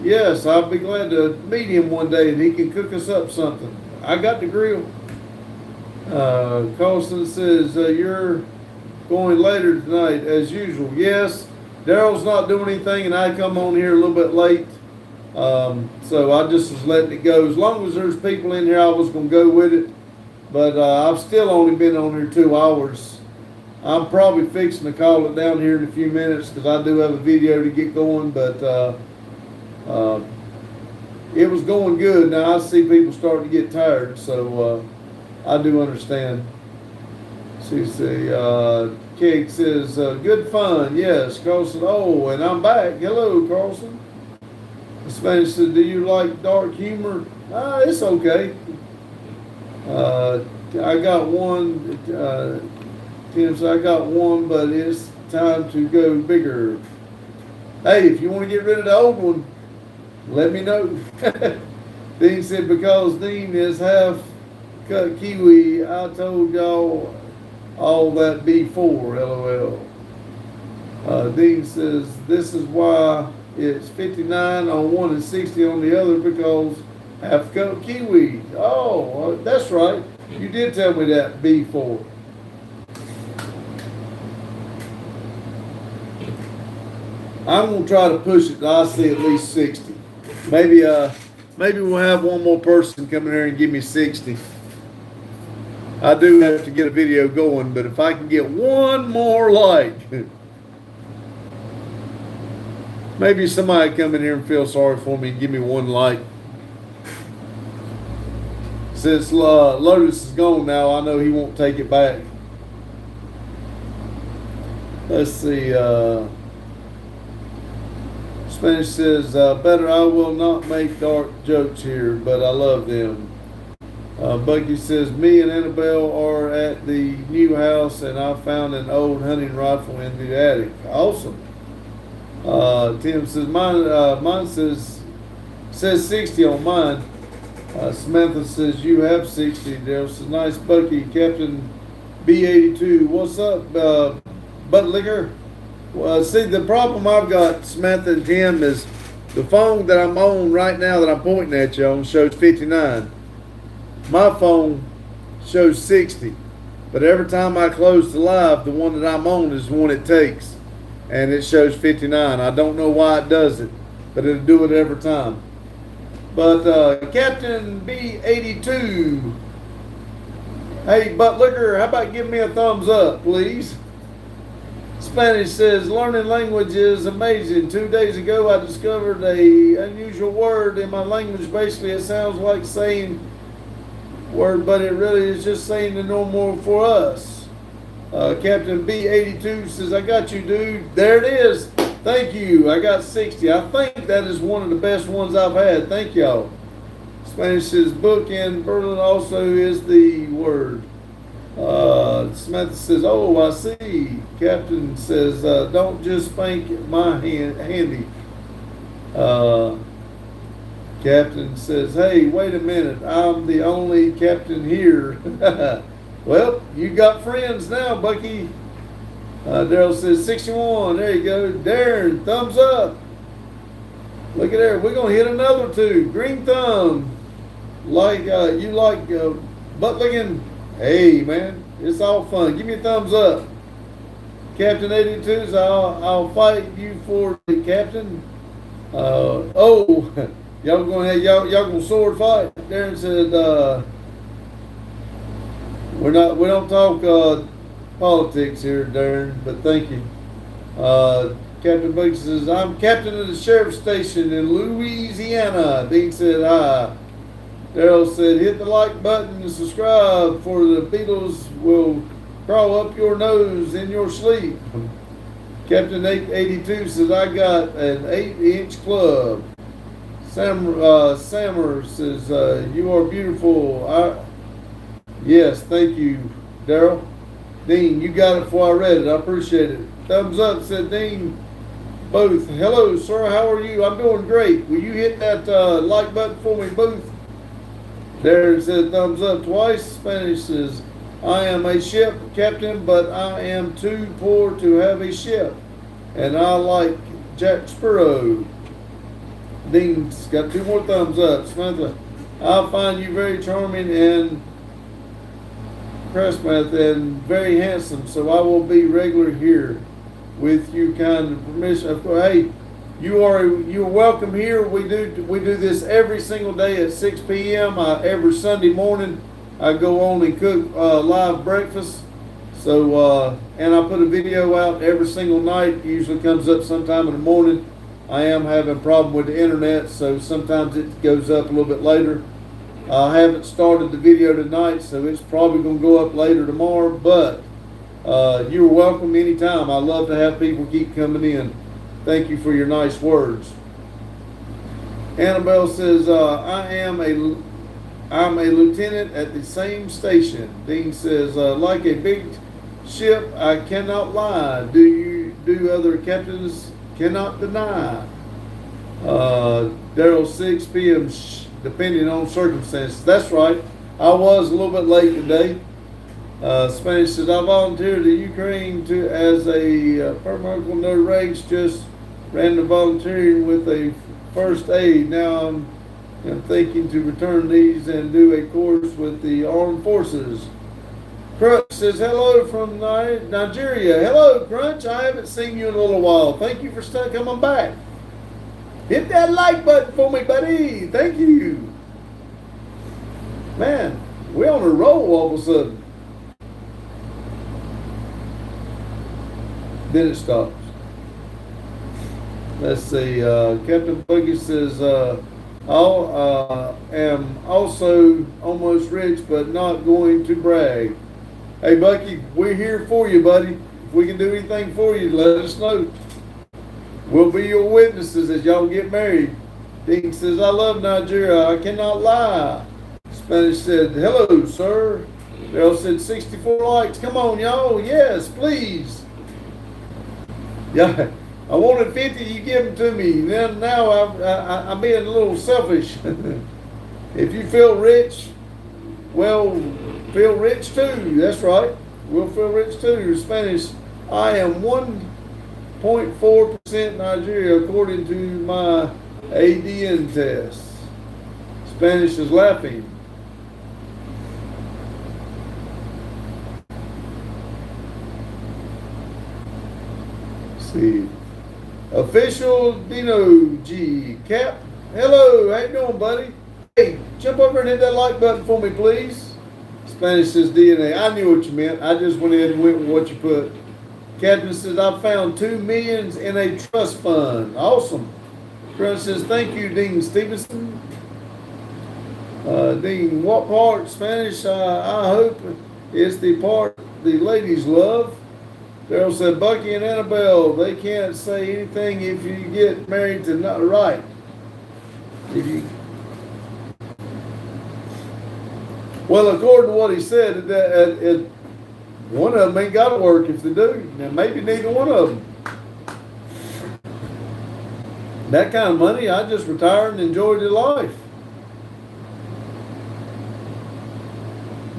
Yes, I'll be glad to meet him one day and he can cook us up something. I got the grill. Carlson says, you're going later tonight as usual. Yes, Daryl's not doing anything and I come on here a little bit late. So I just was letting it go. As long as there's people in here, I was going to go with it. But I've still only been on here 2 hours. I'm probably fixing to call it down here in a few minutes because I do have a video to get going. But it was going good. Now I see people starting to get tired. So I do understand. She say, Kate says, good fun. Yes, Carlson. Oh, and I'm back. Hello, Carlson. The Spanish said, do you like dark humor? It's okay. I got one. Tim said, I got one, but it's time to go bigger. Hey, if you want to get rid of the old one, let me know. Dean said, because Dean is half cut Kiwi, I told y'all all that before, LOL. Dean says, this is why it's 59 on one and 60 on the other, because half cut Kiwi. Oh, that's right. You did tell me that before. I'm going to try to push it till I see at least 60. Maybe we'll have one more person come in here and give me 60. I do have to get a video going, but if I can get one more like, maybe somebody come in here and feel sorry for me and give me one like. Since Lotus is gone now, I know he won't take it back. Let's see. Spanish says, better I will not make dark jokes here, but I love them. Bucky says, me and Annabelle are at the new house and I found an old hunting rifle in the attic. Awesome. Tim says, mine says 60 on mine. Samantha says, you have 60. Daryl says, nice, Bucky. Captain B82, what's up, butt liquor? See, the problem I've got, Samantha and Tim, is the phone that I'm on right now that I'm pointing at you on shows 59. My phone shows 60. But every time I close the live, the one that I'm on is the one it takes. And it shows 59. I don't know why it does it, but it'll do it every time. But Captain B82, hey, butt liquor, how about give me a thumbs up, please? Spanish says, learning language is amazing. 2 days ago, I discovered a unusual word in my language. Basically, it sounds like saying word, but it really is just saying the normal for us. Captain B82 says, I got you, dude. There it is. Thank you. I got 60. I think that is one of the best ones I've had. Thank y'all. Spanish says, book in Berlin also is the word. Samantha says, oh, I see. Captain says, don't just spank my handy. Captain says, hey, wait a minute. I'm the only captain here. Well, you got friends now, Bucky. Daryl says 61. There you go. Darren, thumbs up. Look at there. We're going to hit another 2. Green thumb. Like you like butt licking. Hey, man. It's all fun. Give me a thumbs up. Captain 82 says, I'll fight you for the captain. Oh, y'all gonna sword fight. Darren said, we don't talk politics here, Darren, but thank you. Captain Buck says, I'm captain of the sheriff's station in Louisiana. Dean said, hi. Daryl said, hit the like button and subscribe, for the Beatles will crawl up your nose in your sleep. Captain 882 says, I got an 8-inch club. Sammer says, you are beautiful. Yes, thank you, Daryl. Dean, you got it before I read it. I appreciate it. Thumbs up, said Dean. Both. Hello, sir. How are you? I'm doing great. Will you hit that like button for me, Booth? Darren said thumbs up twice. Spanish says, I am a ship captain, but I am too poor to have a ship. And I like Jack Sparrow. Dean's got 2 more thumbs up. Samantha, I find you very charming and Crestmouth and very handsome, so I will be regular here with you kind of permission. Of course, hey, you're welcome here. We do this every single day at 6 p.m. Every Sunday morning. I go on and cook live breakfast. So and I put a video out every single night. It usually comes up sometime in the morning. I am having a problem with the internet, so sometimes it goes up a little bit later. I haven't started the video tonight, so it's probably going to go up later tomorrow, but you're welcome anytime. I love to have people keep coming in. Thank you for your nice words. Annabelle says, I'm a lieutenant at the same station. Dean says, like a big ship, I cannot lie. Do other captains cannot deny. Daryl, 6 p.m. Depending on circumstances. That's right. I was a little bit late today. Spanish says, I volunteered to Ukraine as a paramedical no ranks, just random volunteering with a first aid. Now I'm thinking to return these and do a course with the armed forces. Crunch says, hello from Nigeria. Hello, Crunch. I haven't seen you in a little while. Thank you for coming back. Hit that like button for me, buddy. Thank you. Man, we're on a roll all of a sudden. Then it stops. Let's see. Captain Buggy says, I am also almost rich, but not going to brag. Hey, Bucky, we're here for you, buddy. If we can do anything for you, let us know. We'll be your witnesses as y'all get married. Dean says, I love Nigeria. I cannot lie. Spanish said, hello, sir. Daryl said, 64 likes. Come on, y'all. Yes, please. Yeah, I wanted 50. You give them to me. Then now I'm being a little selfish. If you feel rich, well, feel rich too. That's right. We'll feel rich too. Spanish, I am 1.4% Nigeria according to my ADN test. Spanish is laughing. Let's see. Official Dino G. Cap. Hello, how you doing, buddy? Hey, jump over and hit that like button for me, please. Spanish says DNA. I knew what you meant. I just went ahead and went with what you put. Captain says, I found $2 million in a trust fund. Awesome. Crunch says, thank you, Dean Stevenson. Dean, what part? Spanish, I hope it's the part the ladies love. Daryl said, Bucky and Annabelle, they can't say anything if you get married to not right. If you, well, according to what he said, one of them ain't got to work if they do. Now, maybe neither one of them. That kind of money, I just retired and enjoyed your life.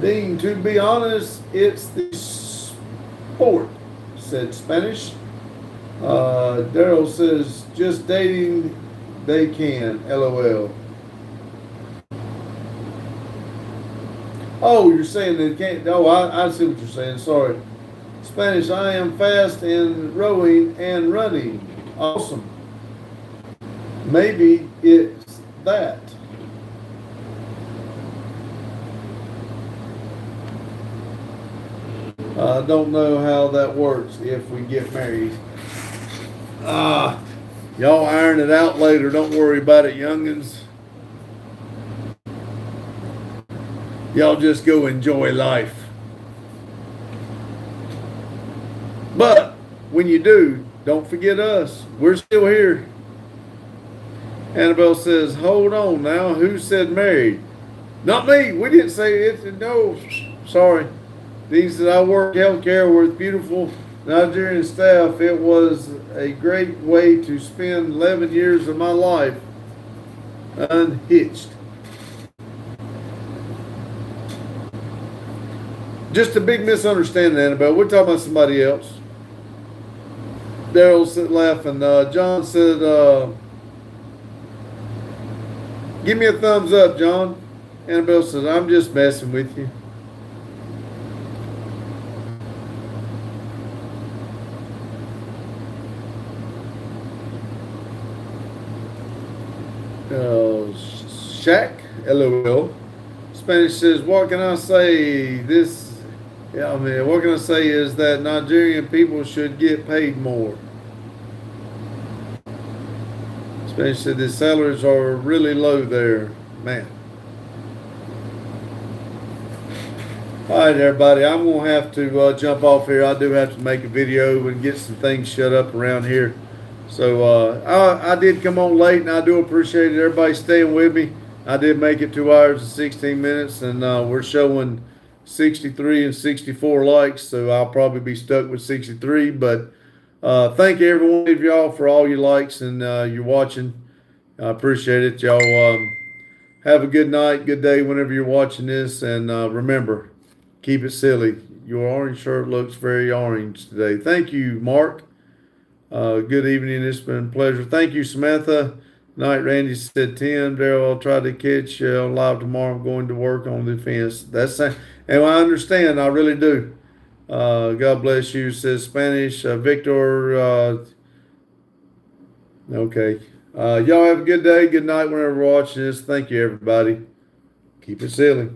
Dean, to be honest, it's the sport, said Spanish. Daryl says, just dating, they can, LOL. Oh, you're saying they can't. Oh, I see what you're saying. Sorry. Spanish, I am fast in rowing and running. Awesome. Maybe it's that. I don't know how that works if we get married. Y'all iron it out later. Don't worry about it, youngins. Y'all just go enjoy life. But when you do, don't forget us. We're still here. Annabelle says, hold on now. Who said married? Not me. We didn't say it. No, sorry. Dean said, I work healthcare with beautiful Nigerian staff. It was a great way to spend 11 years of my life unhitched. Just a big misunderstanding, Annabelle. We're talking about somebody else. Daryl said laughing. John said, give me a thumbs up, John. Annabelle said, I'm just messing with you. Shaq, LOL. Spanish says, what can I say? What can I say is that Nigerian people should get paid more. Spanish said, the salaries are really low there. Man. All right, everybody. I'm going to have to jump off here. I do have to make a video and get some things shut up around here. So I did come on late, and I do appreciate it. Everybody staying with me. I did make it 2 hours and 16 minutes, and we're showing 63 and 64 likes, so I'll probably be stuck with 63. But thank you, every one of y'all, for all your likes and your watching. I appreciate it. Y'all have a good night, good day whenever you're watching this, and remember, keep it silly. Your orange shirt looks very orange today. Thank you, Mark. Good evening. It's been a pleasure. Thank you, Samantha. Night, Randy said 10. Daryl, I'll try to catch you on live tomorrow. I'm going to work on the fence. And I understand. I really do. God bless you, says Spanish. Victor, okay. Y'all have a good day, good night whenever you're watching this. Thank you, everybody. Keep it silly.